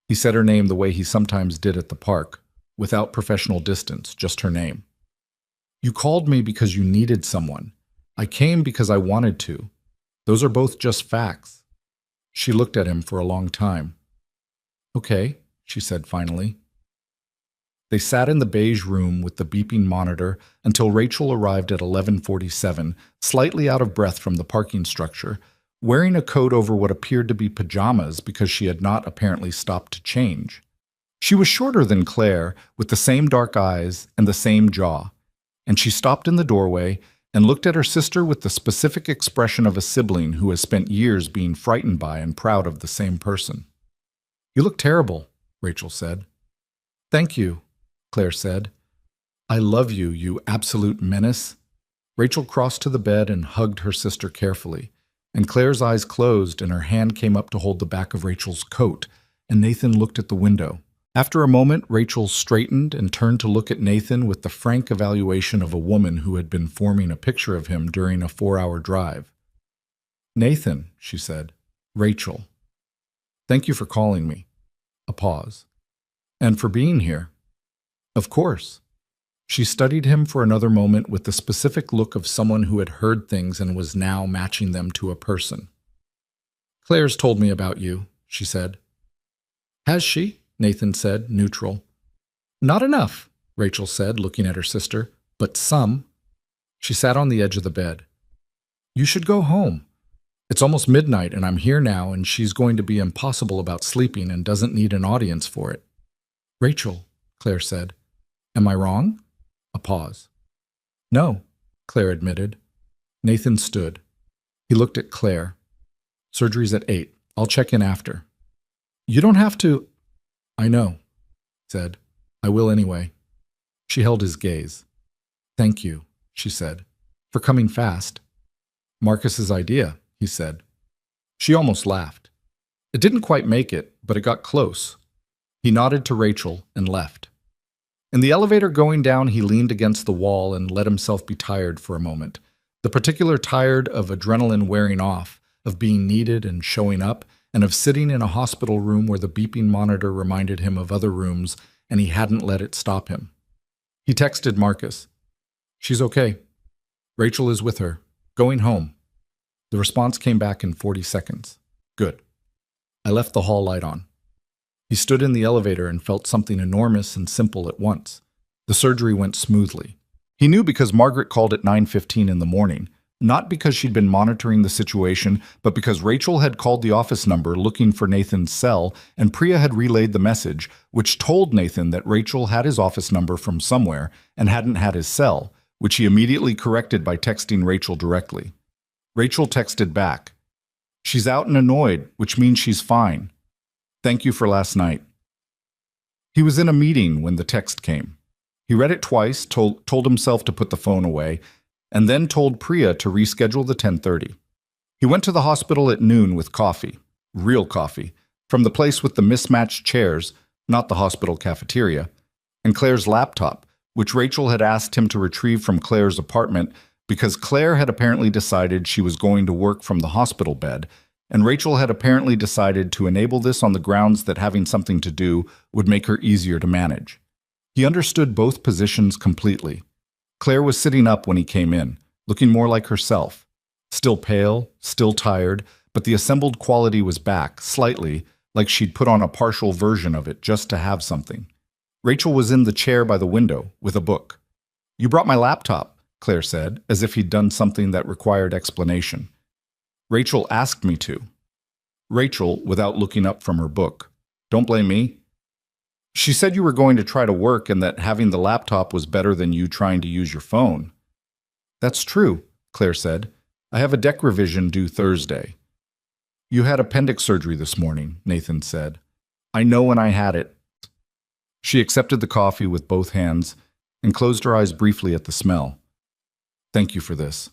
He said her name the way he sometimes did at the park, without professional distance, just her name. You called me because you needed someone. I came because I wanted to. Those are both just facts. She looked at him for a long time. Okay, she said finally. They sat in the beige room with the beeping monitor until Rachel arrived at 11:47, slightly out of breath from the parking structure, wearing a coat over what appeared to be pajamas because she had not apparently stopped to change. She was shorter than Claire, with the same dark eyes and the same jaw, and she stopped in the doorway and looked at her sister with the specific expression of a sibling who has spent years being frightened by and proud of the same person. You look terrible, Rachel said. Thank you, Claire said. I love you, you absolute menace. Rachel crossed to the bed and hugged her sister carefully, and Claire's eyes closed and her hand came up to hold the back of Rachel's coat, and Nathan looked at the window. After a moment, Rachel straightened and turned to look at Nathan with the frank evaluation of a woman who had been forming a picture of him during a 4-hour drive. Nathan, she said. Rachel. Thank you for calling me. A pause. And for being here. Of course. She studied him for another moment with the specific look of someone who had heard things and was now matching them to a person. Claire's told me about you, she said. Has she? Nathan said, neutral. Not enough, Rachel said, looking at her sister, but some. She sat on the edge of the bed. You should go home. It's almost midnight and I'm here now and she's going to be impossible about sleeping and doesn't need an audience for it. Rachel, Claire said. Am I wrong? A pause. No, Claire admitted. Nathan stood. He looked at Claire. Surgery's at 8. I'll check in after. You don't have to. I know, he said. I will anyway. She held his gaze. Thank you, she said, for coming fast. Marcus's idea, he said. She almost laughed. It didn't quite make it, but it got close. He nodded to Rachel and left. In the elevator going down, he leaned against the wall and let himself be tired for a moment. The particular tired of adrenaline wearing off, of being needed and showing up, and of sitting in a hospital room where the beeping monitor reminded him of other rooms and he hadn't let it stop him. He texted Marcus. She's okay. Rachel is with her. Going home. The response came back in 40 seconds. Good. I left the hall light on. He stood in the elevator and felt something enormous and simple at once. The surgery went smoothly. He knew because Margaret called at 9:15 in the morning, not because she'd been monitoring the situation, but because Rachel had called the office number looking for Nathan's cell, and Priya had relayed the message, which told Nathan that Rachel had his office number from somewhere and hadn't had his cell, which he immediately corrected by texting Rachel directly. Rachel texted back. She's out and annoyed, which means she's fine. Thank you for last night. He was in a meeting when the text came. He read it twice, told himself to put the phone away, and then told Priya to reschedule the 10:30. He went to the hospital at noon with coffee, real coffee, from the place with the mismatched chairs, not the hospital cafeteria, and Claire's laptop, which Rachel had asked him to retrieve from Claire's apartment because Claire had apparently decided she was going to work from the hospital bed, and Rachel had apparently decided to enable this on the grounds that having something to do would make her easier to manage. He understood both positions completely. Claire was sitting up when he came in, looking more like herself. Still pale, still tired, but the assembled quality was back, slightly, like she'd put on a partial version of it just to have something. Rachel was in the chair by the window, with a book. "You brought my laptop," Claire said, as if he'd done something that required explanation. "Rachel asked me to." Rachel, without looking up from her book. "Don't blame me. She said you were going to try to work and that having the laptop was better than you trying to use your phone." "That's true," Claire said. "I have a deck revision due Thursday." "You had appendix surgery this morning," Nathan said. "I know when I had it." She accepted the coffee with both hands and closed her eyes briefly at the smell. "Thank you for this."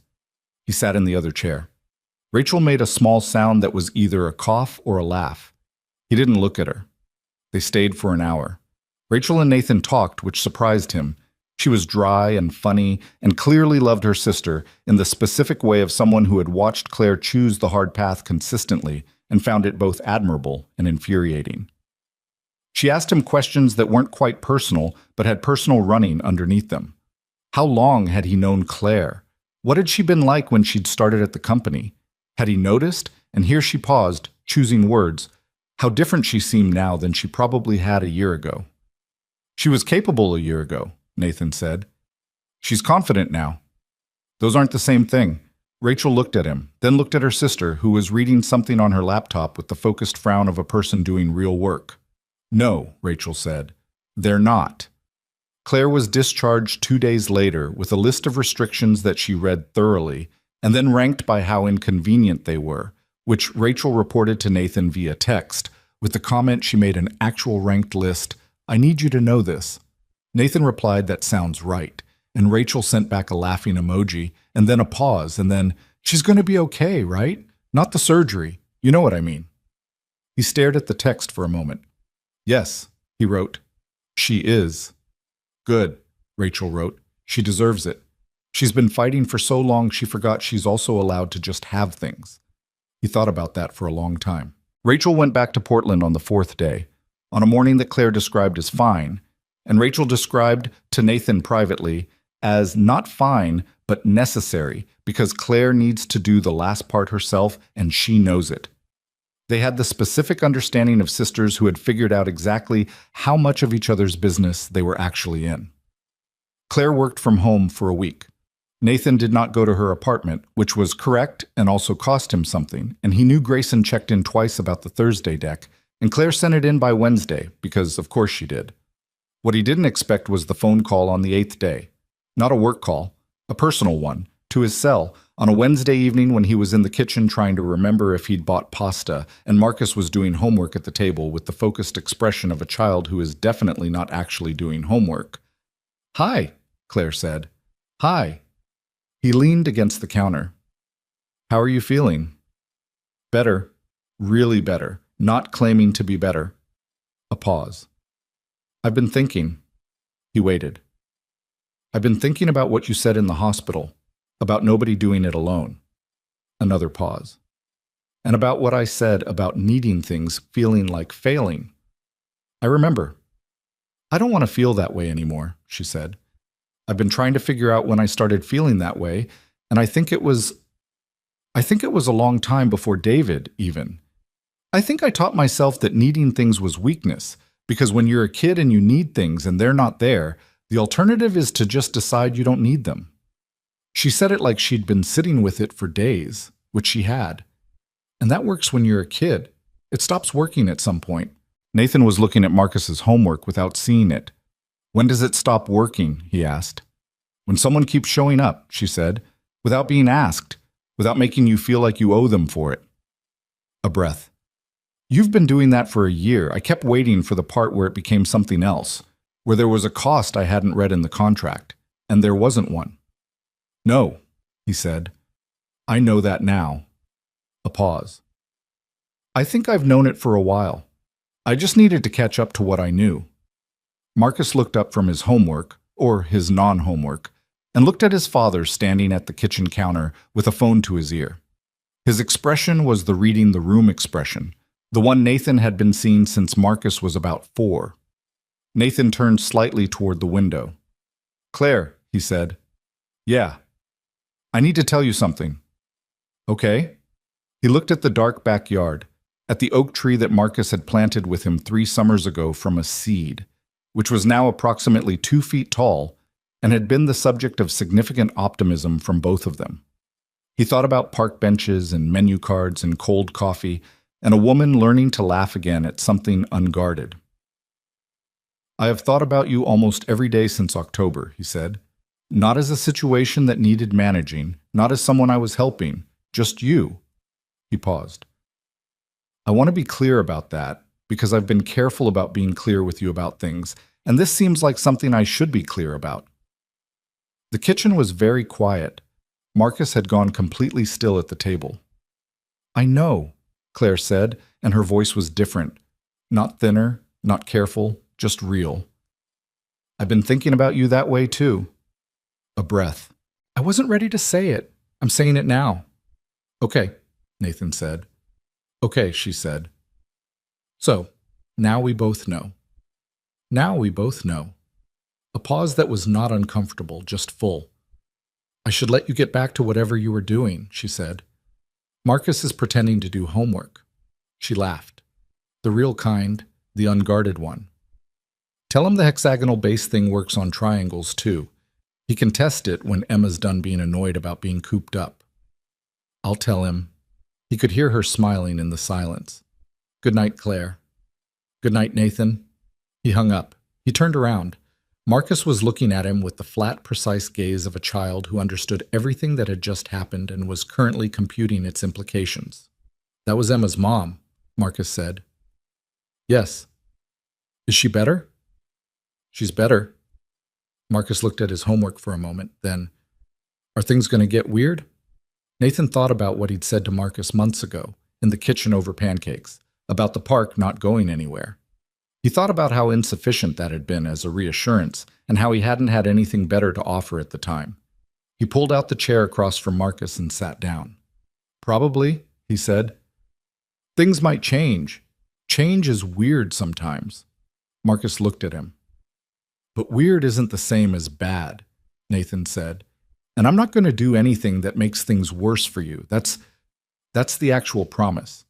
He sat in the other chair. Rachel made a small sound that was either a cough or a laugh. He didn't look at her. They stayed for an hour. Rachel and Nathan talked, which surprised him. She was dry and funny and clearly loved her sister in the specific way of someone who had watched Claire choose the hard path consistently and found it both admirable and infuriating. She asked him questions that weren't quite personal, but had personal running underneath them. How long had he known Claire? What had she been like when she'd started at the company? Had he noticed? And here she paused, choosing words. How different she seemed now than she probably had a year ago. "She was capable a year ago," Nathan said. "She's confident now." "Those aren't the same thing." Rachel looked at him, then looked at her sister, who was reading something on her laptop with the focused frown of a person doing real work. "No," Rachel said. "They're not." Claire was discharged 2 days later with a list of restrictions that she read thoroughly, and then ranked by how inconvenient they were, which Rachel reported to Nathan via text, with the comment she made an actual ranked list. "I need you to know this." Nathan replied, "That sounds right," and Rachel sent back a laughing emoji, and then a pause, and then, "She's going to be okay, right? Not the surgery. You know what I mean." He stared at the text for a moment. "Yes," he wrote. "She is." "Good," Rachel wrote. "She deserves it. She's been fighting for so long she forgot she's also allowed to just have things." He thought about that for a long time. Rachel went back to Portland on the 4th day, on a morning that Claire described as fine, and Rachel described to Nathan privately as not fine, but necessary, because Claire needs to do the last part herself, and she knows it. They had the specific understanding of sisters who had figured out exactly how much of each other's business they were actually in. Claire worked from home for a week. Nathan did not go to her apartment, which was correct and also cost him something, and he knew Grayson checked in twice about the Thursday deck, and Claire sent it in by Wednesday, because of course she did. What he didn't expect was the phone call on the 8th day. Not a work call, a personal one, to his cell, on a Wednesday evening when he was in the kitchen trying to remember if he'd bought pasta, and Marcus was doing homework at the table with the focused expression of a child who is definitely not actually doing homework. "Hi," Claire said. "Hi." He leaned against the counter. "How are you feeling?" "Better. Really better. Not claiming to be better." A pause. "I've been thinking." He waited. "I've been thinking about what you said in the hospital, about nobody doing it alone." Another pause. "And about what I said about needing things feeling like failing." "I remember." "I don't want to feel that way anymore," she said. "I've been trying to figure out when I started feeling that way, and I think it was a long time before David, even. I think I taught myself that needing things was weakness, because when you're a kid and you need things and they're not there, the alternative is to just decide you don't need them." She said it like she'd been sitting with it for days, which she had. And that works when you're a kid. It stops working at some point. Nathan was looking at Marcus's homework without seeing it. "When does it stop working?" he asked. "When someone keeps showing up," she said, "without being asked, without making you feel like you owe them for it." A breath. You've been doing that for a year. I kept waiting for the part where it became something else, where there was a cost I hadn't read in the contract, and there wasn't one. No, he said. I know that now. A pause. I think I've known it for a while. I just needed to catch up to what I knew. Marcus looked up from his homework, or his non-homework, and looked at his father standing at the kitchen counter with a phone to his ear. His expression was the reading the room expression, the one Nathan had been seeing since Marcus was about 4. Nathan turned slightly toward the window. Claire, he said. Yeah. I need to tell you something. Okay. He looked at the dark backyard, at the oak tree that Marcus had planted with him 3 summers ago from a seed, which was now approximately 2 feet tall and had been the subject of significant optimism from both of them. He thought about park benches and menu cards and cold coffee, and a woman learning to laugh again at something unguarded. I have thought about you almost every day since October, he said. Not as a situation that needed managing, not as someone I was helping, just you. He paused. I want to be clear about that, because I've been careful about being clear with you about things, and this seems like something I should be clear about. The kitchen was very quiet. Marcus had gone completely still at the table. I know, Claire said, and her voice was different. Not thinner, not careful, just real. I've been thinking about you that way too. A breath. I wasn't ready to say it. I'm saying it now. Okay, Nathan said. Okay, she said. So, now we both know. Now we both know. A pause that was not uncomfortable, just full. I should let you get back to whatever you were doing, she said. Marcus is pretending to do homework. She laughed. The real kind, the unguarded one. Tell him the hexagonal base thing works on triangles, too. He can test it when Emma's done being annoyed about being cooped up. I'll tell him. He could hear her smiling in the silence. Good night, Claire. Good night, Nathan. He hung up. He turned around. Marcus was looking at him with the flat, precise gaze of a child who understood everything that had just happened and was currently computing its implications. That was Emma's mom, Marcus said. Yes. Is she better? She's better. Marcus looked at his homework for a moment, then, are things going to get weird? Nathan thought about what he'd said to Marcus months ago, in the kitchen over pancakes, about the park not going anywhere. He thought about how insufficient that had been as a reassurance, and how he hadn't had anything better to offer at the time. He pulled out the chair across from Marcus and sat down. Probably, he said. Things might change. Change is weird sometimes. Marcus looked at him. But weird isn't the same as bad, Nathan said. And I'm not going to do anything that makes things worse for you. That's the actual promise.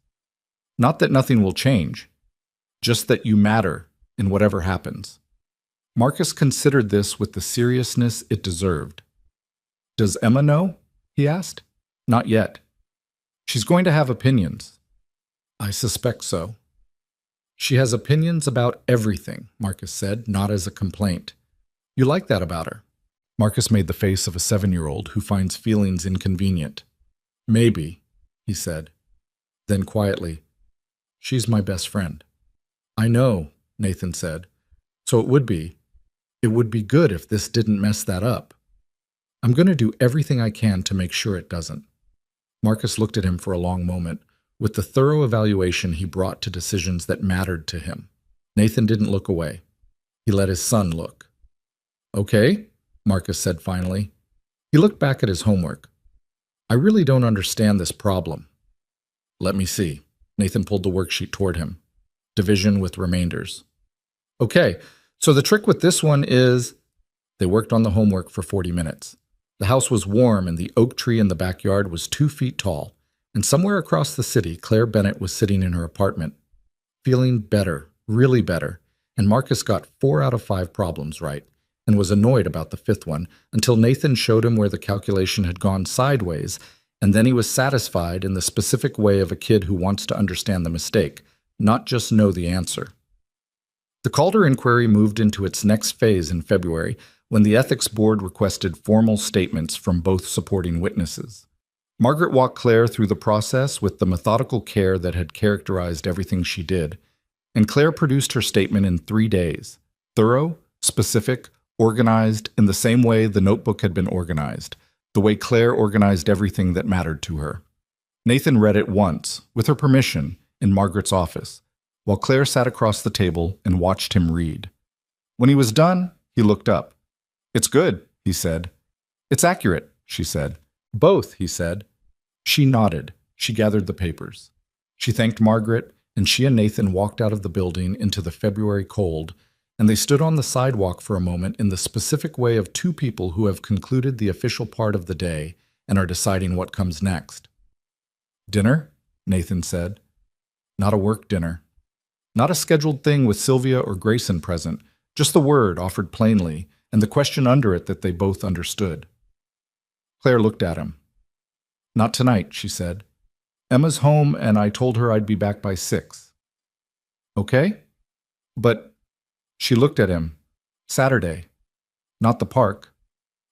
Not that nothing will change. Just that you matter in whatever happens. Marcus considered this with the seriousness it deserved. Does Emma know? He asked. Not yet. She's going to have opinions. I suspect so. She has opinions about everything, Marcus said, not as a complaint. You like that about her? Marcus made the face of a 7-year-old who finds feelings inconvenient. Maybe, he said. Then quietly, she's my best friend. I know, Nathan said. So it would be good if this didn't mess that up. I'm going to do everything I can to make sure it doesn't. Marcus looked at him for a long moment, with the thorough evaluation he brought to decisions that mattered to him. Nathan didn't look away. He let his son look. Okay, Marcus said finally. He looked back at his homework. I really don't understand this problem. Let me see. Nathan pulled the worksheet toward him. Division with remainders. Okay, so the trick with this one is... They worked on the homework for 40 minutes. The house was warm and the oak tree in the backyard was 2 feet tall. And somewhere across the city, Claire Bennett was sitting in her apartment, feeling better, really better, and Marcus got 4 out of 5 problems right, and was annoyed about the 5th one, until Nathan showed him where the calculation had gone sideways, and then he was satisfied in the specific way of a kid who wants to understand the mistake, not just know the answer. The Calder inquiry moved into its next phase in February, when the ethics board requested formal statements from both supporting witnesses. Margaret walked Claire through the process with the methodical care that had characterized everything she did, and Claire produced her statement in 3 days, thorough, specific, organized in the same way the notebook had been organized, the way Claire organized everything that mattered to her. Nathan read it once, with her permission, in Margaret's office, while Claire sat across the table and watched him read. When he was done, he looked up. "It's good," he said. "It's accurate," she said. "Both," he said. She nodded. She gathered the papers. She thanked Margaret, and she and Nathan walked out of the building into the February cold, and they stood on the sidewalk for a moment in the specific way of two people who have concluded the official part of the day and are deciding what comes next. "Dinner?" Nathan said. "Not a work dinner. Not a scheduled thing with Sylvia or Grayson present, just the word offered plainly, and the question under it that they both understood." Claire looked at him. "Not tonight," she said. "Emma's home, and I told her I'd be back by 6. "Okay? But—" She looked at him. "Saturday. Not the park.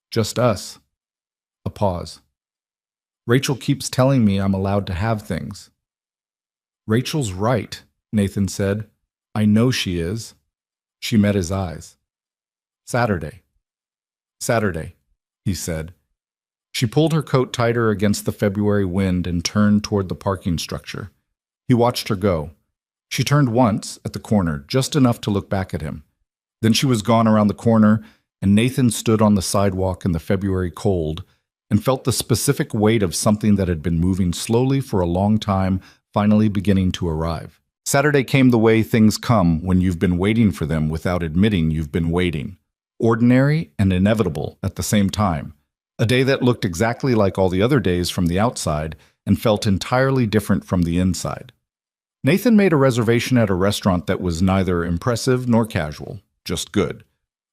Just us." A pause. "Rachel keeps telling me I'm allowed to have things." "Rachel's right," Nathan said. "I know she is." She met his eyes. "Saturday." "Saturday," he said. She pulled her coat tighter against the February wind and turned toward the parking structure. He watched her go. She turned once at the corner, just enough to look back at him. Then she was gone around the corner, and Nathan stood on the sidewalk in the February cold and felt the specific weight of something that had been moving slowly for a long time, finally beginning to arrive. Saturday came the way things come when you've been waiting for them without admitting you've been waiting. Ordinary and inevitable at the same time. A day that looked exactly like all the other days from the outside and felt entirely different from the inside. Nathan made a reservation at a restaurant that was neither impressive nor casual, just good.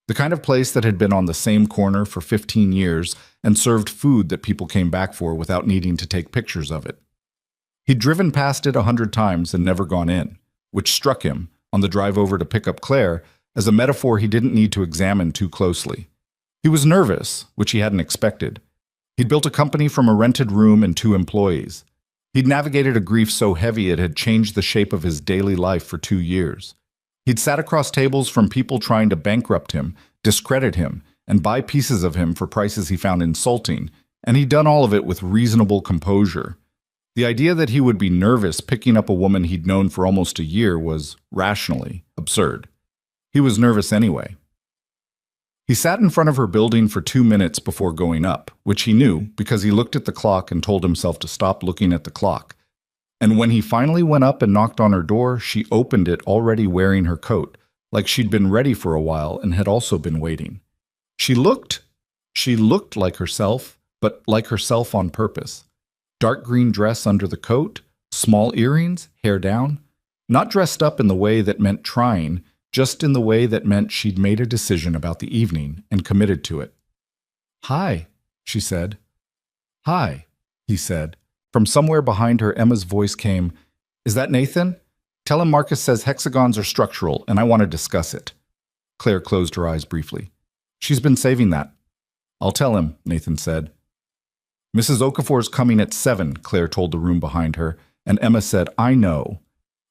The kind of place that had been on the same corner for 15 years and served food that people came back for without needing to take pictures of it. He'd driven past it 100 times and never gone in, which struck him, on the drive over to pick up Claire, as a metaphor he didn't need to examine too closely. He was nervous, which he hadn't expected. He'd built a company from a rented room and 2 employees. He'd navigated a grief so heavy it had changed the shape of his daily life for 2 years. He'd sat across tables from people trying to bankrupt him, discredit him, and buy pieces of him for prices he found insulting, and he'd done all of it with reasonable composure. The idea that he would be nervous picking up a woman he'd known for almost a year was, rationally, absurd. He was nervous anyway. He sat in front of her building for 2 minutes before going up, which he knew because he looked at the clock and told himself to stop looking at the clock. And when he finally went up and knocked on her door, she opened it already wearing her coat, like she'd been ready for a while and had also been waiting. She looked like herself, but like herself on purpose. Dark green dress under the coat, small earrings, hair down. Not dressed up in the way that meant trying, just in the way that meant she'd made a decision about the evening and committed to it. "Hi," she said. "Hi," he said. From somewhere behind her, Emma's voice came, "Is that Nathan? Tell him Marcus says hexagons are structural, and I want to discuss it." Claire closed her eyes briefly. "She's been saving that." "I'll tell him," Nathan said. "Mrs. Okafor's coming at 7, Claire told the room behind her, and Emma said, "I know,"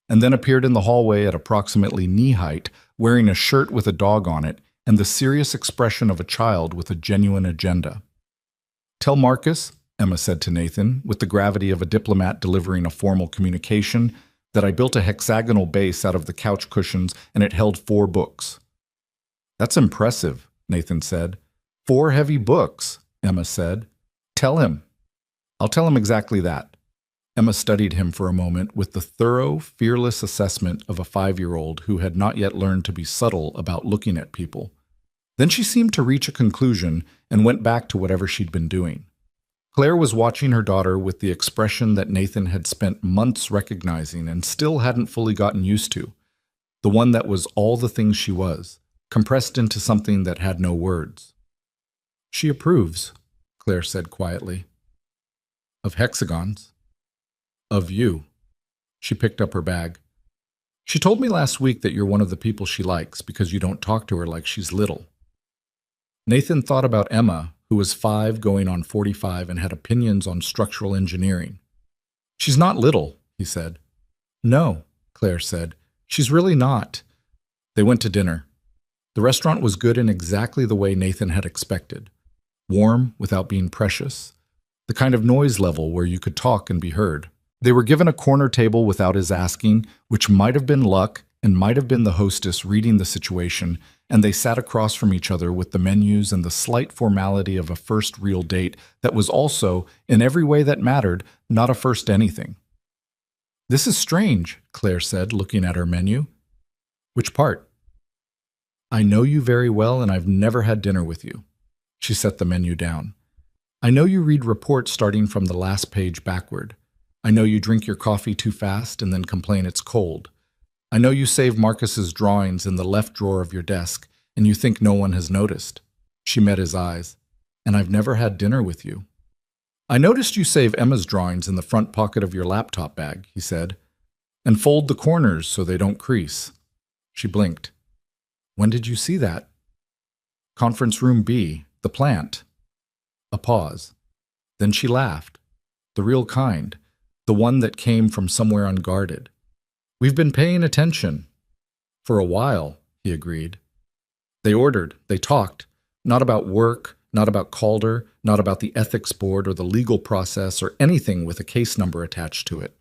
and then appeared in the hallway at approximately knee-height, wearing a shirt with a dog on it and the serious expression of a child with a genuine agenda. "Tell Marcus," Emma said to Nathan, with the gravity of a diplomat delivering a formal communication, "that I built a hexagonal base out of the couch cushions and it held 4 books." "That's impressive," Nathan said. "4 heavy books," Emma said. "Tell him." "I'll tell him exactly that." Emma studied him for a moment with the thorough, fearless assessment of a 5-year-old who had not yet learned to be subtle about looking at people. Then she seemed to reach a conclusion and went back to whatever she'd been doing. Claire was watching her daughter with the expression that Nathan had spent months recognizing and still hadn't fully gotten used to. The one that was all the things she was, compressed into something that had no words. "She approves," Claire said quietly. "Of hexagons." "Of you." She picked up her bag. "She told me last week that you're one of the people she likes because you don't talk to her like she's little." Nathan thought about Emma, who was 5 going on 45 and had opinions on structural engineering. "She's not little," he said. "No," Claire said. "She's really not." They went to dinner. The restaurant was good in exactly the way Nathan had expected. Warm without being precious. The kind of noise level where you could talk and be heard. They were given a corner table without his asking, which might have been luck and might have been the hostess reading the situation, and they sat across from each other with the menus and the slight formality of a first real date that was also, in every way that mattered, not a first anything. "This is strange," Claire said, looking at her menu. "Which part?" "I know you very well, and I've never had dinner with you." She set the menu down. "I know you read reports starting from the last page backward. I know you drink your coffee too fast and then complain it's cold. I know you save Marcus's drawings in the left drawer of your desk, and you think no one has noticed." She met his eyes. "And I've never had dinner with you." "I noticed you save Emma's drawings in the front pocket of your laptop bag," he said, "and fold the corners so they don't crease." She blinked. "When did you see that?" "Conference room B, the plant." A pause. Then she laughed. The real kind. The one that came from somewhere unguarded. "We've been paying attention." "For a while," he agreed. They ordered, they talked, not about work, not about Calder, not about the ethics board or the legal process or anything with a case number attached to it.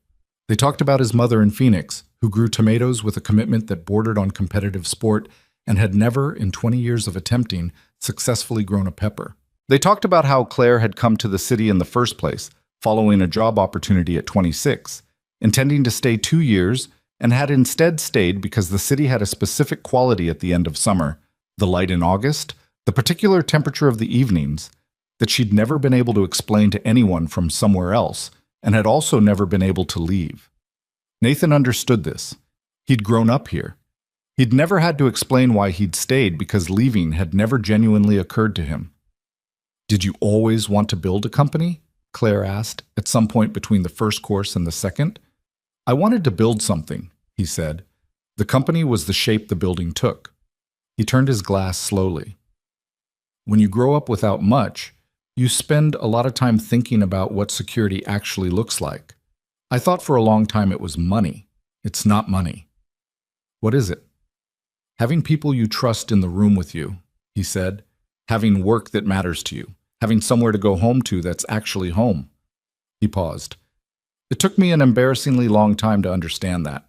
They talked about his mother in Phoenix, who grew tomatoes with a commitment that bordered on competitive sport and had never, in 20 years of attempting, successfully grown a pepper. They talked about how Claire had come to the city in the first place, following a job opportunity at 26, intending to stay 2 years, and had instead stayed because the city had a specific quality at the end of summer, the light in August, the particular temperature of the evenings, that she'd never been able to explain to anyone from somewhere else, and had also never been able to leave. Nathan understood this. He'd grown up here. He'd never had to explain why he'd stayed because leaving had never genuinely occurred to him. "Did you always want to build a company?" Claire asked, at some point between the first course and the second. "I wanted to build something," he said. The company was the shape the building took. He turned his glass slowly. "When you grow up without much, you spend a lot of time thinking about what security actually looks like. I thought for a long time it was money. It's not money." "What is it?" "Having people you trust in the room with you," he said. "Having work that matters to you. Having somewhere to go home to that's actually home." He paused. "It took me an embarrassingly long time to understand that."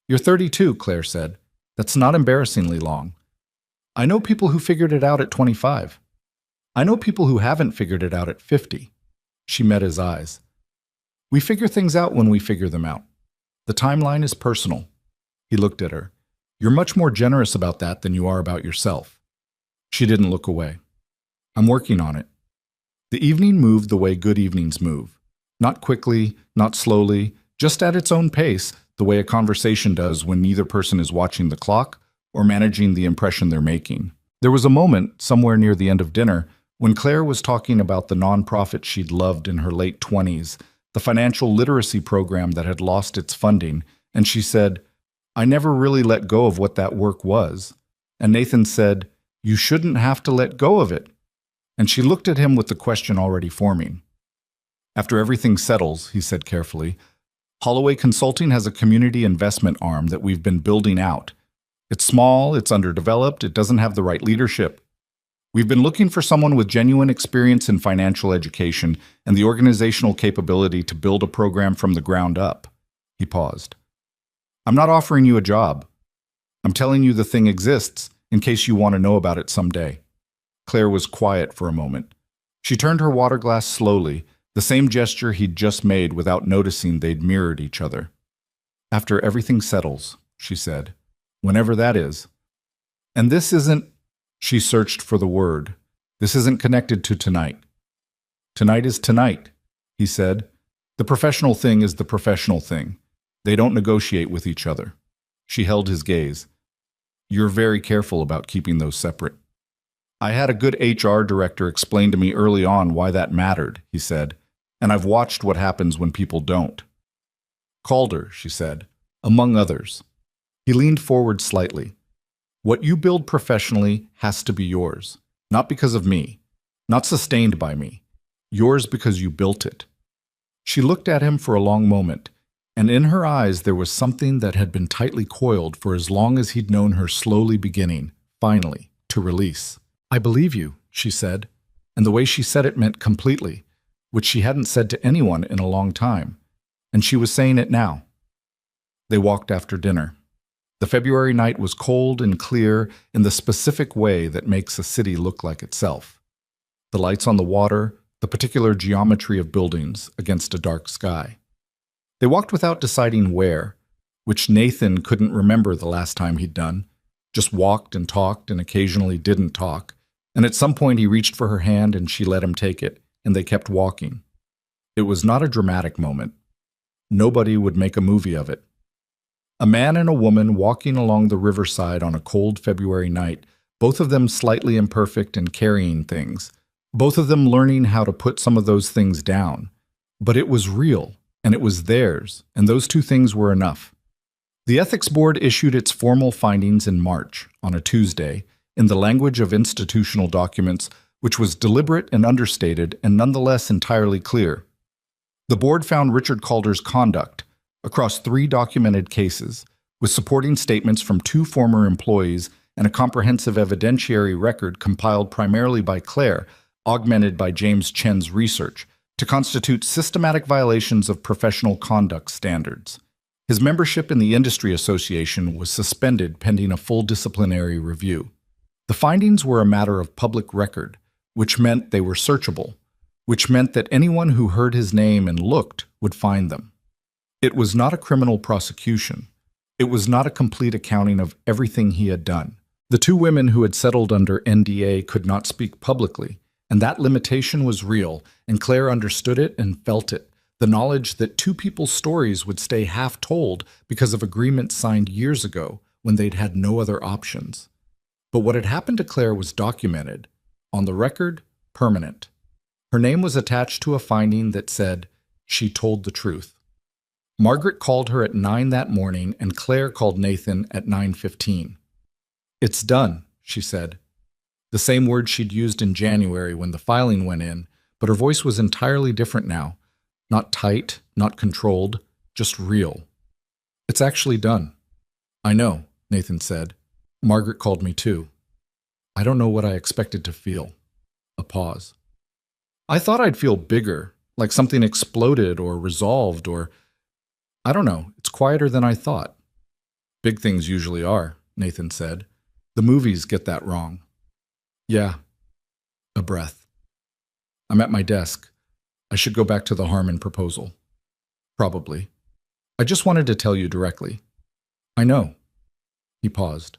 "You're 32, Claire said. That's not embarrassingly long. I know people who figured it out at 25. I know people who haven't figured it out at 50. She met his eyes. "We figure things out when we figure them out. The timeline is personal." He looked at her. "You're much more generous about that than you are about yourself." She didn't look away. "I'm working on it." The evening moved the way good evenings move. Not quickly, not slowly, just at its own pace, the way a conversation does when neither person is watching the clock or managing the impression they're making. There was a moment, somewhere near the end of dinner, when Claire was talking about the nonprofit she'd loved in her late 20s, the financial literacy program that had lost its funding, and she said, "I never really let go of what that work was." And Nathan said, "You shouldn't have to let go of it." And she looked at him with the question already forming. "After everything settles," he said carefully, "Holloway Consulting has a community investment arm that we've been building out. It's small, it's underdeveloped, it doesn't have the right leadership. We've been looking for someone with genuine experience in financial education and the organizational capability to build a program from the ground up." He paused. "I'm not offering you a job. I'm telling you the thing exists in case you want to know about it someday." Claire was quiet for a moment. She turned her water glass slowly, the same gesture he'd just made without noticing they'd mirrored each other. "After everything settles," she said, "whenever that is. And this isn't," she searched for the word, "this isn't connected to tonight. Tonight is tonight," he said. "The professional thing is the professional thing. They don't negotiate with each other." She held his gaze. "You're very careful about keeping those separate." "I had a good HR director explain to me early on why that mattered," he said, "and I've watched what happens when people don't." "Calder," she said, "among others." He leaned forward slightly. "What you build professionally has to be yours, not because of me. Not sustained by me. Yours because you built it. She looked at him for a long moment, and in her eyes there was something that had been tightly coiled for as long as he'd known her slowly beginning, finally, to release. I believe you, she said, and the way she said it meant completely, which she hadn't said to anyone in a long time, and she was saying it now. They walked after dinner. The February night was cold and clear in the specific way that makes a city look like itself. The lights on the water, the particular geometry of buildings against a dark sky. They walked without deciding where, which Nathan couldn't remember the last time he'd done, just walked and talked and occasionally didn't talk, and at some point he reached for her hand and she let him take it, and they kept walking. It was not a dramatic moment. Nobody would make a movie of it. A man and a woman walking along the riverside on a cold February night, both of them slightly imperfect and carrying things, both of them learning how to put some of those things down. But it was real, and it was theirs, and those two things were enough. The Ethics Board issued its formal findings in March, on a Tuesday, in the language of institutional documents, which was deliberate and understated and nonetheless entirely clear. The board found Richard Calder's conduct, across 3 documented cases, with supporting statements from 2 former employees and a comprehensive evidentiary record compiled primarily by Claire, augmented by James Chen's research, to constitute systematic violations of professional conduct standards. His membership in the Industry Association was suspended pending a full disciplinary review. The findings were a matter of public record, which meant they were searchable, which meant that anyone who heard his name and looked would find them. It was not a criminal prosecution. It was not a complete accounting of everything he had done. The 2 women who had settled under NDA could not speak publicly, and that limitation was real, and Claire understood it and felt it, the knowledge that 2 people's stories would stay half told because of agreements signed years ago when they'd had no other options. But what had happened to Claire was documented, on the record, permanent. Her name was attached to a finding that said, she told the truth. Margaret called her at 9 that morning, and Claire called Nathan at 9:15. It's done, she said. The same word she'd used in January when the filing went in, but her voice was entirely different now. Not tight, not controlled, just real. It's actually done. I know, Nathan said. Margaret called me too. I don't know what I expected to feel. A pause. I thought I'd feel bigger, like something exploded or resolved or... I don't know, it's quieter than I thought. Big things usually are, Nathan said. The movies get that wrong. Yeah. A breath. I'm at my desk. I should go back to the Harmon proposal. Probably. I just wanted to tell you directly. I know. He paused.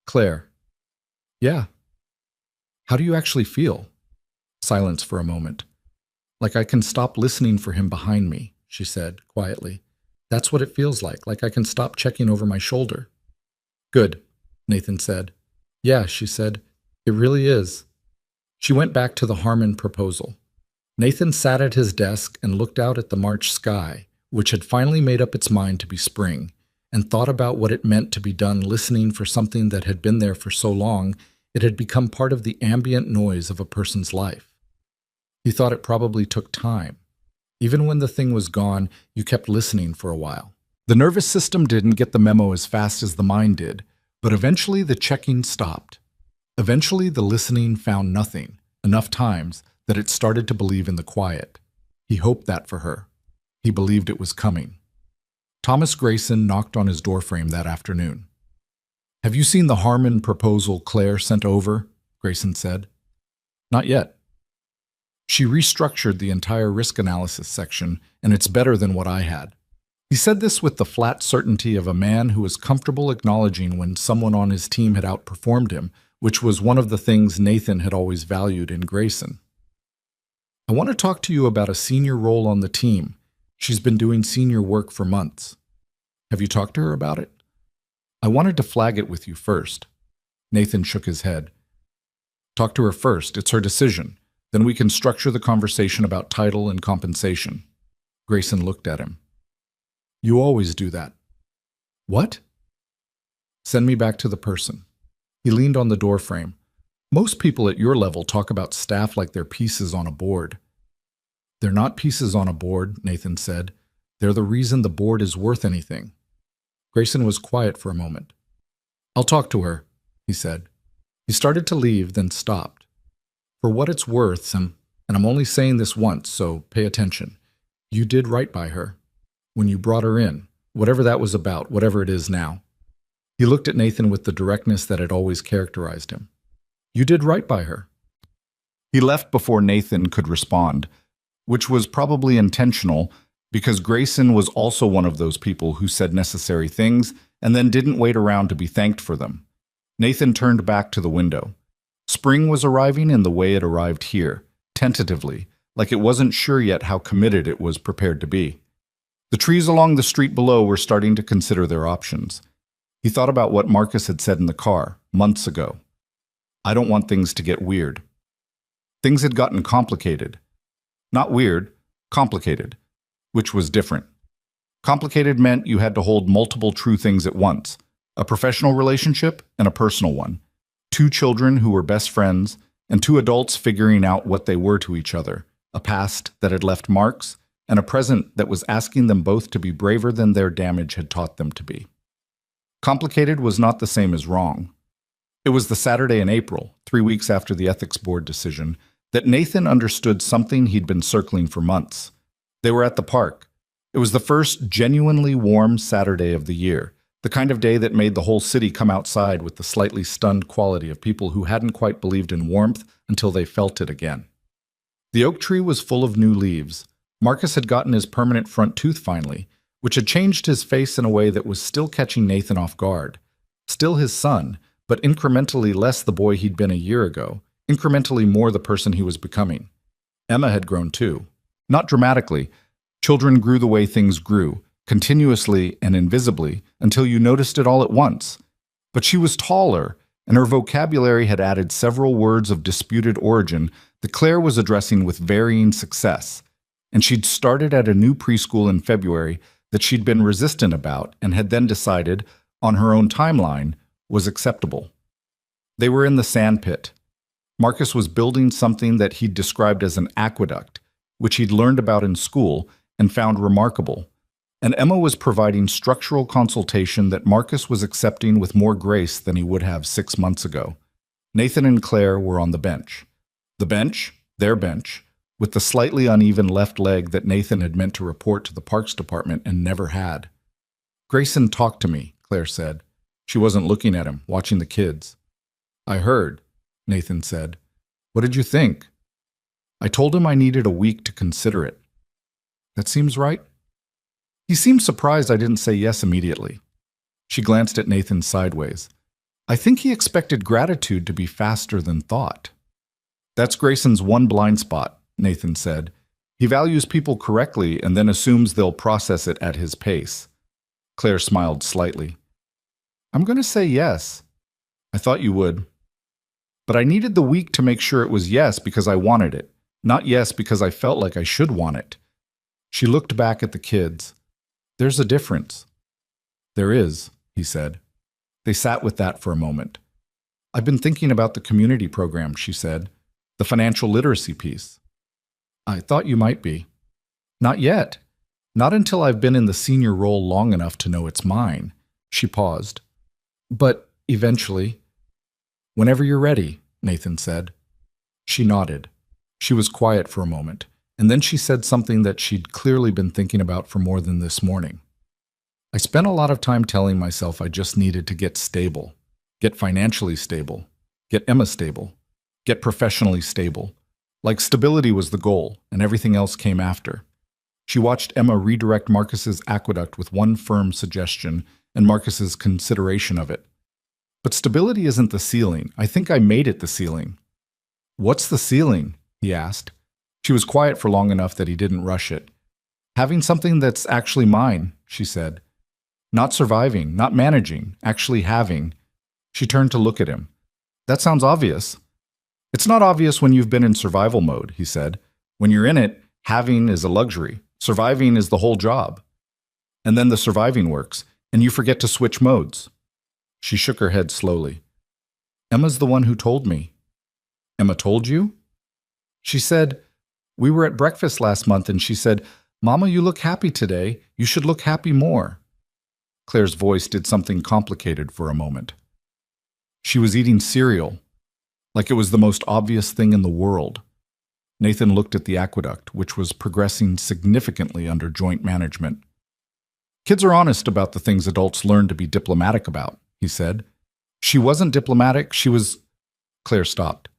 Claire. Yeah. How do you actually feel? Silence for a moment. Like I can stop listening for him behind me, she said quietly. That's what it feels like I can stop checking over my shoulder. Good, Nathan said. Yeah, she said. It really is. She went back to the Harmon proposal. Nathan sat at his desk and looked out at the March sky, which had finally made up its mind to be spring, and thought about what it meant to be done listening for something that had been there for so long it had become part of the ambient noise of a person's life. He thought it probably took time. Even when the thing was gone, you kept listening for a while. The nervous system didn't get the memo as fast as the mind did, but eventually the checking stopped. Eventually the listening found nothing, enough times that it started to believe in the quiet. He hoped that for her. He believed it was coming. Thomas Grayson knocked on his doorframe that afternoon. Have you seen the Harmon proposal Claire sent over? Grayson said. Not yet. She restructured the entire risk analysis section, and it's better than what I had. He said this with the flat certainty of a man who was comfortable acknowledging when someone on his team had outperformed him, which was one of the things Nathan had always valued in Grayson. I want to talk to you about a senior role on the team. She's been doing senior work for months. Have you talked to her about it? I wanted to flag it with you first. Nathan shook his head. Talk to her first. It's her decision. Then we can structure the conversation about title and compensation. Grayson looked at him. You always do that. What? Send me back to the person. He leaned on the doorframe. Most people at your level talk about staff like they're pieces on a board. They're not pieces on a board, Nathan said. They're the reason the board is worth anything. Grayson was quiet for a moment. I'll talk to her, he said. He started to leave, then stopped. For what it's worth, and I'm only saying this once, so pay attention, you did right by her. When you brought her in, whatever that was about, whatever it is now. He looked at Nathan with the directness that had always characterized him. You did right by her. He left before Nathan could respond, which was probably intentional because Grayson was also one of those people who said necessary things and then didn't wait around to be thanked for them. Nathan turned back to the window. Spring was arriving in the way it arrived here, tentatively, like it wasn't sure yet how committed it was prepared to be. The trees along the street below were starting to consider their options. He thought about what Marcus had said in the car, months ago. I don't want things to get weird. Things had gotten complicated. Not weird, complicated, which was different. Complicated meant you had to hold multiple true things at once, a professional relationship and a personal one, 2 children who were best friends, and 2 adults figuring out what they were to each other, a past that had left marks, and a present that was asking them both to be braver than their damage had taught them to be. Complicated was not the same as wrong. It was the Saturday in April, 3 weeks after the ethics board decision, that Nathan understood something he'd been circling for months. They were at the park. It was the first genuinely warm Saturday of the year, the kind of day that made the whole city come outside with the slightly stunned quality of people who hadn't quite believed in warmth until they felt it again. The oak tree was full of new leaves. Marcus had gotten his permanent front tooth finally, which had changed his face in a way that was still catching Nathan off guard. Still his son, but incrementally less the boy he'd been a year ago, incrementally more the person he was becoming. Emma had grown too. Not dramatically. Children grew the way things grew, continuously and invisibly, until you noticed it all at once. But she was taller, and her vocabulary had added several words of disputed origin that Claire was addressing with varying success. And she'd started at a new preschool in February that she'd been resistant about and had then decided, on her own timeline, was acceptable. They were in the sandpit. Marcus was building something that he'd described as an aqueduct, which he'd learned about in school and found remarkable. And Emma was providing structural consultation that Marcus was accepting with more grace than he would have 6 months ago. Nathan and Claire were on the bench. The bench, their bench, with the slightly uneven left leg that Nathan had meant to report to the Parks Department and never had. Grayson talked to me, Claire said. She wasn't looking at him, watching the kids. I heard, Nathan said. What did you think? I told him I needed a week to consider it. That seems right? He seemed surprised I didn't say yes immediately. She glanced at Nathan sideways. I think he expected gratitude to be faster than thought. That's Grayson's one blind spot, Nathan said. He values people correctly and then assumes they'll process it at his pace. Claire smiled slightly. I'm going to say yes. I thought you would. But I needed the week to make sure it was yes because I wanted it, not yes because I felt like I should want it. She looked back at the kids. There's a difference. There is, he said. They sat with that for a moment. I've been thinking about the community program, she said. The financial literacy piece. I thought you might be. Not yet. Not until I've been in the senior role long enough to know it's mine. She paused. But eventually. Whenever you're ready, Nathan said. She nodded. She was quiet for a moment, and then she said something that she'd clearly been thinking about for more than this morning. I spent a lot of time telling myself I just needed to get stable, get financially stable, get Emma stable, get professionally stable. Like stability was the goal, and everything else came after. She watched Emma redirect Marcus's aqueduct with one firm suggestion and Marcus's consideration of it. But stability isn't the ceiling. I think I made it the ceiling. What's the ceiling? He asked. She was quiet for long enough that he didn't rush it. Having something that's actually mine, she said. Not surviving, not managing, actually having. She turned to look at him. That sounds obvious. It's not obvious when you've been in survival mode, he said. When you're in it, having is a luxury. Surviving is the whole job. And then the surviving works, and you forget to switch modes. She shook her head slowly. Emma's the one who told me. Emma told you? She said, we were at breakfast last month and she said, Mama, you look happy today. You should look happy more. Claire's voice did something complicated for a moment. She was eating cereal, like it was the most obvious thing in the world. Nathan looked at the aqueduct, which was progressing significantly under joint management. Kids are honest about the things adults learn to be diplomatic about, he said. She wasn't diplomatic, she was... Claire stopped.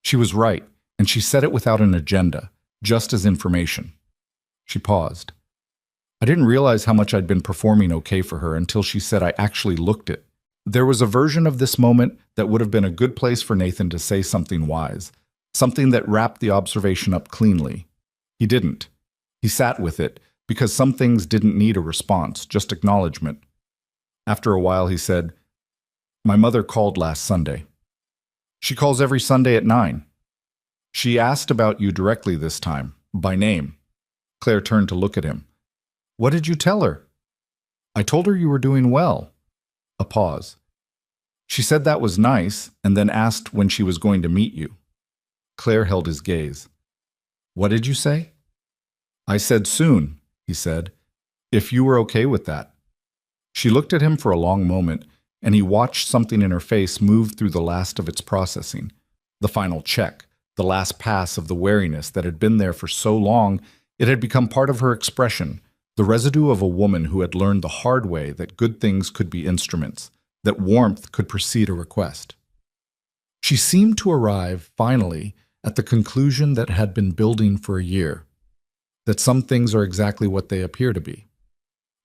She was right, and she said it without an agenda, just as information. She paused. I didn't realize how much I'd been performing okay for her until she said I actually looked it. There was a version of this moment that would have been a good place for Nathan to say something wise, something that wrapped the observation up cleanly. He didn't. He sat with it, because some things didn't need a response, just acknowledgement. After a while, he said, My mother called last Sunday. She calls every Sunday at 9. She asked about you directly this time, by name. Claire turned to look at him. What did you tell her? I told her you were doing well. A pause. She said that was nice, and then asked when she was going to meet you. Claire held his gaze. What did you say? I said soon, he said, if you were okay with that. She looked at him for a long moment, and he watched something in her face move through the last of its processing, the final check, the last pass of the wariness that had been there for so long it had become part of her expression, the residue of a woman who had learned the hard way that good things could be instruments, that warmth could precede a request. She seemed to arrive, finally, at the conclusion that had been building for a year, that some things are exactly what they appear to be,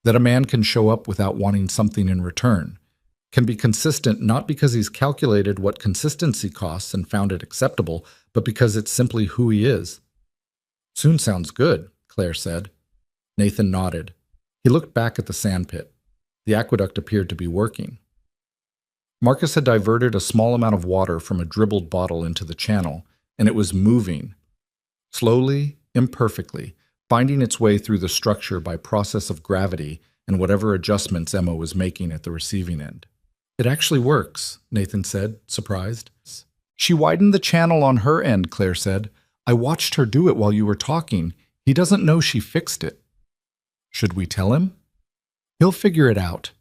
that a man can show up without wanting something in return, can be consistent not because he's calculated what consistency costs and found it acceptable, but because it's simply who he is. Soon sounds good, Claire said. Nathan nodded. He looked back at the sandpit. The aqueduct appeared to be working. Marcus had diverted a small amount of water from a dribbled bottle into the channel, and it was moving, slowly, imperfectly, finding its way through the structure by process of gravity and whatever adjustments Emma was making at the receiving end. It actually works, Nathan said, surprised. She widened the channel on her end, Claire said. I watched her do it while you were talking. He doesn't know she fixed it. Should we tell him? He'll figure it out.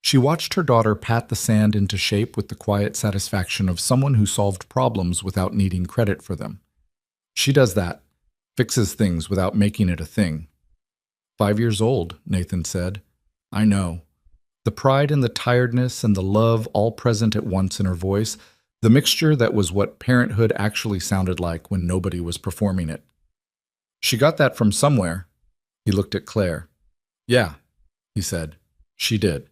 She watched her daughter pat the sand into shape with the quiet satisfaction of someone who solved problems without needing credit for them. She does that, fixes things without making it a thing. 5 years old, Nathan said. I know. The pride and the tiredness and the love all present at once in her voice, the mixture that was what parenthood actually sounded like when nobody was performing it. She got that from somewhere. He looked at Claire. Yeah, he said. She did.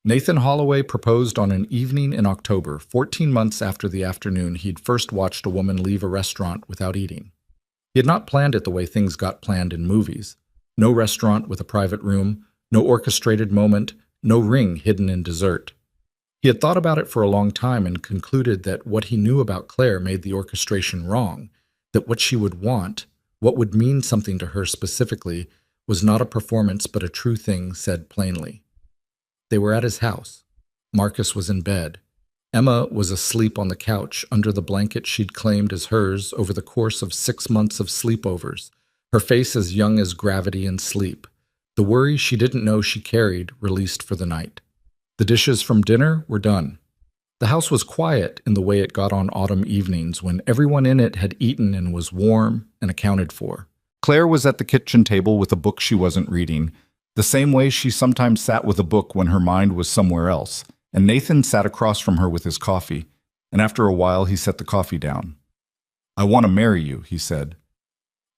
Nathan Holloway proposed on an evening in October, 14 months after the afternoon he'd first watched a woman leave a restaurant without eating. He had not planned it the way things got planned in movies. No restaurant with a private room, no orchestrated moment, no ring hidden in dessert. He had thought about it for a long time and concluded that what he knew about Claire made the orchestration wrong, that what she would want, what would mean something to her specifically, was not a performance but a true thing said plainly. They were at his house. Marcus was in bed. Emma was asleep on the couch under the blanket she'd claimed as hers over the course of 6 months of sleepovers, her face as young as gravity and sleep, the worry she didn't know she carried released for the night. The dishes from dinner were done. The house was quiet in the way it got on autumn evenings when everyone in it had eaten and was warm and accounted for. Claire was at the kitchen table with a book she wasn't reading, the same way she sometimes sat with a book when her mind was somewhere else, and Nathan sat across from her with his coffee, and after a while he set the coffee down. I want to marry you, he said.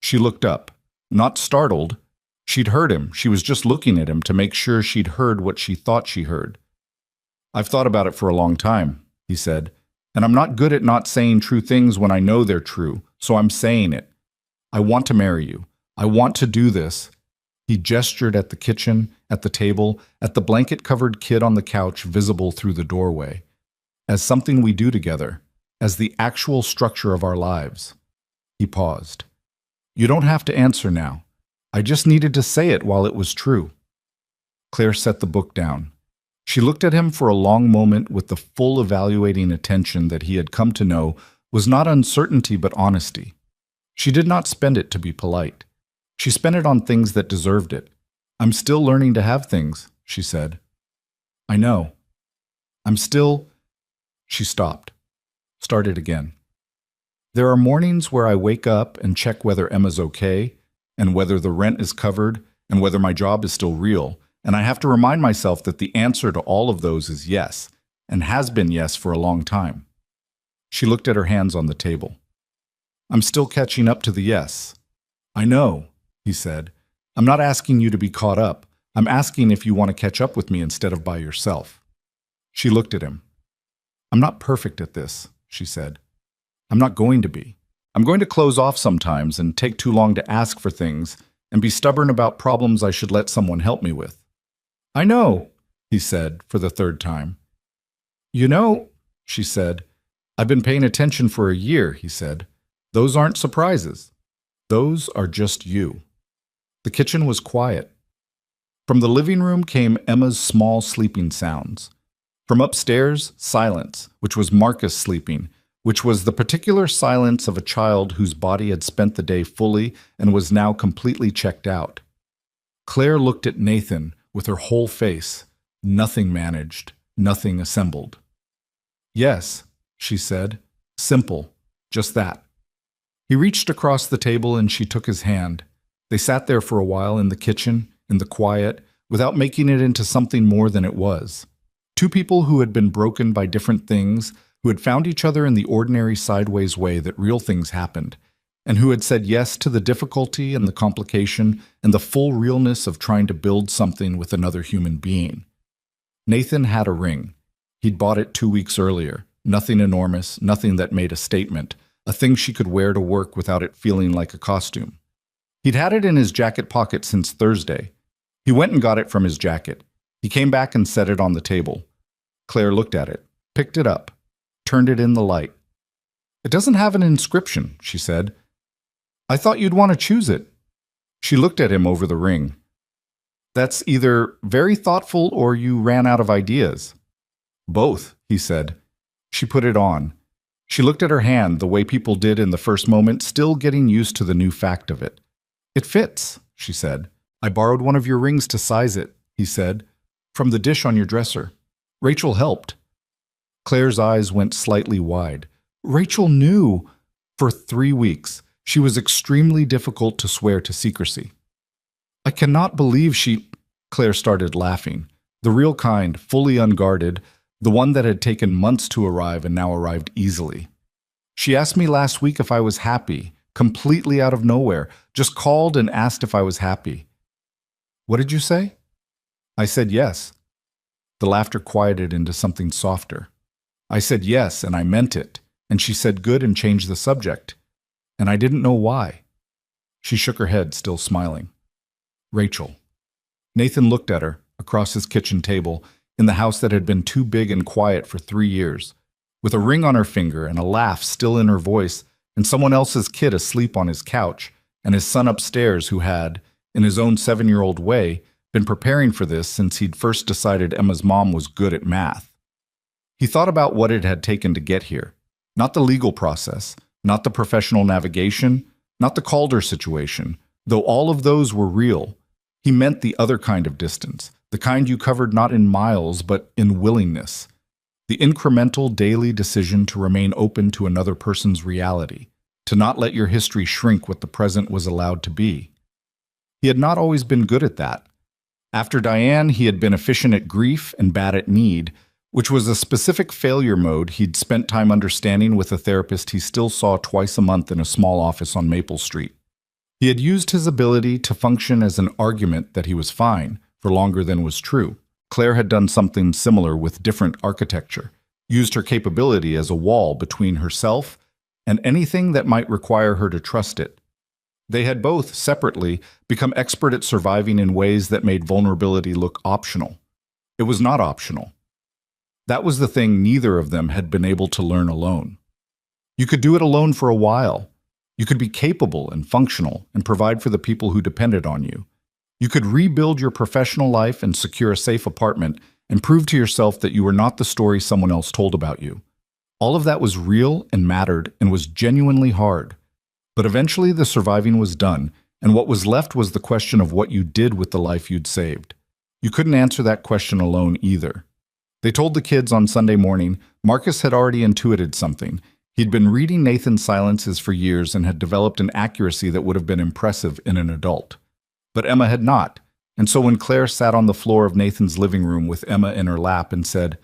She looked up, not startled. She'd heard him. She was just looking at him to make sure she'd heard what she thought she heard. I've thought about it for a long time, he said, and I'm not good at not saying true things when I know they're true, so I'm saying it. I want to marry you. I want to do this. He gestured at the kitchen, at the table, at the blanket-covered kid on the couch visible through the doorway, as something we do together, as the actual structure of our lives. He paused. You don't have to answer now. I just needed to say it while it was true. Claire set the book down. She looked at him for a long moment with the full evaluating attention that he had come to know was not uncertainty but honesty. She did not spend it to be polite. She spent it on things that deserved it. "I'm still learning to have things," she said. "I know. I'm still—" She stopped. Started again. "There are mornings where I wake up and check whether Emma's okay, and whether the rent is covered, and whether my job is still real, and I have to remind myself that the answer to all of those is yes, and has been yes for a long time." She looked at her hands on the table. "I'm still catching up to the yes." "I know," he said. "I'm not asking you to be caught up. I'm asking if you want to catch up with me instead of by yourself." She looked at him. "I'm not perfect at this," she said. "I'm not going to be. I'm going to close off sometimes and take too long to ask for things and be stubborn about problems I should let someone help me with." "I know," he said for the third time. "You know," she said, "I've been paying attention for a year," he said. "Those aren't surprises. Those are just you." The kitchen was quiet. From the living room came Emma's small sleeping sounds. From upstairs, silence, which was Marcus sleeping, which was the particular silence of a child whose body had spent the day fully and was now completely checked out. Claire looked at Nathan with her whole face, nothing managed, nothing assembled. "Yes," she said, "simple, just that." He reached across the table and she took his hand. They sat there for a while in the kitchen, in the quiet, without making it into something more than it was. Two people who had been broken by different things, who had found each other in the ordinary sideways way that real things happened, and who had said yes to the difficulty and the complication and the full realness of trying to build something with another human being. Nathan had a ring. He'd bought it 2 weeks earlier. Nothing enormous, nothing that made a statement, a thing she could wear to work without it feeling like a costume. He'd had it in his jacket pocket since Thursday. He went and got it from his jacket. He came back and set it on the table. Claire looked at it, picked it up, turned it in the light. "It doesn't have an inscription," she said. "I thought you'd want to choose it." She looked at him over the ring. "That's either very thoughtful or you ran out of ideas." "Both," he said. She put it on. She looked at her hand the way people did in the first moment, still getting used to the new fact of it. "It fits," she said. "I borrowed one of your rings to size it," he said, "from the dish on your dresser. Rachel helped." Claire's eyes went slightly wide. Rachel knew. For 3 weeks, she was extremely difficult to swear to secrecy. "I cannot believe she—" Claire started laughing. The real kind, fully unguarded, the one that had taken months to arrive and now arrived easily. "She asked me last week if I was happy, completely out of nowhere, just called and asked if I was happy." "What did you say?" "I said yes." The laughter quieted into something softer. "I said yes, and I meant it, and she said good and changed the subject. And I didn't know why." She shook her head, still smiling. "Rachel." Nathan looked at her, across his kitchen table, in the house that had been too big and quiet for 3 years, with a ring on her finger and a laugh still in her voice, and someone else's kid asleep on his couch, and his son upstairs who had, in his own 7-year-old way, been preparing for this since he'd first decided Emma's mom was good at math. He thought about what it had taken to get here. Not the legal process, not the professional navigation, not the Calder situation, though all of those were real. He meant the other kind of distance, the kind you covered not in miles but in willingness. The incremental daily decision to remain open to another person's reality, to not let your history shrink what the present was allowed to be. He had not always been good at that. After Diane, he had been efficient at grief and bad at need, which was a specific failure mode he'd spent time understanding with a therapist he still saw twice a month in a small office on Maple Street. He had used his ability to function as an argument that he was fine for longer than was true. Claire had done something similar with different architecture, used her capability as a wall between herself and anything that might require her to trust it. They had both, separately, become expert at surviving in ways that made vulnerability look optional. It was not optional. That was the thing neither of them had been able to learn alone. You could do it alone for a while. You could be capable and functional and provide for the people who depended on you. You could rebuild your professional life and secure a safe apartment and prove to yourself that you were not the story someone else told about you. All of that was real and mattered and was genuinely hard. But eventually the surviving was done, and what was left was the question of what you did with the life you'd saved. You couldn't answer that question alone either. They told the kids on Sunday morning Marcus had already intuited something. He'd been reading Nathan's silences for years and had developed an accuracy that would have been impressive in an adult. But Emma had not, and so when Claire sat on the floor of Nathan's living room with Emma in her lap and said,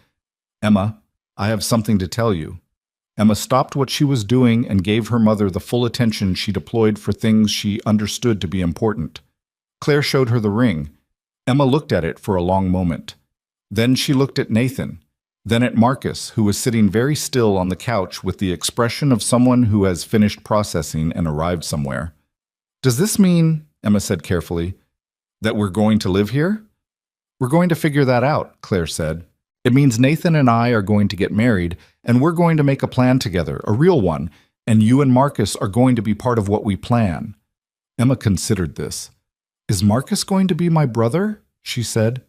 "Emma, I have something to tell you," Emma stopped what she was doing and gave her mother the full attention she deployed for things she understood to be important. Claire showed her the ring. Emma looked at it for a long moment. Then she looked at Nathan, then at Marcus, who was sitting very still on the couch with the expression of someone who has finished processing and arrived somewhere. "Does this mean," Emma said carefully, "that we're going to live here?" "We're going to figure that out," Claire said. "It means Nathan and I are going to get married, and we're going to make a plan together, a real one, and you and Marcus are going to be part of what we plan." Emma considered this. "Is Marcus going to be my brother?" she said.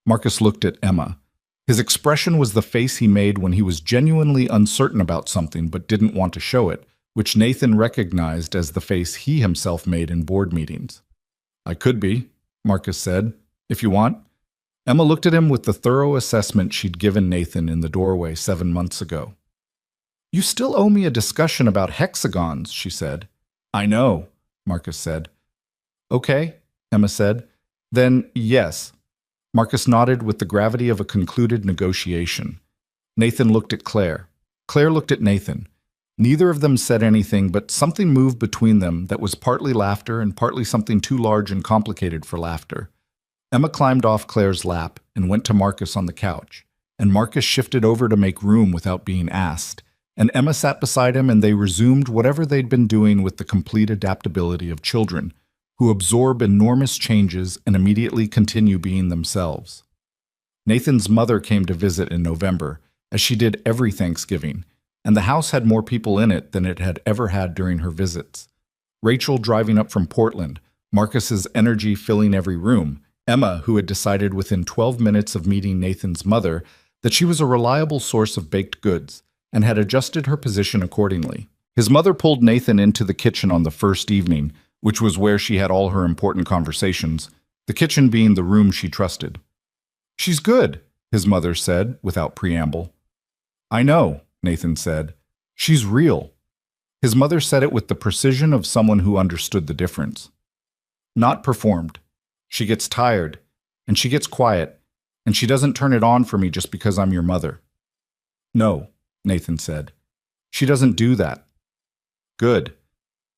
Marcus looked at Emma. His expression was the face he made when he was genuinely uncertain about something but didn't want to show it, which Nathan recognized as the face he himself made in board meetings. "I could be," Marcus said, "if you want." Emma looked at him with the thorough assessment she'd given Nathan in the doorway 7 months ago. "You still owe me a discussion about hexagons," she said. "I know," Marcus said. "Okay," Emma said. "Then, yes." Marcus nodded with the gravity of a concluded negotiation. Nathan looked at Claire. Claire looked at Nathan. Neither of them said anything, but something moved between them that was partly laughter and partly something too large and complicated for laughter. Emma climbed off Claire's lap and went to Marcus on the couch, and Marcus shifted over to make room without being asked, and Emma sat beside him and they resumed whatever they'd been doing with the complete adaptability of children, who absorb enormous changes and immediately continue being themselves. Nathan's mother came to visit in November, as she did every Thanksgiving, and the house had more people in it than it had ever had during her visits. Rachel driving up from Portland, Marcus's energy filling every room, Emma, who had decided within 12 minutes of meeting Nathan's mother that she was a reliable source of baked goods, and had adjusted her position accordingly. His mother pulled Nathan into the kitchen on the first evening, which was where she had all her important conversations, the kitchen being the room she trusted. "She's good," his mother said, without preamble. "I know," Nathan said. "She's real." His mother said it with the precision of someone who understood the difference. "Not performed. She gets tired, and she gets quiet, and she doesn't turn it on for me just because I'm your mother." "No," Nathan said. "She doesn't do that." "Good."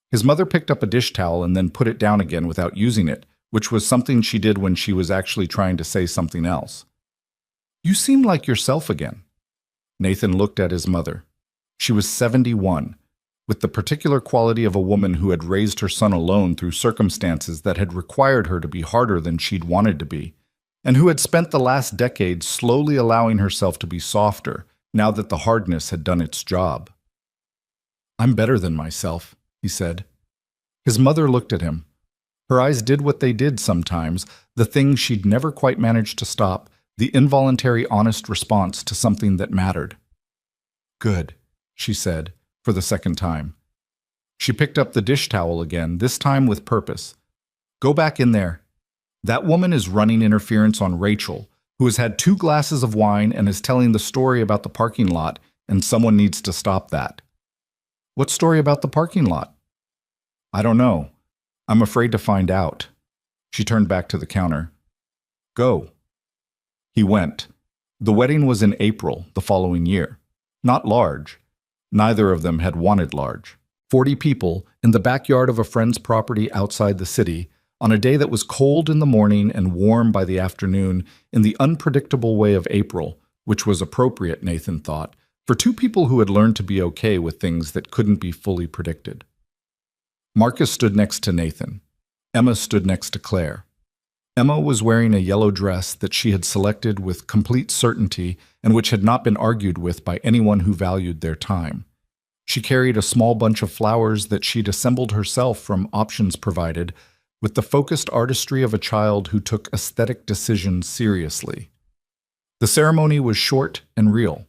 His mother picked up a dish towel and then put it down again without using it, which was something she did when she was actually trying to say something else. "You seem like yourself again." Nathan looked at his mother. She was 71, with the particular quality of a woman who had raised her son alone through circumstances that had required her to be harder than she'd wanted to be, and who had spent the last decade slowly allowing herself to be softer now that the hardness had done its job. "I'm better than myself," he said. His mother looked at him. Her eyes did what they did sometimes, the thing she'd never quite managed to stop, the involuntary honest response to something that mattered. "Good," she said, for the second time. She picked up the dish towel again, this time with purpose. "Go back in there. That woman is running interference on Rachel, who has had 2 glasses of wine and is telling the story about the parking lot, and someone needs to stop that." "What story about the parking lot?" "I don't know. I'm afraid to find out." She turned back to the counter. "Go." He went. The wedding was in April, the following year. Not large. Neither of them had wanted large. 40 people in the backyard of a friend's property outside the city, on a day that was cold in the morning and warm by the afternoon, in the unpredictable way of April, which was appropriate, Nathan thought, for 2 people who had learned to be okay with things that couldn't be fully predicted. Marcus stood next to Nathan. Emma stood next to Claire. Emma was wearing a yellow dress that she had selected with complete certainty and which had not been argued with by anyone who valued their time. She carried a small bunch of flowers that she'd assembled herself from options provided, with the focused artistry of a child who took aesthetic decisions seriously. The ceremony was short and real.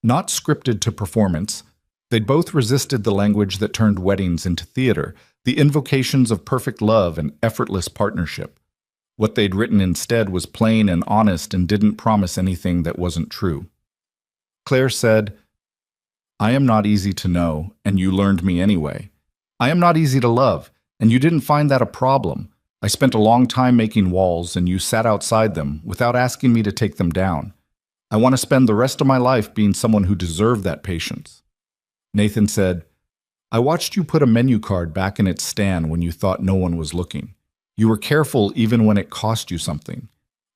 Not scripted to performance, they'd both resisted the language that turned weddings into theater, the invocations of perfect love and effortless partnership. What they'd written instead was plain and honest and didn't promise anything that wasn't true. Claire said, "I am not easy to know, and you learned me anyway. I am not easy to love, and you didn't find that a problem. I spent a long time making walls, and you sat outside them without asking me to take them down. I want to spend the rest of my life being someone who deserved that patience." Nathan said, "I watched you put a menu card back in its stand when you thought no one was looking. You were careful even when it cost you something.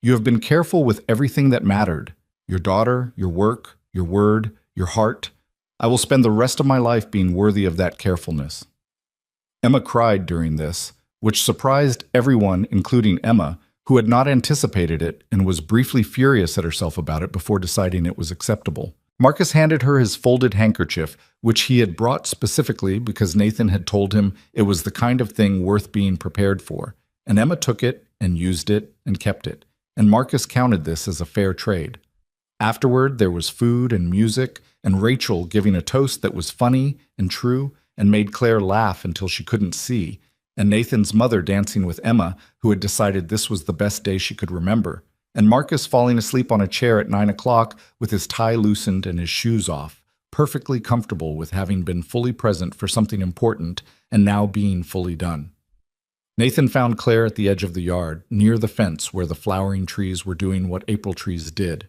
You have been careful with everything that mattered: your daughter, your work, your word, your heart. I will spend the rest of my life being worthy of that carefulness." Emma cried during this, which surprised everyone, including Emma, who had not anticipated it and was briefly furious at herself about it before deciding it was acceptable. Marcus handed her his folded handkerchief, which he had brought specifically because Nathan had told him it was the kind of thing worth being prepared for, and Emma took it and used it and kept it, and Marcus counted this as a fair trade. Afterward, there was food and music, and Rachel giving a toast that was funny and true and made Claire laugh until she couldn't see, and Nathan's mother dancing with Emma, who had decided this was the best day she could remember, and Marcus falling asleep on a chair at 9 o'clock with his tie loosened and his shoes off, perfectly comfortable with having been fully present for something important and now being fully done. Nathan found Claire at the edge of the yard, near the fence where the flowering trees were doing what April trees did,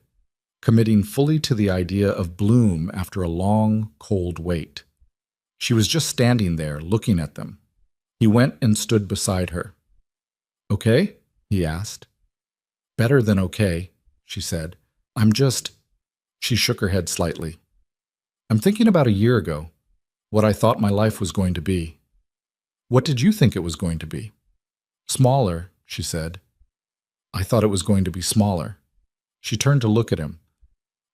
committing fully to the idea of bloom after a long, cold wait. She was just standing there, looking at them. He went and stood beside her. "Okay?" he asked. "Better than okay," she said. She shook her head slightly. "I'm thinking about a year ago, what I thought my life was going to be." "What did you think it was going to be?" "Smaller," she said. "I thought it was going to be smaller." She turned to look at him.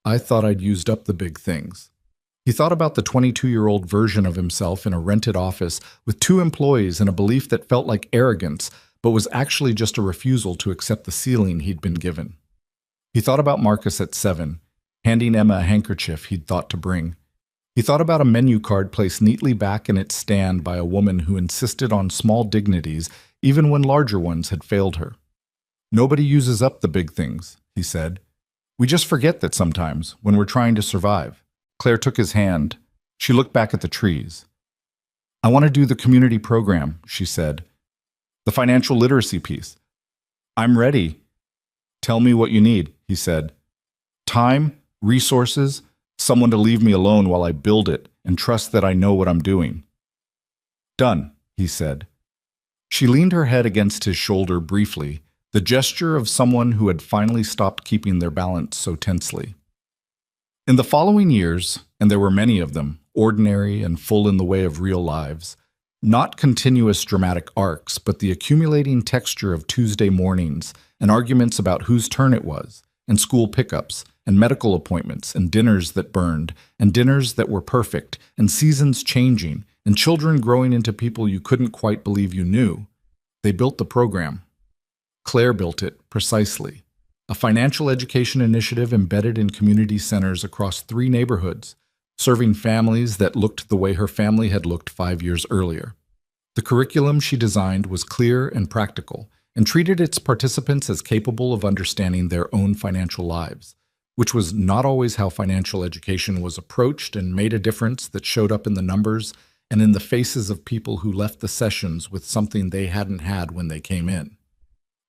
"I thought I'd used up the big things." He thought about the 22-year-old version of himself in a rented office with 2 employees and a belief that felt like arrogance, but was actually just a refusal to accept the ceiling he'd been given. He thought about Marcus at 7, handing Emma a handkerchief he'd thought to bring. He thought about a menu card placed neatly back in its stand by a woman who insisted on small dignities even when larger ones had failed her. "Nobody uses up the big things," he said. "We just forget that sometimes, when we're trying to survive." Claire took his hand. She looked back at the trees. "I want to do the community program," she said. "The financial literacy piece." "I'm ready." "Tell me what you need," he said. "Time, resources, someone to leave me alone while I build it and trust that I know what I'm doing." "Done," he said. She leaned her head against his shoulder briefly, the gesture of someone who had finally stopped keeping their balance so tensely. In the following years, and there were many of them, ordinary and full in the way of real lives, not continuous dramatic arcs, but the accumulating texture of Tuesday mornings and arguments about whose turn it was, and school pickups, and medical appointments, and dinners that burned, and dinners that were perfect, and seasons changing, and children growing into people you couldn't quite believe you knew. They built the program. Claire built it, precisely. A financial education initiative embedded in community centers across 3 neighborhoods, serving families that looked the way her family had looked 5 years earlier. The curriculum she designed was clear and practical, and treated its participants as capable of understanding their own financial lives, which was not always how financial education was approached, and made a difference that showed up in the numbers and in the faces of people who left the sessions with something they hadn't had when they came in.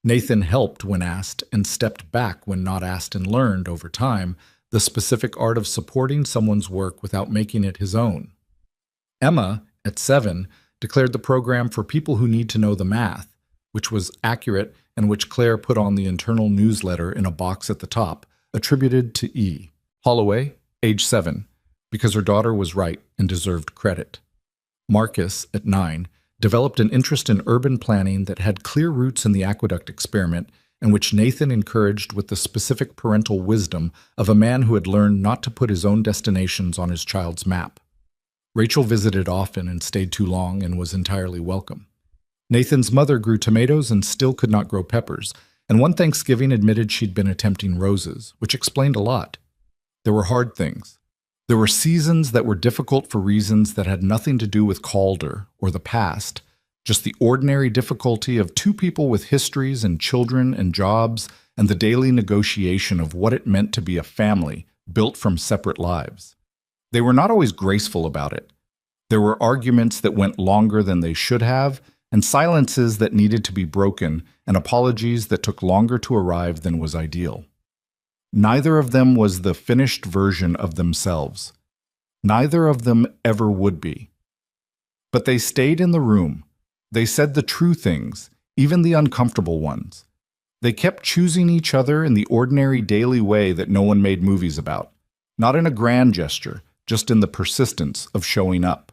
Nathan helped when asked and stepped back when not asked, and learned, over time, the specific art of supporting someone's work without making it his own. Emma, at 7, declared the program for people who need to know the math, which was accurate and which Claire put on the internal newsletter in a box at the top, attributed to E. Holloway, age 7, because her daughter was right and deserved credit. Marcus, at 9, developed an interest in urban planning that had clear roots in the aqueduct experiment, and which Nathan encouraged with the specific parental wisdom of a man who had learned not to put his own destinations on his child's map. Rachel visited often and stayed too long and was entirely welcome. Nathan's mother grew tomatoes and still could not grow peppers, and one Thanksgiving admitted she'd been attempting roses, which explained a lot. There were hard things. There were seasons that were difficult for reasons that had nothing to do with Calder or the past, just the ordinary difficulty of two people with histories and children and jobs and the daily negotiation of what it meant to be a family built from separate lives. They were not always graceful about it. There were arguments that went longer than they should have, and silences that needed to be broken, and apologies that took longer to arrive than was ideal. Neither of them was the finished version of themselves. Neither of them ever would be. But they stayed in the room. They said the true things, even the uncomfortable ones. They kept choosing each other in the ordinary daily way that no one made movies about, not in a grand gesture, just in the persistence of showing up.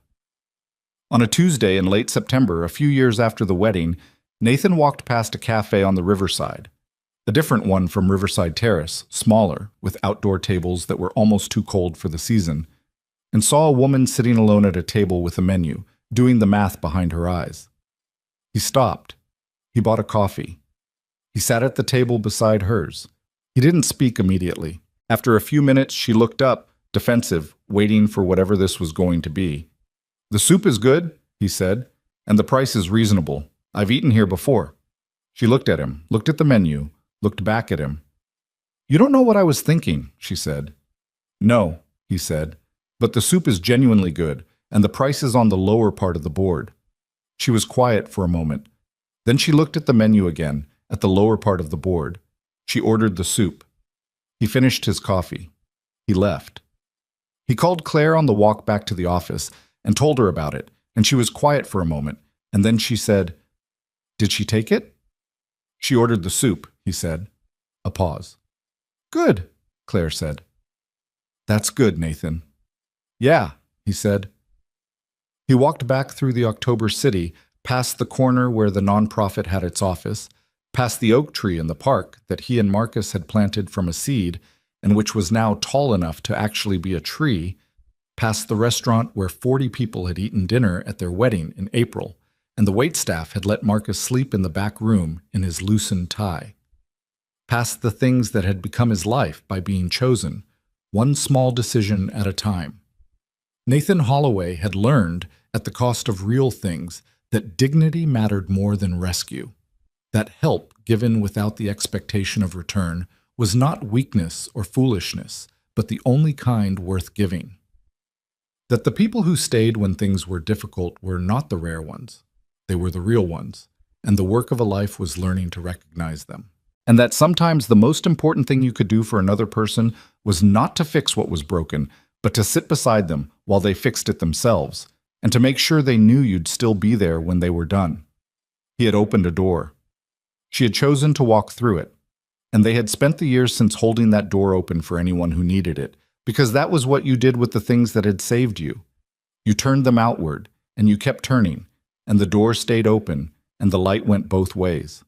On a Tuesday in late September, a few years after the wedding, Nathan walked past a cafe on the riverside. A different one from Riverside Terrace, smaller, with outdoor tables that were almost too cold for the season, and saw a woman sitting alone at a table with a menu, doing the math behind her eyes. He stopped. He bought a coffee. He sat at the table beside hers. He didn't speak immediately. After a few minutes, she looked up, defensive, waiting for whatever this was going to be. "The soup is good," he said, "and the price is reasonable. I've eaten here before." She looked at him, looked at the menu, looked back at him. "You don't know what I was thinking," she said. "No," he said, "but the soup is genuinely good, and the price is on the lower part of the board." She was quiet for a moment. Then she looked at the menu again, at the lower part of the board. She ordered the soup. He finished his coffee. He left. He called Claire on the walk back to the office and told her about it, and she was quiet for a moment, and then she said, "Did she take it?" "She ordered the soup," he said. A pause. "Good," Claire said. "That's good, Nathan." "Yeah," he said. He walked back through the October city, past the corner where the nonprofit had its office, past the oak tree in the park that he and Marcus had planted from a seed and which was now tall enough to actually be a tree, past the restaurant where 40 people had eaten dinner at their wedding in April, and the waitstaff had let Marcus sleep in the back room in his loosened tie. Past the things that had become his life by being chosen, one small decision at a time. Nathan Holloway had learned, at the cost of real things, that dignity mattered more than rescue. That help given without the expectation of return was not weakness or foolishness, but the only kind worth giving. That the people who stayed when things were difficult were not the rare ones. They were the real ones, and the work of a life was learning to recognize them. And that sometimes the most important thing you could do for another person was not to fix what was broken, but to sit beside them while they fixed it themselves, and to make sure they knew you'd still be there when they were done. He had opened a door. She had chosen to walk through it, and they had spent the years since holding that door open for anyone who needed it, because that was what you did with the things that had saved you. You turned them outward, and you kept turning, and the door stayed open, and the light went both ways.